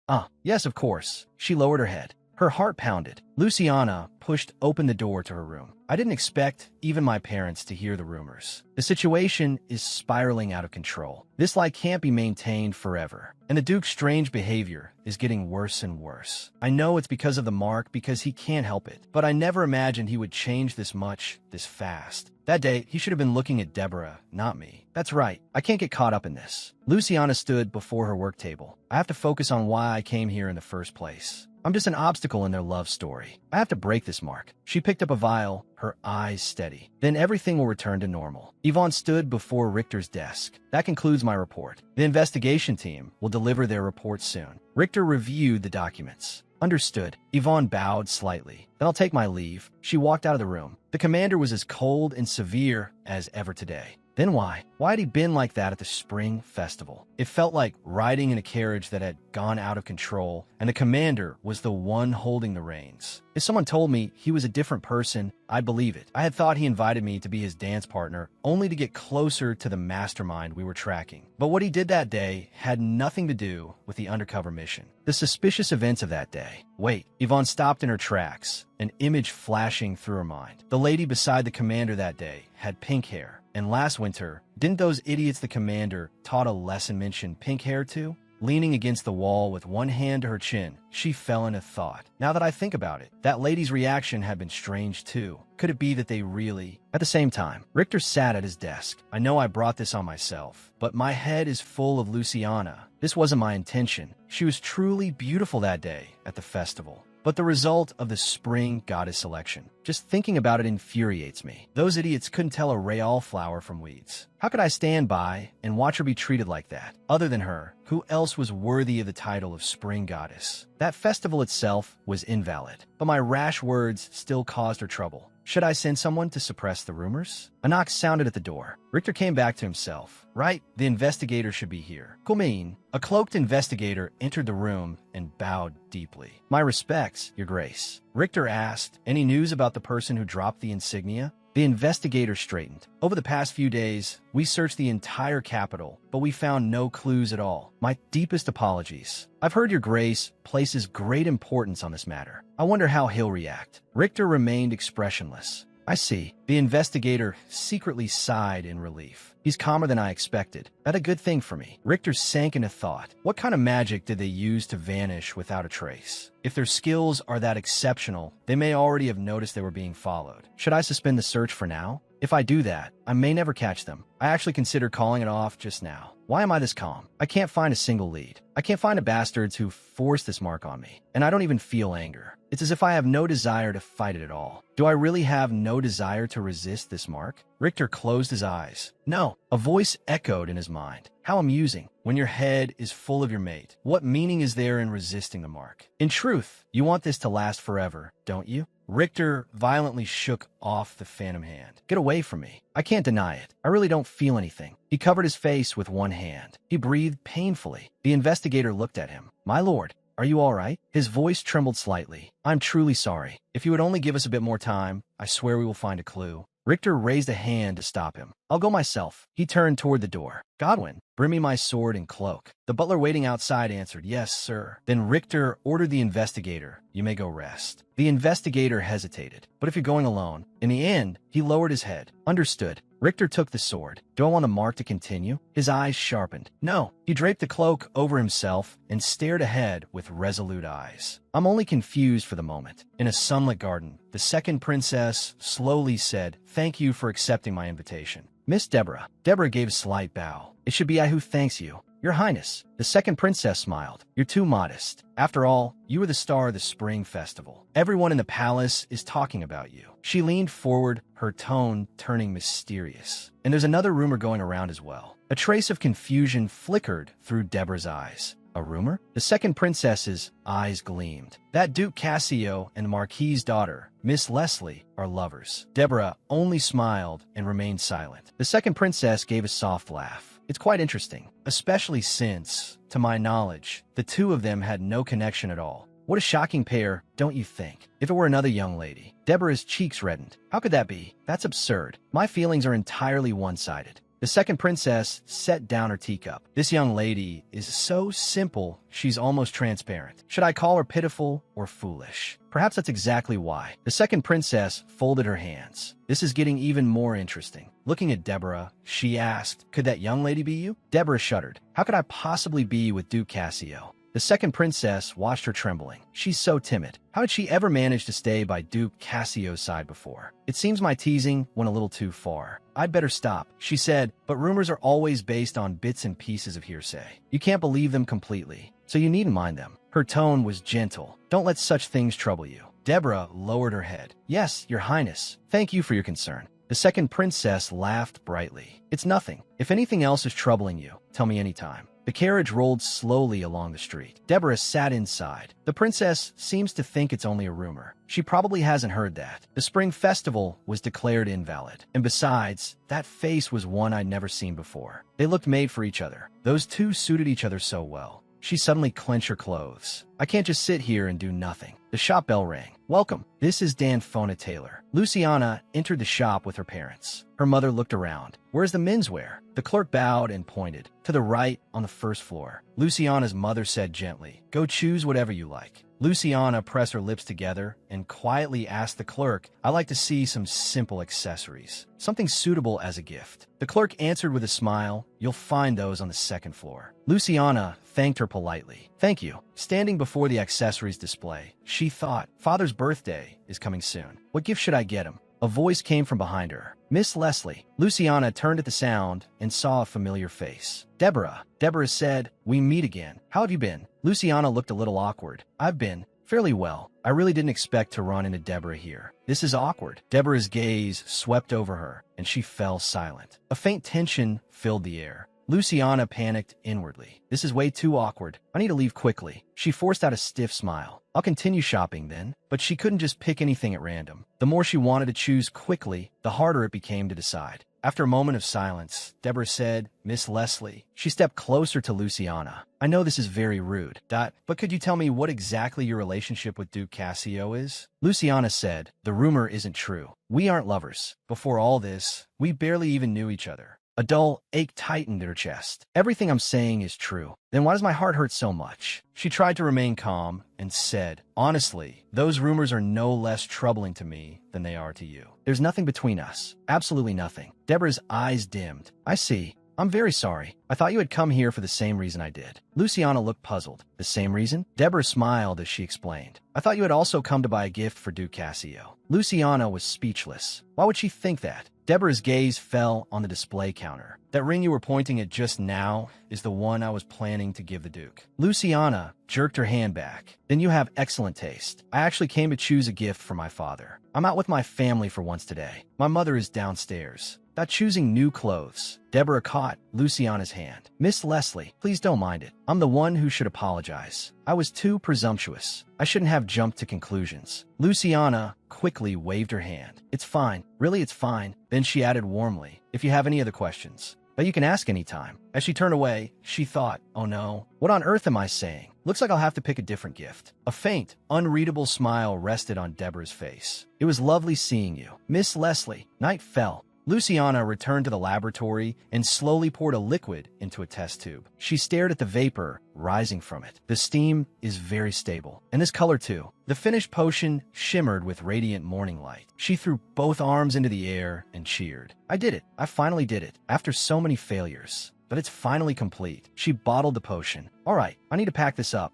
Yes, of course. She lowered her head. Her heart pounded. Luciana pushed open the door to her room. I didn't expect even my parents to hear the rumors. The situation is spiraling out of control. This lie can't be maintained forever. And the Duke's strange behavior is getting worse and worse. I know it's because of the mark, because he can't help it. But I never imagined he would change this much, this fast. That day, he should have been looking at Deborah, not me. That's right. I can't get caught up in this. Luciana stood before her work table. I have to focus on why I came here in the first place. I'm just an obstacle in their love story. I have to break this mark. She picked up a vial, her eyes steady. Then everything will return to normal. Yvonne stood before Richter's desk. That concludes my report. The investigation team will deliver their report soon. Richter reviewed the documents. Understood. Yvonne bowed slightly. Then I'll take my leave. She walked out of the room. The commander was as cold and severe as ever today. Then why? Why had he been like that at the spring festival? It felt like riding in a carriage that had gone out of control, and the commander was the one holding the reins. If someone told me he was a different person, I'd believe it. I had thought he invited me to be his dance partner, only to get closer to the mastermind we were tracking. But what he did that day had nothing to do with the undercover mission. The suspicious events of that day. Wait, Yvonne stopped in her tracks, an image flashing through her mind. The lady beside the commander that day had pink hair. And last winter, didn't those idiots the commander taught a lesson mention pink hair to? Leaning against the wall with one hand to her chin, she fell into thought. Now that I think about it, that lady's reaction had been strange too. Could it be that they really... At the same time, Richter sat at his desk. I know I brought this on myself, but my head is full of Luciana. This wasn't my intention. She was truly beautiful that day at the festival. But the result of the spring goddess selection, just thinking about it infuriates me. Those idiots couldn't tell a Rayal flower from weeds. How could I stand by and watch her be treated like that? Other than her, who else was worthy of the title of spring goddess? That festival itself was invalid, but my rash words still caused her trouble. Should I send someone to suppress the rumors? A knock sounded at the door. Richter came back to himself. Right, the investigator should be here. Kumin, a cloaked investigator, entered the room and bowed deeply. My respects, Your Grace. Richter asked, any news about the person who dropped the insignia? The investigator straightened. Over the past few days, we searched the entire capital, but we found no clues at all. My deepest apologies. I've heard Your Grace places great importance on this matter. I wonder how he'll react. Richter remained expressionless. I see. The investigator secretly sighed in relief. He's calmer than I expected. That's a good thing for me. Richter sank into thought. What kind of magic did they use to vanish without a trace? If their skills are that exceptional, they may already have noticed they were being followed. Should I suspend the search for now? If I do that, I may never catch them. I actually considered calling it off just now. Why am I this calm? I can't find a single lead. I can't find the bastards who forced this mark on me. And I don't even feel anger. It's as if I have no desire to fight it at all. Do I really have no desire to resist this mark? Richter closed his eyes. No, a voice echoed in his mind. How amusing. When your head is full of your mate, what meaning is there in resisting the mark? In truth, you want this to last forever, don't you? Richter violently shook off the phantom hand. Get away from me. I can't deny it. I really don't feel anything. He covered his face with one hand. He breathed painfully. The investigator looked at him. My lord, are you all right? His voice trembled slightly. I'm truly sorry. If you would only give us a bit more time, I swear we will find a clue. Richter raised a hand to stop him. I'll go myself. He turned toward the door. Godwin, bring me my sword and cloak. The butler waiting outside answered, yes, sir. Then Richter ordered the investigator, you may go rest. The investigator hesitated. But if you're going alone, in the end, he lowered his head. Understood. Richter took the sword. Do I want the mark to continue? His eyes sharpened. No. He draped the cloak over himself and stared ahead with resolute eyes. I'm only confused for the moment. In a sunlit garden, the second princess slowly said, thank you for accepting my invitation. Miss Deborah. Deborah gave a slight bow. It should be I who thanks you. Your Highness. The second princess smiled. You're too modest. After all, you were the star of the spring festival. Everyone in the palace is talking about you. She leaned forward, her tone turning mysterious. And there's another rumor going around as well. A trace of confusion flickered through Deborah's eyes. A rumor? The second princess's eyes gleamed. That Duke Cassio and the Marquis's daughter, Miss Leslie, are lovers. Deborah only smiled and remained silent. The second princess gave a soft laugh. It's quite interesting, especially since, to my knowledge, the two of them had no connection at all. What a shocking pair, don't you think? If it were another young lady. Deborah's cheeks reddened. How could that be? That's absurd. My feelings are entirely one-sided. The second princess set down her teacup. This young lady is so simple, she's almost transparent. Should I call her pitiful or foolish? Perhaps that's exactly why. The second princess folded her hands. This is getting even more interesting. Looking at Deborah, she asked, could that young lady be you? Deborah shuddered. How could I possibly be with Duke Cassio? The second princess watched her trembling. She's so timid. How had she ever managed to stay by Duke Cassio's side before? It seems my teasing went a little too far. I'd better stop, she said, but rumors are always based on bits and pieces of hearsay. You can't believe them completely. so you needn't mind them. Her tone was gentle. Don't let such things trouble you. Deborah lowered her head. Yes, Your Highness. Thank you for your concern. The second princess laughed brightly. It's nothing. If anything else is troubling you, tell me anytime. The carriage rolled slowly along the street. Deborah sat inside. The princess seems to think it's only a rumor. She probably hasn't heard that. The spring festival was declared invalid. And besides, that face was one I'd never seen before. They looked made for each other. Those two suited each other so well. She suddenly clenched her clothes. I can't just sit here and do nothing. The shop bell rang. Welcome. This is Danfona Taylor. Luciana entered the shop with her parents. Her mother looked around. Where's the menswear? The clerk bowed and pointed. To the right, on the first floor. Luciana's mother said gently, Go choose whatever you like. Luciana pressed her lips together and quietly asked the clerk, I'd like to see some simple accessories. Something suitable as a gift. The clerk answered with a smile, You'll find those on the second floor. Luciana thanked her politely. Thank you. Standing before the accessories display, she thought, Father's birthday is coming soon. What gift should I get him? A voice came from behind her. Miss Leslie. Luciana turned at the sound and saw a familiar face. Deborah. Deborah said, We meet again. How have you been? Luciana looked a little awkward. I've been fairly well. I really didn't expect to run into Deborah here. This is awkward. Deborah's gaze swept over her, and she fell silent. A faint tension filled the air. Luciana panicked inwardly. This is way too awkward. I need to leave quickly. She forced out a stiff smile. I'll continue shopping then. But she couldn't just pick anything at random. The more she wanted to choose quickly, the harder it became to decide. After a moment of silence, Deborah said, Miss Leslie. She stepped closer to Luciana. I know this is very rude, but could you tell me what exactly your relationship with Duke Cassio is? Luciana said, The rumor isn't true. We aren't lovers. Before all this, we barely even knew each other. A dull ache tightened in her chest. Everything I'm saying is true. Then why does my heart hurt so much? She tried to remain calm and said, Honestly, those rumors are no less troubling to me than they are to you. There's nothing between us. Absolutely nothing. Deborah's eyes dimmed. I see. I'm very sorry. I thought you had come here for the same reason I did. Luciana looked puzzled. The same reason? Deborah smiled as she explained. I thought you had also come to buy a gift for Duke Cassio. Luciana was speechless. Why would she think that? Deborah's gaze fell on the display counter. That ring you were pointing at just now is the one I was planning to give the Duke. Luciana jerked her hand back. Then you have excellent taste. I actually came to choose a gift for my father. I'm out with my family for once today. My mother is downstairs. Not choosing new clothes. Deborah caught Luciana's hand. Miss Leslie, please don't mind it. I'm the one who should apologize. I was too presumptuous. I shouldn't have jumped to conclusions. Luciana quickly waved her hand. It's fine. Really, it's fine. Then she added warmly, If you have any other questions, but you can ask anytime. As she turned away, she thought, Oh no, what on earth am I saying? Looks like I'll have to pick a different gift. A faint, unreadable smile rested on Deborah's face. It was lovely seeing you. Miss Leslie. Night fell. Luciana returned to the laboratory and slowly poured a liquid into a test tube. She stared at the vapor rising from it. The steam is very stable, and this color too. The finished potion shimmered with radiant morning light. She threw both arms into the air and cheered. I did it. I finally did it. After so many failures. But it's finally complete. She bottled the potion. All right, I need to pack this up.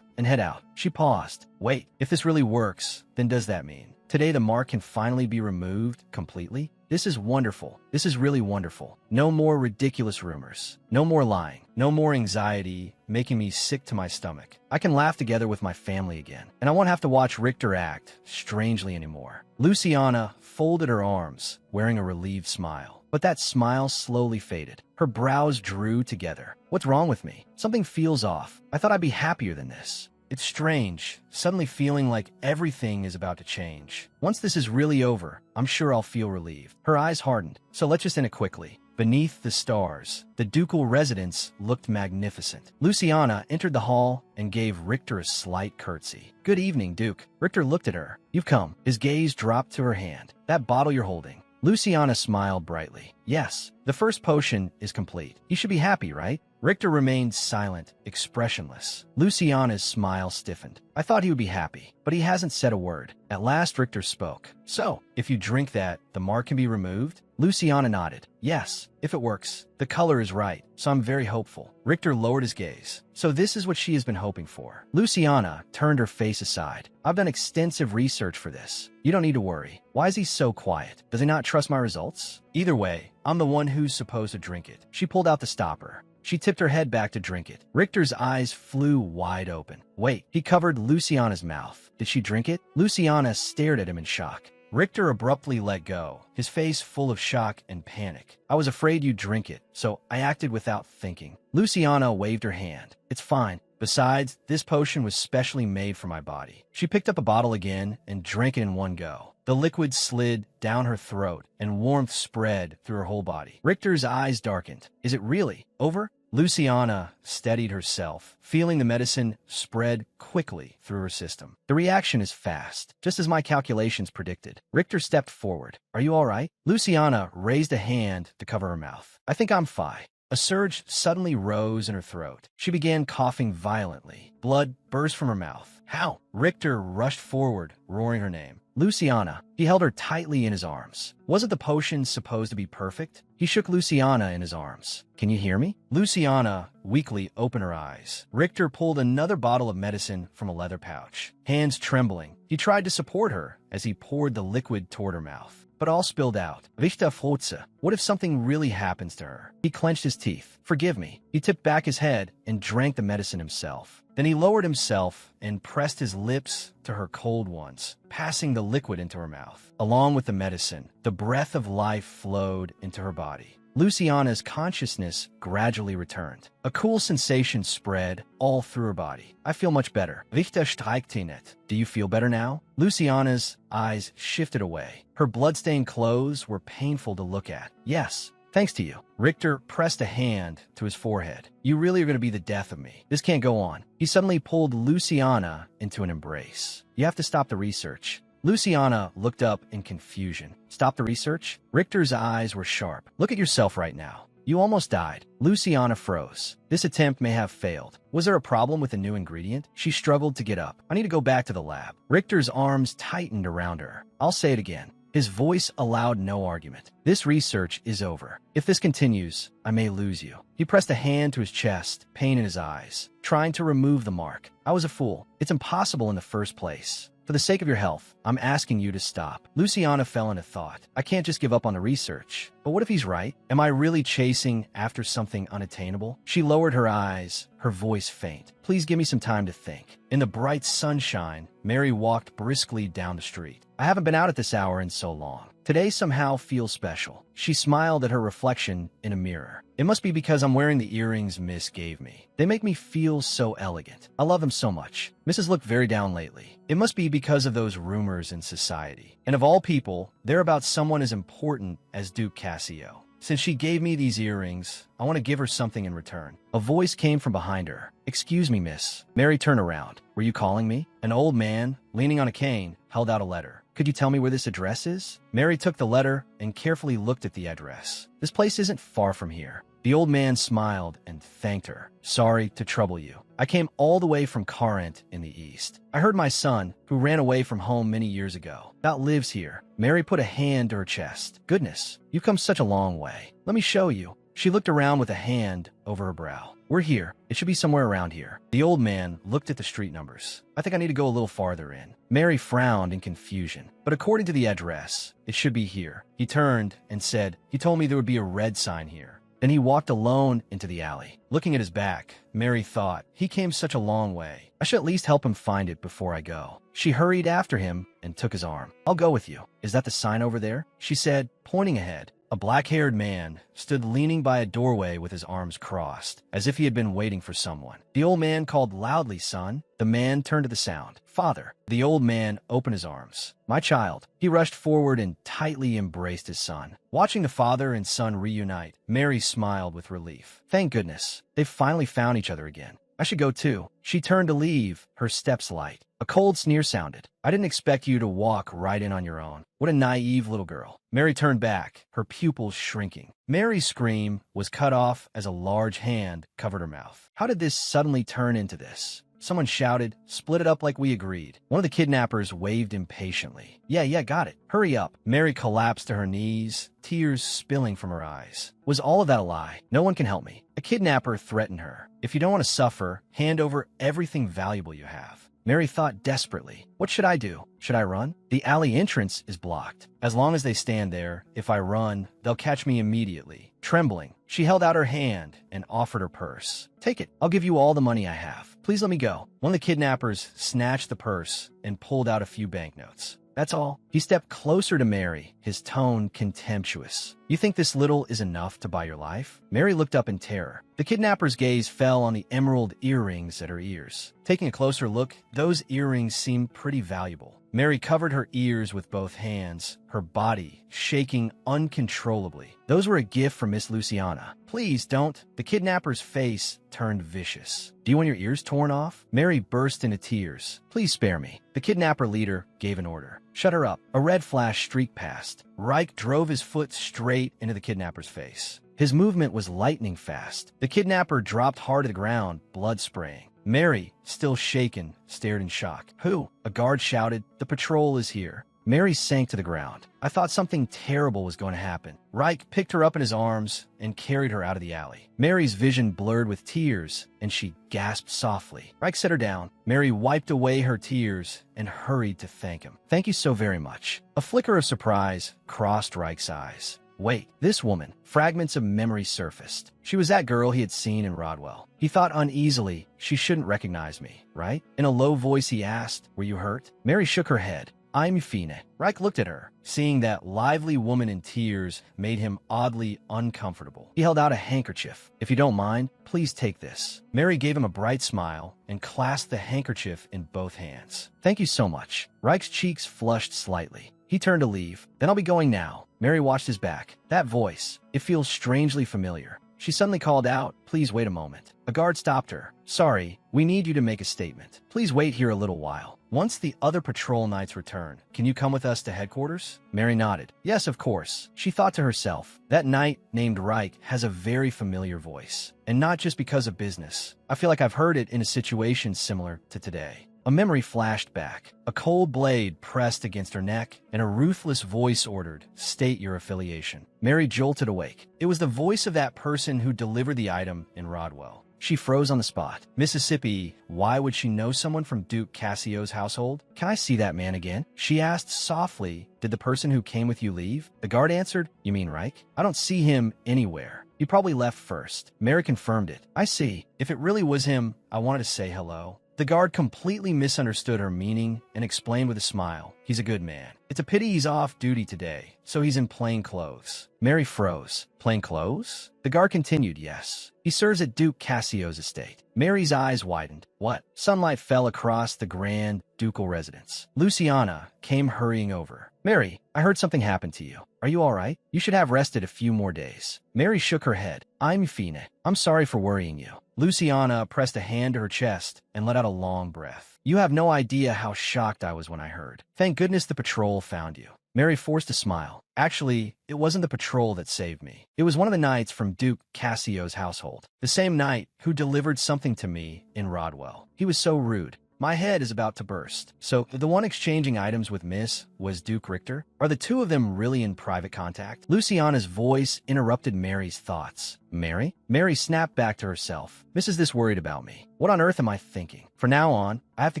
And head out. She paused. Wait, if this really works, then does that mean today the mark can finally be removed completely? This is wonderful. This is really wonderful. No more ridiculous rumors. No more lying. No more anxiety making me sick to my stomach. I can laugh together with my family again. And I won't have to watch Richter act strangely anymore. Luciana folded her arms, wearing a relieved smile. But that smile slowly faded. Her brows drew together. What's wrong with me? Something feels off. I thought I'd be happier than this. It's strange, suddenly feeling like everything is about to change. Once this is really over, I'm sure I'll feel relieved. Her eyes hardened. So let's just end it quickly. Beneath the stars, the ducal residence looked magnificent. Luciana entered the hall and gave Richter a slight curtsy. Good evening, Duke. Richter looked at her. You've come. His gaze dropped to her hand. That bottle you're holding. Luciana smiled brightly. Yes, the first potion is complete. You should be happy, right? Richter remained silent, expressionless. Luciana's smile stiffened. I thought he would be happy, but he hasn't said a word. At last, Richter spoke. So, if you drink that, the mark can be removed? Luciana nodded. Yes, if it works. The color is right, so I'm very hopeful. Richter lowered his gaze. So this is what she has been hoping for. Luciana turned her face aside. I've done extensive research for this. You don't need to worry. Why is he so quiet? Does he not trust my results? Either way, I'm the one who's supposed to drink it. She pulled out the stopper. She tipped her head back to drink it. Richter's eyes flew wide open. Wait, he covered Luciana's mouth. Did she drink it? Luciana stared at him in shock. Richter abruptly let go, his face full of shock and panic. I was afraid you'd drink it, so I acted without thinking. Luciana waved her hand. It's fine. Besides, this potion was specially made for my body. She picked up a bottle again and drank it in one go. The liquid slid down her throat, and warmth spread through her whole body. Richter's eyes darkened. Is it really over? Luciana steadied herself, feeling the medicine spread quickly through her system. The reaction is fast, just as my calculations predicted. Richter stepped forward. Are you all right? Luciana raised a hand to cover her mouth. I think I'm fine. A surge suddenly rose in her throat. She began coughing violently. Blood burst from her mouth. How? Richter rushed forward, roaring her name. Luciana. He held her tightly in his arms. Wasn't the potion supposed to be perfect? He shook Luciana in his arms. Can you hear me? Luciana weakly opened her eyes. Richter pulled another bottle of medicine from a leather pouch. Hands trembling, he tried to support her as he poured the liquid toward her mouth. But all spilled out. Vichta Flotza. What if something really happens to her? He clenched his teeth. Forgive me. He tipped back his head and drank the medicine himself. Then he lowered himself and pressed his lips to her cold ones, passing the liquid into her mouth. Along with the medicine, the breath of life flowed into her body. Luciana's consciousness gradually returned. A cool sensation spread all through her body. I feel much better. Vichta Streichtinet. Do you feel better now? Luciana's eyes shifted away. Her bloodstained clothes were painful to look at. Yes, thanks to you. Richter pressed a hand to his forehead. You really are going to be the death of me. This can't go on. He suddenly pulled Luciana into an embrace. You have to stop the research. Luciana looked up in confusion. Stop the research? Richter's eyes were sharp. Look at yourself right now. You almost died. Luciana froze. This attempt may have failed. Was there a problem with a new ingredient? She struggled to get up. I need to go back to the lab. Richter's arms tightened around her. I'll say it again. His voice allowed no argument. This research is over. If this continues, I may lose you. He pressed a hand to his chest, pain in his eyes, trying to remove the mark. I was a fool. It's impossible in the first place. For the sake of your health, I'm asking you to stop. Luciana fell into thought. I can't just give up on the research. But what if he's right? Am I really chasing after something unattainable? She lowered her eyes, her voice faint. Please give me some time to think. In the bright sunshine, Mary walked briskly down the street. I haven't been out at this hour in so long. Today somehow feels special. She smiled at her reflection in a mirror. It must be because I'm wearing the earrings Miss gave me. They make me feel so elegant. I love them so much. Mrs. looked very down lately. It must be because of those rumors in society. And of all people, they're about someone as important as Duke Cassio. Since she gave me these earrings, I want to give her something in return. A voice came from behind her. Excuse me, miss. Mary turned around. Were you calling me? An old man, leaning on a cane, held out a letter. Could you tell me where this address is? Mary took the letter and carefully looked at the address. This place isn't far from here. The old man smiled and thanked her. Sorry to trouble you. I came all the way from Corinth in the east. I heard my son, who ran away from home many years ago, that lives here. Mary put a hand to her chest. Goodness, you've come such a long way. Let me show you. She looked around with a hand over her brow. We're here. It should be somewhere around here. The old man looked at the street numbers. I think I need to go a little farther in. Mary frowned in confusion. But according to the address, it should be here. He turned and said, he told me there would be a red sign here. Then he walked alone into the alley. Looking at his back, Mary thought, he came such a long way. I should at least help him find it before I go. She hurried after him and took his arm. I'll go with you. Is that the sign over there? She said, pointing ahead. A black-haired man stood leaning by a doorway with his arms crossed, as if he had been waiting for someone. The old man called loudly, son. The man turned to the sound. Father. The old man opened his arms. My child. He rushed forward and tightly embraced his son. Watching the father and son reunite, Mary smiled with relief. Thank goodness. They've finally found each other again. I should go too. She turned to leave, her steps light. A cold sneer sounded. I didn't expect you to walk right in on your own. What a naive little girl. Mary turned back, her pupils shrinking. Mary's scream was cut off as a large hand covered her mouth. How did this suddenly turn into this? Someone shouted, split it up like we agreed. One of the kidnappers waved impatiently. Yeah, got it. Hurry up. Mary collapsed to her knees, tears spilling from her eyes. Was all of that a lie? No one can help me. A kidnapper threatened her. If you don't want to suffer, hand over everything valuable you have. Mary thought desperately. What should I do? Should I run? The alley entrance is blocked. As long as they stand there, if I run, they'll catch me immediately. Trembling, She held out her hand and offered her purse. Take it. I'll give you all the money I have. Please let me go. One of the kidnappers snatched the purse and pulled out a few banknotes. That's all. He stepped closer to Mary, his tone contemptuous. You think this little is enough to buy your life? Mary looked up in terror. The kidnapper's gaze fell on the emerald earrings at her ears. Taking a closer look, those earrings seemed pretty valuable. Mary covered her ears with both hands, her body shaking uncontrollably. Those were a gift from Miss Luciana. Please don't. The kidnapper's face turned vicious. Do you want your ears torn off? Mary burst into tears. Please spare me. The kidnapper leader gave an order. Shut her up. A red flash streaked past. Reich drove his foot straight into the kidnapper's face. His movement was lightning fast. The kidnapper dropped hard to the ground, blood spraying. Mary, still shaken, stared in shock. Who? A guard shouted. The patrol is here. Mary sank to the ground. I thought something terrible was going to happen. Reich picked her up in his arms and carried her out of the alley. Mary's vision blurred with tears, and she gasped softly. Reich set her down. Mary wiped away her tears and hurried to thank him. Thank you so very much. A flicker of surprise crossed Reich's eyes. Wait, this woman. Fragments of memory surfaced. She was that girl he had seen in Rodwell. He thought uneasily, she shouldn't recognize me, right? In a low voice he asked, were you hurt? Mary shook her head. I'm Fine. Reich looked at her. Seeing that lively woman in tears made him oddly uncomfortable. He held out a handkerchief. If you don't mind, please take this. Mary gave him a bright smile and clasped the handkerchief in both hands. Thank you so much. Reich's cheeks flushed slightly. He turned to leave. Then I'll be going now. Mary watched his back. That voice, it feels strangely familiar. She suddenly called out, please wait a moment. A guard stopped her. Sorry, we need you to make a statement. Please wait here a little while. Once the other patrol knights return, can you come with us to headquarters? Mary nodded. Yes, of course. She thought to herself, that knight named Reich has a very familiar voice. And not just because of business. I feel like I've heard it in a situation similar to today. A memory flashed back. A cold blade pressed against her neck, and a ruthless voice ordered, state your affiliation. Mary jolted awake. It was the voice of that person who delivered the item in Rodwell. She froze on the spot. Mississippi, why would she know someone from Duke Cassio's household? Can I see that man again? She asked softly, did the person who came with you leave? The guard answered, you mean Reich? I don't see him anywhere. He probably left first. Mary confirmed it. I see. If it really was him, I wanted to say hello. The guard completely misunderstood her meaning and explained with a smile, he's a good man. It's a pity he's off duty today, so he's in plain clothes. Mary froze. Plain clothes? The guard continued, yes. He serves at Duke Cassio's estate. Mary's eyes widened. What? Sunlight fell across the grand ducal residence. Luciana came hurrying over. Mary, I heard something happened to you. Are you all right? You should have rested a few more days. Mary shook her head. I'm Fine. I'm sorry for worrying you. Luciana pressed a hand to her chest and let out a long breath. You have no idea how shocked I was when I heard. Thank goodness the patrol found you. Mary forced a smile. Actually, it wasn't the patrol that saved me. It was one of the knights from Duke Cassio's household. The same knight who delivered something to me in Rodwell. He was so rude. My head is about to burst. So, the one exchanging items with Miss was Duke Richter? Are the two of them really in private contact? Luciana's voice interrupted Mary's thoughts. Mary? Mary snapped back to herself. Miss is this worried about me. What on earth am I thinking? From now on, I have to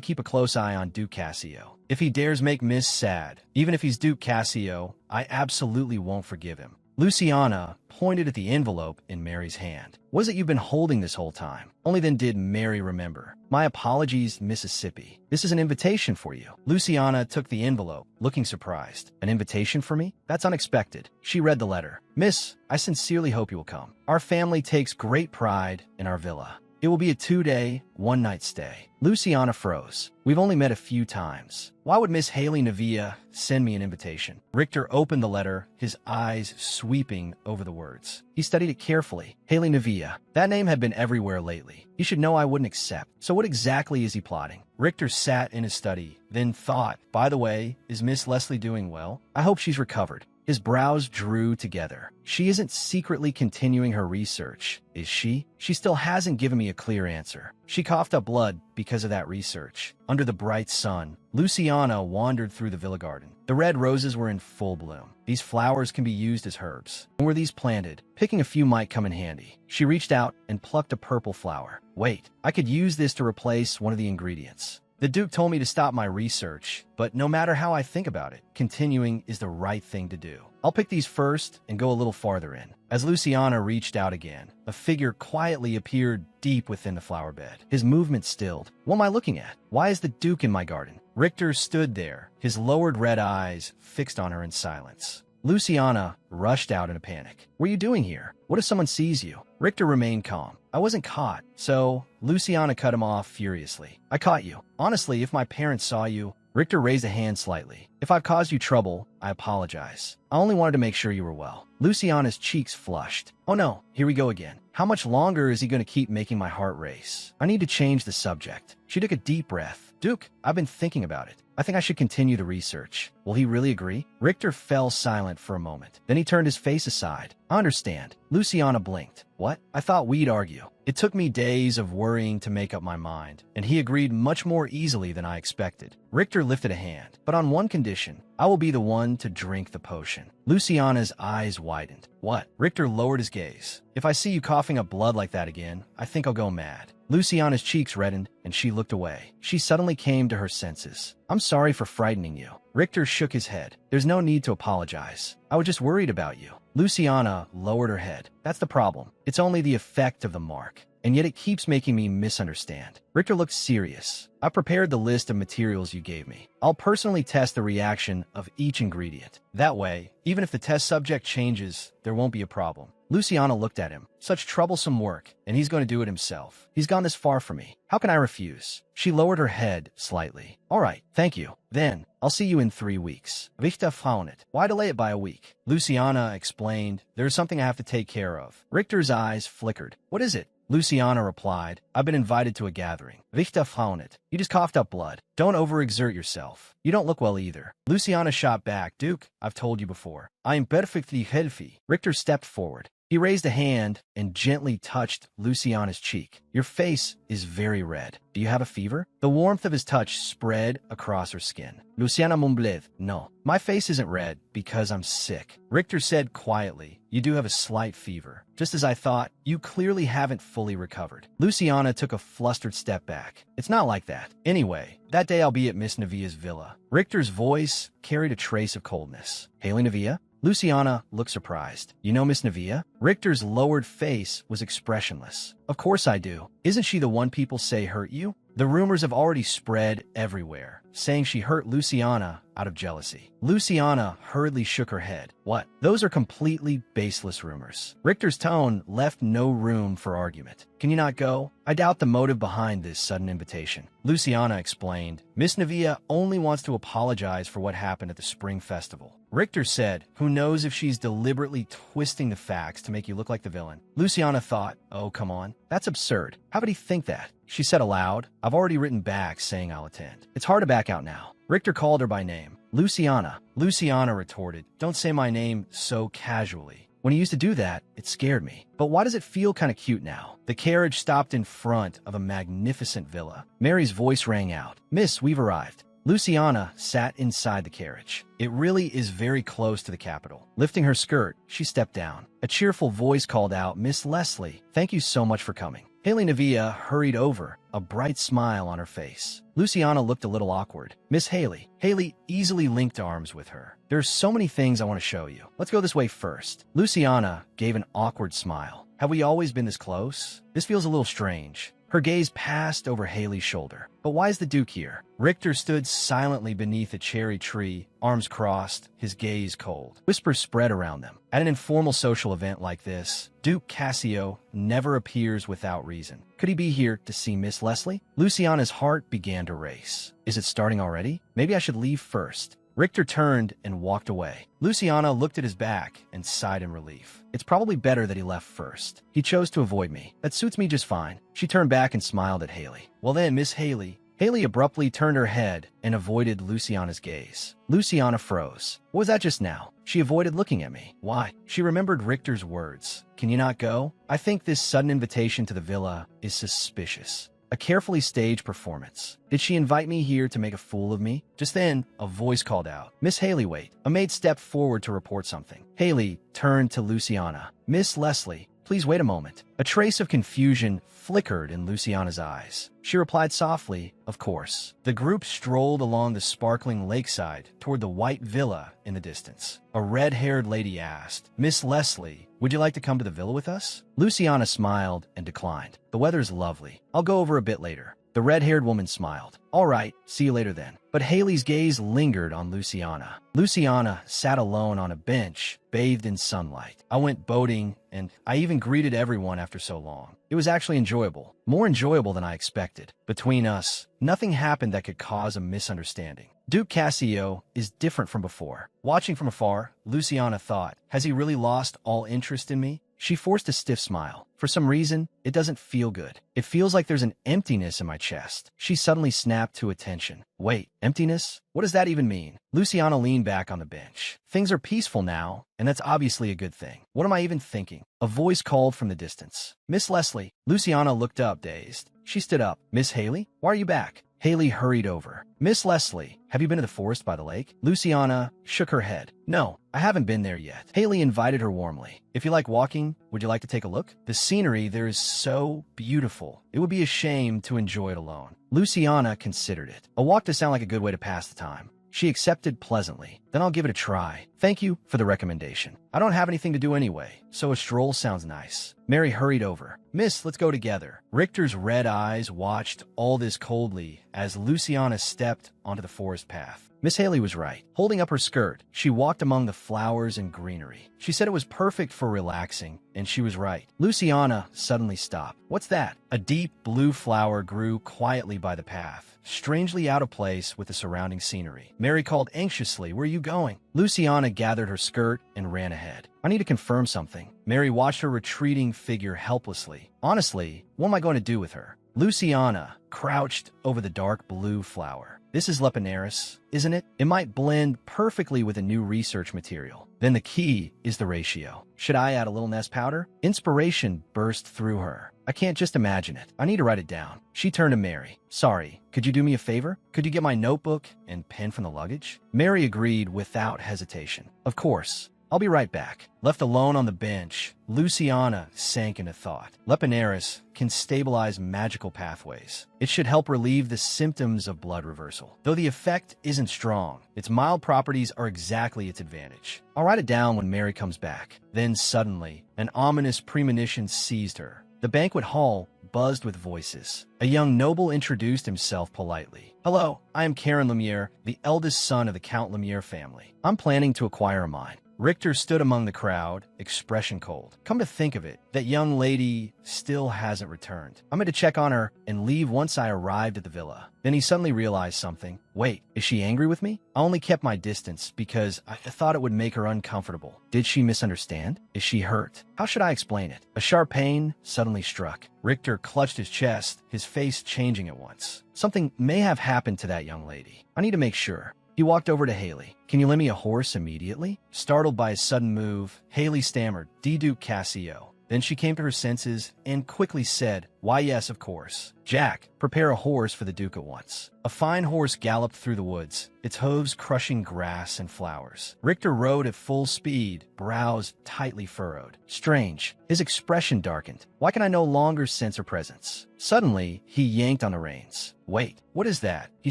keep a close eye on Duke Cassio. If he dares make Miss sad, even if he's Duke Cassio, I absolutely won't forgive him. Luciana pointed at the envelope in Mary's hand. What is it you've been holding this whole time? Only then did Mary remember. My apologies, Mississippi. This is an invitation for you. Luciana took the envelope, looking surprised. An invitation for me? That's unexpected. She read the letter. Miss, I sincerely hope you will come. Our family takes great pride in our villa. It will be a 2-day, 1-night stay. Luciana froze. We've only met a few times. Why would Miss Haley Navia send me an invitation? Richter opened the letter, his eyes sweeping over the words. He studied it carefully. Haley Navia. That name had been everywhere lately. You should know I wouldn't accept. So what exactly is he plotting? Richter sat in his study, then thought, by the way, is Miss Leslie doing well? I hope she's recovered. His brows drew together. She isn't secretly continuing her research, is she? She still hasn't given me a clear answer. She coughed up blood because of that research. Under the bright sun, Luciana wandered through the villa garden. The red roses were in full bloom. These flowers can be used as herbs. And were these planted? Picking a few might come in handy. She reached out and plucked a purple flower. Wait, I could use this to replace one of the ingredients. The Duke told me to stop my research, but no matter how I think about it, continuing is the right thing to do. I'll pick these first and go a little farther in. As Luciana reached out again, a figure quietly appeared deep within the flower bed. His movement stilled. What am I looking at? Why is the Duke in my garden? Richter stood there, his lowered red eyes fixed on her in silence. Luciana rushed out in a panic. What are you doing here? What if someone sees you? Richter remained calm. I wasn't caught, so Luciana cut him off furiously. I caught you. Honestly, if my parents saw you... Richter raised a hand slightly. If I've caused you trouble, I apologize. I only wanted to make sure you were well. Luciana's cheeks flushed. Oh no, here we go again. How much longer is he going to keep making my heart race? I need to change the subject. She took a deep breath. Duke, I've been thinking about it. I think I should continue the research. Will he really agree? Richter fell silent for a moment. Then he turned his face aside. I understand. Luciana blinked. What? I thought we'd argue. It took me days of worrying to make up my mind, and he agreed much more easily than I expected. Richter lifted a hand, but on one condition. I will be the one to drink the potion. Luciana's eyes widened. What? Richter lowered his gaze. If I see you coughing up blood like that again, I think I'll go mad. Luciana's cheeks reddened, and she looked away. She suddenly came to her senses. I'm sorry for frightening you. Richter shook his head. There's no need to apologize. I was just worried about you. Luciana lowered her head. That's the problem. It's only the effect of the mark. And yet it keeps making me misunderstand. Richter looked serious. I prepared the list of materials you gave me. I'll personally test the reaction of each ingredient. That way, even if the test subject changes, there won't be a problem. Luciana looked at him. Such troublesome work, and he's going to do it himself. He's gone this far for me. How can I refuse? She lowered her head slightly. All right, thank you. Then, I'll see you in 3 weeks. Richter frowned. Why delay it by a week? Luciana explained, there's something I have to take care of. Richter's eyes flickered. What is it? Luciana replied, I've been invited to a gathering. Richter frowned. You just coughed up blood. Don't overexert yourself. You don't look well either. Luciana shot back. Duke, I've told you before. I am perfectly healthy. Richter stepped forward. He raised a hand and gently touched Luciana's cheek. Your face is very red. Do you have a fever? The warmth of his touch spread across her skin. Luciana mumbled, no, my face isn't red because I'm sick. Richter said quietly, you do have a slight fever. Just as I thought, you clearly haven't fully recovered. Luciana took a flustered step back. It's not like that. Anyway, that day I'll be at Miss Navia's villa. Richter's voice carried a trace of coldness. Haley Navia? Luciana looked surprised. You know Miss Navia? Richter's lowered face was expressionless. Of course I do. Isn't she the one people say hurt you? The rumors have already spread everywhere, saying she hurt Luciana out of jealousy. Luciana hurriedly shook her head. What? Those are completely baseless rumors. Richter's tone left no room for argument. Can you not go? I doubt the motive behind this sudden invitation. Luciana explained, Miss Navia only wants to apologize for what happened at the spring festival. Richter said, who knows if she's deliberately twisting the facts to make you look like the villain. Luciana thought, oh, come on. That's absurd. How would he think that? She said aloud, I've already written back saying I'll attend. It's hard to back out now. Richter called her by name. Luciana. Luciana retorted, don't say my name so casually. When he used to do that, it scared me. But why does it feel kind of cute now? The carriage stopped in front of a magnificent villa. Mary's voice rang out. Miss, we've arrived. Luciana sat inside the carriage. It really is very close to the capital. Lifting her skirt, she stepped down. A cheerful voice called out, Miss Leslie, thank you so much for coming. Haley Navia hurried over, a bright smile on her face. Luciana looked a little awkward. Miss Haley. Haley easily linked arms with her. There's so many things I want to show you. Let's go this way first. Luciana gave an awkward smile. Have we always been this close? This feels a little strange. Her gaze passed over Haley's shoulder. But why is the Duke here? Richter stood silently beneath a cherry tree, arms crossed, his gaze cold. Whispers spread around them. At an informal social event like this, Duke Cassio never appears without reason. Could he be here to see Miss Leslie? Luciana's heart began to race. Is it starting already? Maybe I should leave first. Richter turned and walked away. Luciana looked at his back and sighed in relief. It's probably better that he left first. He chose to avoid me. That suits me just fine. She turned back and smiled at Haley. Well then, Miss Haley. Haley abruptly turned her head and avoided Luciana's gaze. Luciana froze. What was that just now? She avoided looking at me. Why? She remembered Richter's words. Can you not go? I think this sudden invitation to the villa is suspicious. A carefully staged performance. Did she invite me here to make a fool of me? Just then, a voice called out, Miss Haley, wait. A maid stepped forward to report something. Haley turned to Luciana. Miss Leslie, Please wait a moment. A trace of confusion flickered in Luciana's eyes. She replied softly, of course. The group strolled along the sparkling lakeside toward the white villa in the distance. A red-haired lady asked, Miss Leslie, would you like to come to the villa with us? Luciana smiled and declined. The weather's lovely. I'll go over a bit later. The red-haired woman smiled. All right, see you later then. But Haley's gaze lingered on Luciana. Luciana sat alone on a bench, bathed in sunlight. I went boating, and I even greeted everyone after so long. It was actually enjoyable. More enjoyable than I expected. Between us, nothing happened that could cause a misunderstanding. Duke Cassio is different from before. Watching from afar, Luciana thought, has he really lost all interest in me? She forced a stiff smile. For some reason, it doesn't feel good. It feels like there's an emptiness in my chest. She suddenly snapped to attention. Wait, emptiness? What does that even mean? Luciana leaned back on the bench. Things are peaceful now, and that's obviously a good thing. What am I even thinking? A voice called from the distance. Miss Leslie. Luciana looked up, dazed. She stood up. Miss Haley? Why are you back? Haley hurried over. Miss Leslie, have you been to the forest by the lake? Luciana shook her head. No, I haven't been there yet. Haley invited her warmly. If you like walking, would you like to take a look? The scenery there is so beautiful. It would be a shame to enjoy it alone. Luciana considered it. A walk does sound like a good way to pass the time. She accepted pleasantly. Then I'll give it a try. Thank you for the recommendation. I don't have anything to do anyway, so a stroll sounds nice. Mary hurried over. Miss, let's go together. Richter's red eyes watched all this coldly as Luciana stepped onto the forest path. Miss Haley was right. Holding up her skirt, she walked among the flowers and greenery. She said it was perfect for relaxing, and she was right. Luciana suddenly stopped. What's that? A deep blue flower grew quietly by the path, strangely out of place with the surrounding scenery. Mary called anxiously, where are you going? Luciana gathered her skirt and ran ahead. I need to confirm something. Mary watched her retreating figure helplessly. Honestly, what am I going to do with her? Luciana crouched over the dark blue flower. This is Leponaris, isn't it? It might blend perfectly with a new research material. Then the key is the ratio. Should I add a little nest powder? Inspiration burst through her. I can't just imagine it. I need to write it down. She turned to Mary. Sorry, could you do me a favor? Could you get my notebook and pen from the luggage? Mary agreed without hesitation. Of course. I'll be right back. Left alone on the bench, Luciana sank into thought. Leponaris can stabilize magical pathways. It should help relieve the symptoms of blood reversal. Though the effect isn't strong, its mild properties are exactly its advantage. I'll write it down when Mary comes back. Then suddenly, an ominous premonition seized her. The banquet hall buzzed with voices. A young noble introduced himself politely. Hello, I am Karen Lumiere, the eldest son of the Count Lumiere family. I'm planning to acquire a mine. Richter stood among the crowd, expression cold. Come to think of it, that young lady still hasn't returned. I'm going to check on her and leave once I arrived at the villa. Then he suddenly realized something. Wait, is she angry with me? I only kept my distance because I thought it would make her uncomfortable. Did she misunderstand? Is she hurt? How should I explain it? A sharp pain suddenly struck. Richter clutched his chest, his face changing at once. Something may have happened to that young lady. I need to make sure. He walked over to Haley. Can you lend me a horse immediately? Startled by his sudden move, Haley stammered, Duke Cassio. Then she came to her senses and quickly said, why yes, of course. Jack, prepare a horse for the Duke at once. A fine horse galloped through the woods, its hooves crushing grass and flowers. Richter rode at full speed, brows tightly furrowed. Strange, his expression darkened. Why can I no longer sense her presence? Suddenly, he yanked on the reins. Wait, what is that? He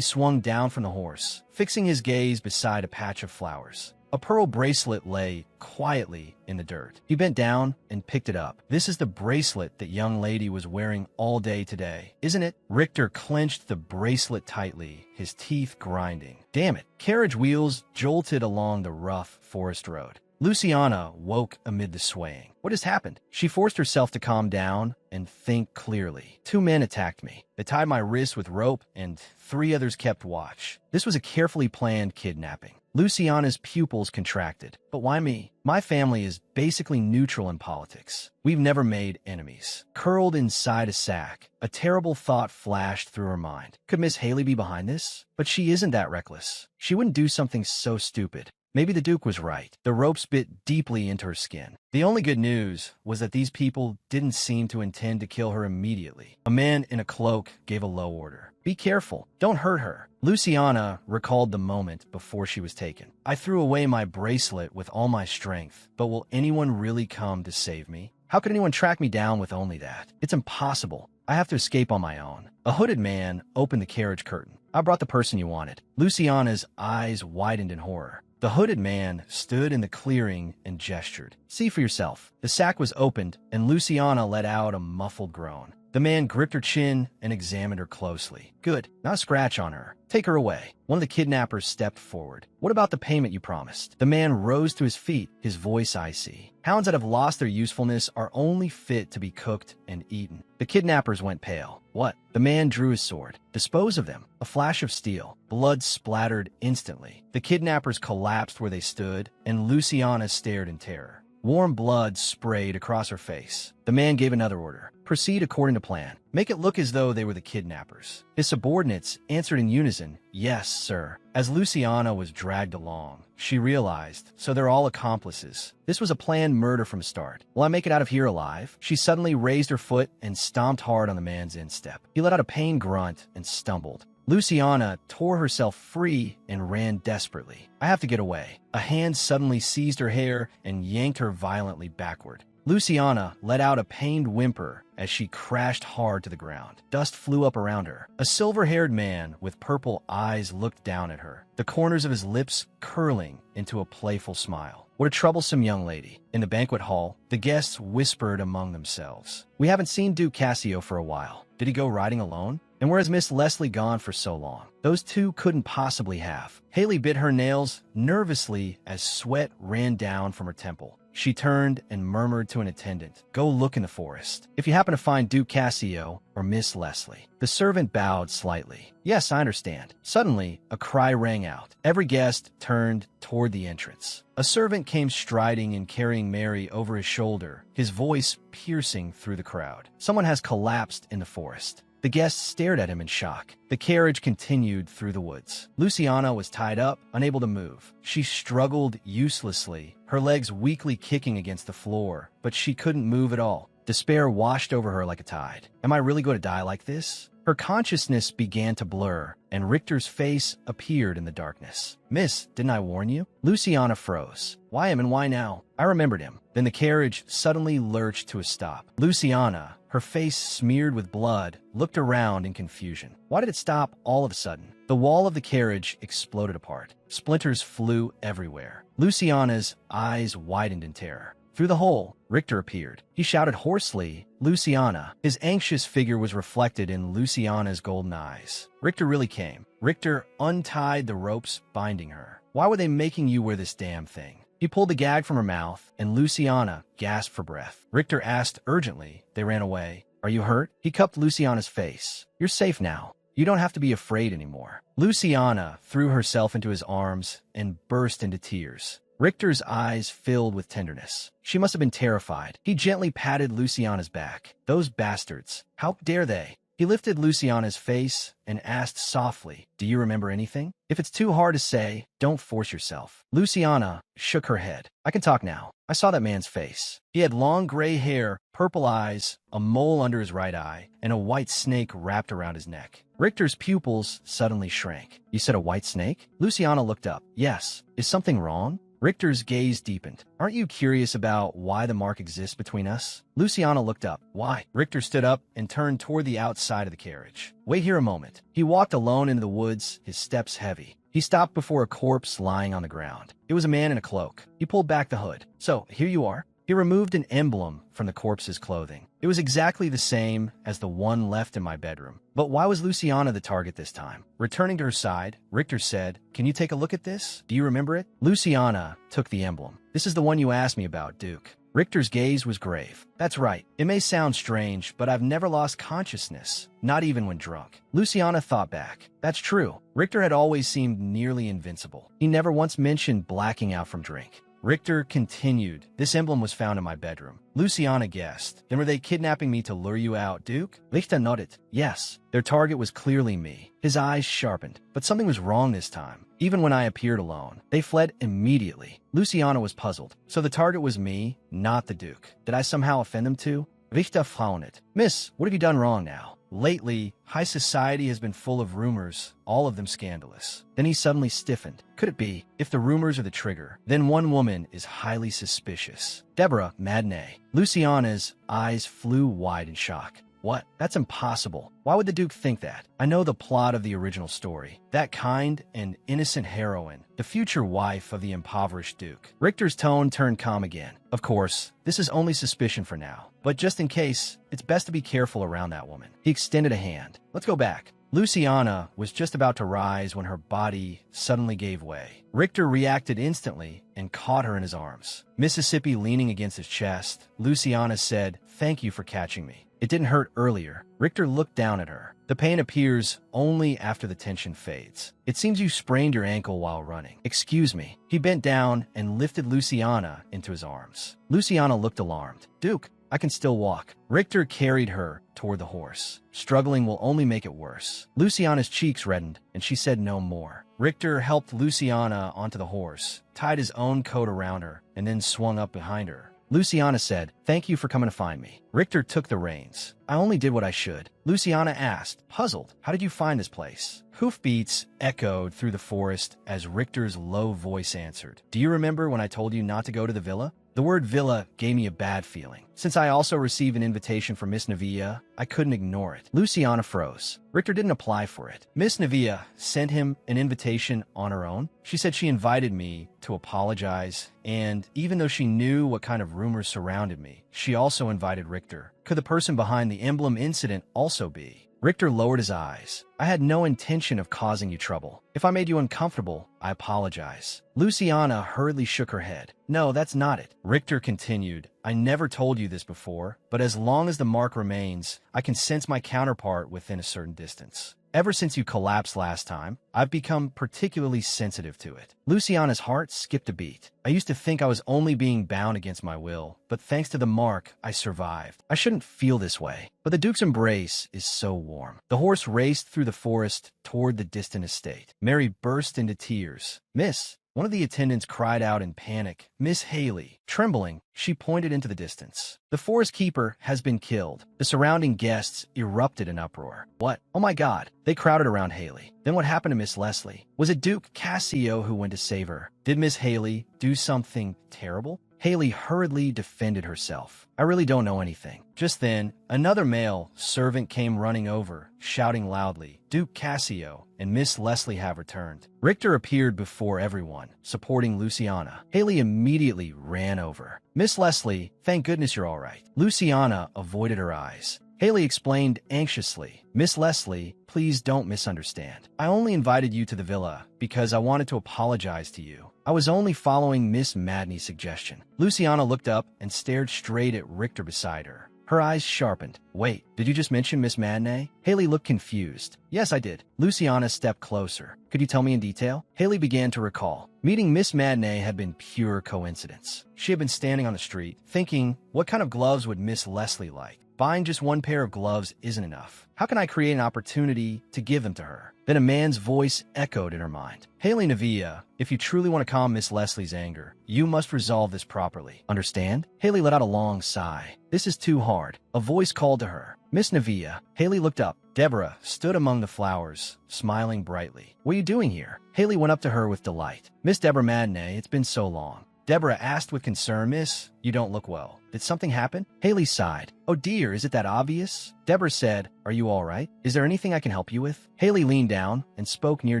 swung down from the horse, fixing his gaze beside a patch of flowers. A pearl bracelet lay quietly in the dirt. He bent down and picked it up. This is the bracelet that young lady was wearing all day today, isn't it? Richter clenched the bracelet tightly, his teeth grinding. Damn it. Carriage wheels jolted along the rough forest road. Luciana woke amid the swaying. What has happened? She forced herself to calm down and think clearly. 2 men attacked me. They tied my wrists with rope, and 3 others kept watch. This was a carefully planned kidnapping. Luciana's pupils contracted. But why me? My family is basically neutral in politics. We've never made enemies. Curled inside a sack, a terrible thought flashed through her mind. Could Miss Haley be behind this? But she isn't that reckless. She wouldn't do something so stupid. Maybe the Duke was right. The ropes bit deeply into her skin. The only good news was that these people didn't seem to intend to kill her immediately. A man in a cloak gave a low order. Be careful. Don't hurt her. Luciana recalled the moment before she was taken. I threw away my bracelet with all my strength, but will anyone really come to save me? How could anyone track me down with only that? It's impossible. I have to escape on my own. A hooded man opened the carriage curtain. I brought the person you wanted. Luciana's eyes widened in horror. The hooded man stood in the clearing and gestured. See for yourself. The sack was opened, and Luciana let out a muffled groan. The man gripped her chin and examined her closely. Good, not a scratch on her. Take her away. One of the kidnappers stepped forward. What about the payment you promised? The man rose to his feet, his voice icy. Hounds that have lost their usefulness are only fit to be cooked and eaten. The kidnappers went pale. What? The man drew his sword. Dispose of them. A flash of steel. Blood splattered instantly. The kidnappers collapsed where they stood, and Luciana stared in terror. Warm blood sprayed across her face. The man gave another order. Proceed according to plan. Make it look as though they were the kidnappers. His subordinates answered in unison, yes, sir. As Luciana was dragged along, she realized, so they're all accomplices. This was a planned murder from the start. Will I make it out of here alive? She suddenly raised her foot and stomped hard on the man's instep. He let out a pained grunt and stumbled. Luciana tore herself free and ran desperately. I have to get away. A hand suddenly seized her hair and yanked her violently backward. Luciana let out a pained whimper as she crashed hard to the ground. Dust flew up around her. A silver-haired man with purple eyes looked down at her, the corners of his lips curling into a playful smile. What a troublesome young lady. In the banquet hall, the guests whispered among themselves. We haven't seen Duke Cassio for a while. Did he go riding alone? And where has Miss Leslie gone for so long? Those two couldn't possibly have. Haley bit her nails nervously as sweat ran down from her temple. She turned and murmured to an attendant, go look in the forest. If you happen to find Duke Cassio or Miss Leslie. The servant bowed slightly. Yes, I understand. Suddenly, a cry rang out. Every guest turned toward the entrance. A servant came striding and carrying Mary over his shoulder, his voice piercing through the crowd. Someone has collapsed in the forest. The guests stared at him in shock. The carriage continued through the woods. Luciana was tied up, unable to move. She struggled uselessly, her legs weakly kicking against the floor, but she couldn't move at all. Despair washed over her like a tide. Am I really going to die like this? Her consciousness began to blur, and Richter's face appeared in the darkness. Miss, didn't I warn you? Luciana froze. Why him and why now? I remembered him. Then the carriage suddenly lurched to a stop. Luciana, her face smeared with blood, looked around in confusion. Why did it stop all of a sudden? The wall of the carriage exploded apart. Splinters flew everywhere. Luciana's eyes widened in terror. Through the hole, Richter appeared. He shouted hoarsely, Luciana. His anxious figure was reflected in Luciana's golden eyes. Richter really came. Richter untied the ropes binding her. Why were they making you wear this damn thing? He pulled the gag from her mouth, and Luciana gasped for breath. Richter asked urgently. They ran away. Are you hurt? He cupped Luciana's face. You're safe now. You don't have to be afraid anymore. Luciana threw herself into his arms and burst into tears. Richter's eyes filled with tenderness. She must have been terrified. He gently patted Luciana's back. Those bastards. How dare they? He lifted Luciana's face and asked softly, do you remember anything? If it's too hard to say, don't force yourself. Luciana shook her head. I can talk now. I saw that man's face. He had long gray hair, purple eyes, a mole under his right eye, and a white snake wrapped around his neck. Richter's pupils suddenly shrank. You said a white snake? Luciana looked up. Yes. Is something wrong? Richter's gaze deepened. Aren't you curious about why the mark exists between us? Luciana looked up. Why? Richter stood up and turned toward the outside of the carriage. Wait here a moment. He walked alone into the woods, his steps heavy. He stopped before a corpse lying on the ground. It was a man in a cloak. He pulled back the hood. So, here you are. He removed an emblem from the corpse's clothing. It was exactly the same as the one left in my bedroom. But why was Luciana the target this time? Returning to her side, Richter said, Can you take a look at this? Do you remember it? Luciana took the emblem. This is the one you asked me about, Duke. Richter's gaze was grave. That's right. It may sound strange, but I've never lost consciousness, not even when drunk. Luciana thought back. That's true. Richter had always seemed nearly invincible. He never once mentioned blacking out from drink. Richter continued. This emblem was found in my bedroom. Luciana guessed. Then were they kidnapping me to lure you out, Duke? Richter nodded. Yes. Their target was clearly me. His eyes sharpened. But something was wrong this time. Even when I appeared alone, they fled immediately. Luciana was puzzled. So the target was me, not the Duke. Did I somehow offend them too? Richter frowned. Miss, what have you done wrong now? Lately, high society has been full of rumors, all of them scandalous. Then he suddenly stiffened. Could it be? If the rumors are the trigger, then one woman is highly suspicious. Deborah Madney. Luciana's eyes flew wide in shock. What? That's impossible. Why would the Duke think that? I know the plot of the original story. That kind and innocent heroine, the future wife of the impoverished Duke. Richter's tone turned calm again. Of course, this is only suspicion for now. But just in case, it's best to be careful around that woman. He extended a hand. Let's go back. Luciana was just about to rise when her body suddenly gave way. Richter reacted instantly and caught her in his arms. Mississippi leaning against his chest, Luciana said, "Thank you for catching me. It didn't hurt earlier." Richter looked down at her. The pain appears only after the tension fades. It seems you sprained your ankle while running. Excuse me. He bent down and lifted Luciana into his arms. Luciana looked alarmed. Duke, I can still walk. Richter carried her toward the horse. Struggling will only make it worse. Luciana's cheeks reddened, and she said no more. Richter helped Luciana onto the horse, tied his own coat around her, and then swung up behind her. Luciana said, "Thank you for coming to find me." Richter took the reins. "I only did what I should." Luciana asked, puzzled, "How did you find this place?" Hoofbeats echoed through the forest as Richter's low voice answered, "Do you remember when I told you not to go to the villa?" The word villa gave me a bad feeling. Since I also received an invitation from Miss Navia, I couldn't ignore it. Luciana froze. Richter didn't apply for it. Miss Navia sent him an invitation on her own. She said she invited me to apologize, and even though she knew what kind of rumors surrounded me, she also invited Richter. Could the person behind the emblem incident also be? Richter lowered his eyes. "I had no intention of causing you trouble. If I made you uncomfortable, I apologize." Luciana hurriedly shook her head. "No, that's not it." Richter continued, "I never told you this before, but as long as the mark remains, I can sense my counterpart within a certain distance. Ever since you collapsed last time, I've become particularly sensitive to it." Luciana's heart skipped a beat. "I used to think I was only being bound against my will, but thanks to the mark, I survived. I shouldn't feel this way, but the Duke's embrace is so warm." The horse raced through the forest toward the distant estate. Mary burst into tears. "Miss," one of the attendants cried out in panic. "Miss Haley." Trembling, she pointed into the distance. "The forest keeper has been killed." The surrounding guests erupted in uproar. "What? Oh my God." They crowded around Haley. "Then what happened to Miss Leslie? Was it Duke Cassio who went to save her? Did Miss Haley do something terrible?" Haley hurriedly defended herself. "I really don't know anything." Just then, another male servant came running over, shouting loudly, "Duke Cassio and Miss Leslie have returned." Richter appeared before everyone, supporting Luciana. Haley immediately ran over. "Miss Leslie, thank goodness you're all right." Luciana avoided her eyes. Haley explained anxiously, "Miss Leslie, please don't misunderstand. I only invited you to the villa because I wanted to apologize to you. I was only following Miss Madney's suggestion." Luciana looked up and stared straight at Richter beside her. Her eyes sharpened. "Wait, did you just mention Miss Madney?" Haley looked confused. "Yes, I did." Luciana stepped closer. "Could you tell me in detail?" Haley began to recall. Meeting Miss Madney had been pure coincidence. She had been standing on the street, thinking, what kind of gloves would Miss Leslie like? Buying just one pair of gloves isn't enough. How can I create an opportunity to give them to her? Then a man's voice echoed in her mind. "Haley Navia, if you truly want to calm Miss Leslie's anger, you must resolve this properly. Understand?" Haley let out a long sigh. "This is too hard." A voice called to her. "Miss Navia." Haley looked up. Deborah stood among the flowers, smiling brightly. "What are you doing here?" Haley went up to her with delight. "Miss Deborah Madney, it's been so long." Deborah asked with concern, "Miss, you don't look well. Did something happen?" Haley sighed. "Oh dear, is it that obvious?" Deborah said, "Are you all right? Is there anything I can help you with?" Haley leaned down and spoke near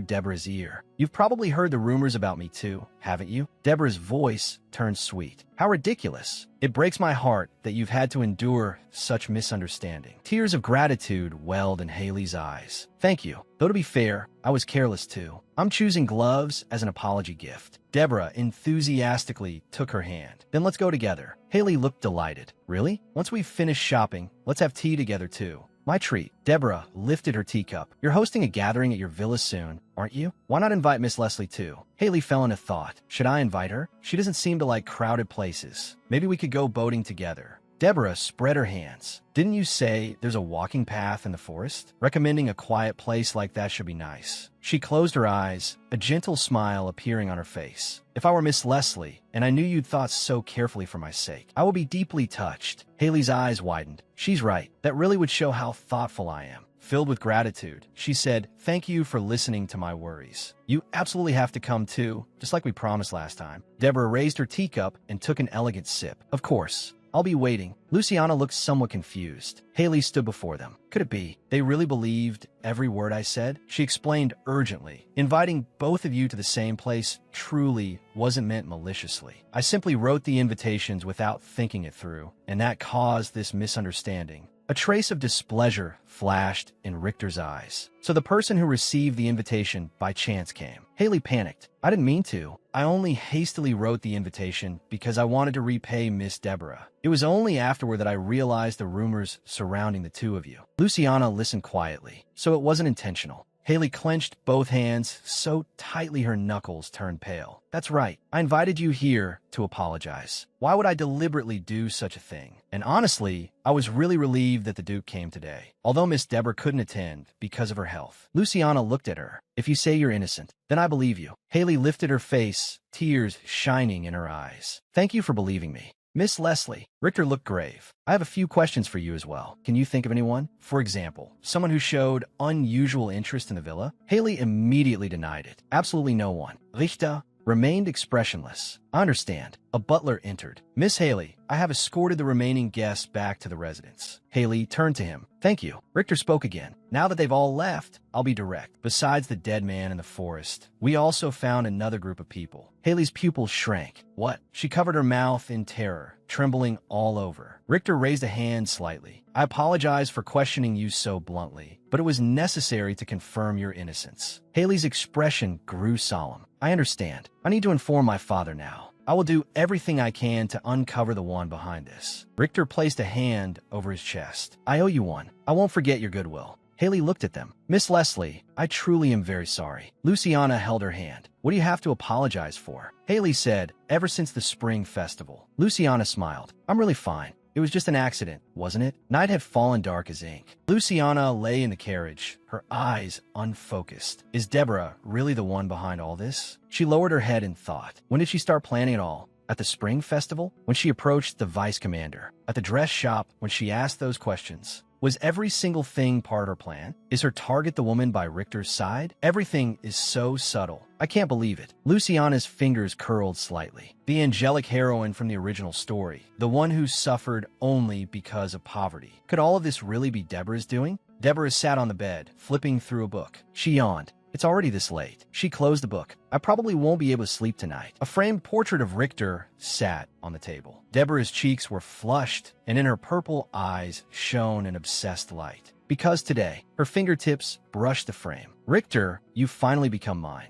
Deborah's ear. "You've probably heard the rumors about me too, haven't you?" Deborah's voice turned sweet. "How ridiculous. It breaks my heart that you've had to endure such misunderstanding." Tears of gratitude welled in Haley's eyes. "Thank you. Though to be fair, I was careless too. I'm choosing gloves as an apology gift." Deborah enthusiastically took her hand. "Then let's go together." Haley looked delighted. "Really? Once we've finished shopping, let's have tea together too." "My treat." Deborah lifted her teacup. "You're hosting a gathering at your villa soon, aren't you? Why not invite Miss Leslie too?" Haley fell into thought. Should I invite her? She doesn't seem to like crowded places. Maybe we could go boating together. Deborah spread her hands. "Didn't you say there's a walking path in the forest? Recommending a quiet place like that should be nice." She closed her eyes, a gentle smile appearing on her face. "If I were Miss Leslie, and I knew you'd thought so carefully for my sake, I would be deeply touched." Haley's eyes widened. "She's right. That really would show how thoughtful I am." filled with gratitude. She said, "Thank you for listening to my worries. You absolutely have to come too, just like we promised last time." Deborah raised her teacup and took an elegant sip. "Of course. I'll be waiting." Luciana looked somewhat confused. Haley stood before them. Could it be they really believed every word I said? She explained urgently. "Inviting both of you to the same place truly wasn't meant maliciously. I simply wrote the invitations without thinking it through, and that caused this misunderstanding." A trace of displeasure flashed in Richter's eyes. "So the person who received the invitation by chance came." Haley panicked. "I didn't mean to. I only hastily wrote the invitation because I wanted to repay Miss Deborah. It was only afterward that I realized the rumors surrounding the two of you." Luciana listened quietly. "So it wasn't intentional." Haley clenched both hands so tightly her knuckles turned pale. "That's right. I invited you here to apologize. Why would I deliberately do such a thing? And honestly, I was really relieved that the Duke came today, although Miss Deborah couldn't attend because of her health." Luciana looked at her. "If you say you're innocent, then I believe you." Haley lifted her face, tears shining in her eyes. "Thank you for believing me." "Miss Leslie." Richter looked grave. "I have a few questions for you as well. Can you think of anyone? For example, someone who showed unusual interest in the villa?" Haley immediately denied it. "Absolutely no one." Richter remained expressionless. "I understand." A butler entered. "Miss Haley, I have escorted the remaining guests back to the residence." Haley turned to him. "Thank you." Richter spoke again. "Now that they've all left, I'll be direct. Besides the dead man in the forest, we also found another group of people." Haley's pupils shrank. "What?" She covered her mouth in terror, trembling all over. Richter raised a hand slightly. "I apologize for questioning you so bluntly, but it was necessary to confirm your innocence." Haley's expression grew solemn. "I understand. I need to inform my father now. I will do everything I can to uncover the one behind this." Richter placed a hand over his chest. "I owe you one. I won't forget your goodwill." Haley looked at them. "Miss Leslie, I truly am very sorry." Luciana held her hand. "What do you have to apologize for?" Haley said, "Ever since the spring festival." Luciana smiled. "I'm really fine. It was just an accident, wasn't it?" Night had fallen dark as ink. Luciana lay in the carriage, her eyes unfocused. Is Deborah really the one behind all this? She lowered her head in thought. When did she start planning it all? At the spring festival? When she approached the vice commander? At the dress shop when she asked those questions? Was every single thing part of her plan? Is her target the woman by Richter's side? Everything is so subtle. I can't believe it. Luciana's fingers curled slightly. The angelic heroine from the original story. The one who suffered only because of poverty. Could all of this really be Deborah's doing? Deborah sat on the bed, flipping through a book. She yawned. "It's already this late." She closed the book. "I probably won't be able to sleep tonight." A framed portrait of Richter sat on the table. Deborah's cheeks were flushed, and in her purple eyes shone an obsessed light. "Because today," her fingertips brushed the frame. "Richter, you've finally become mine."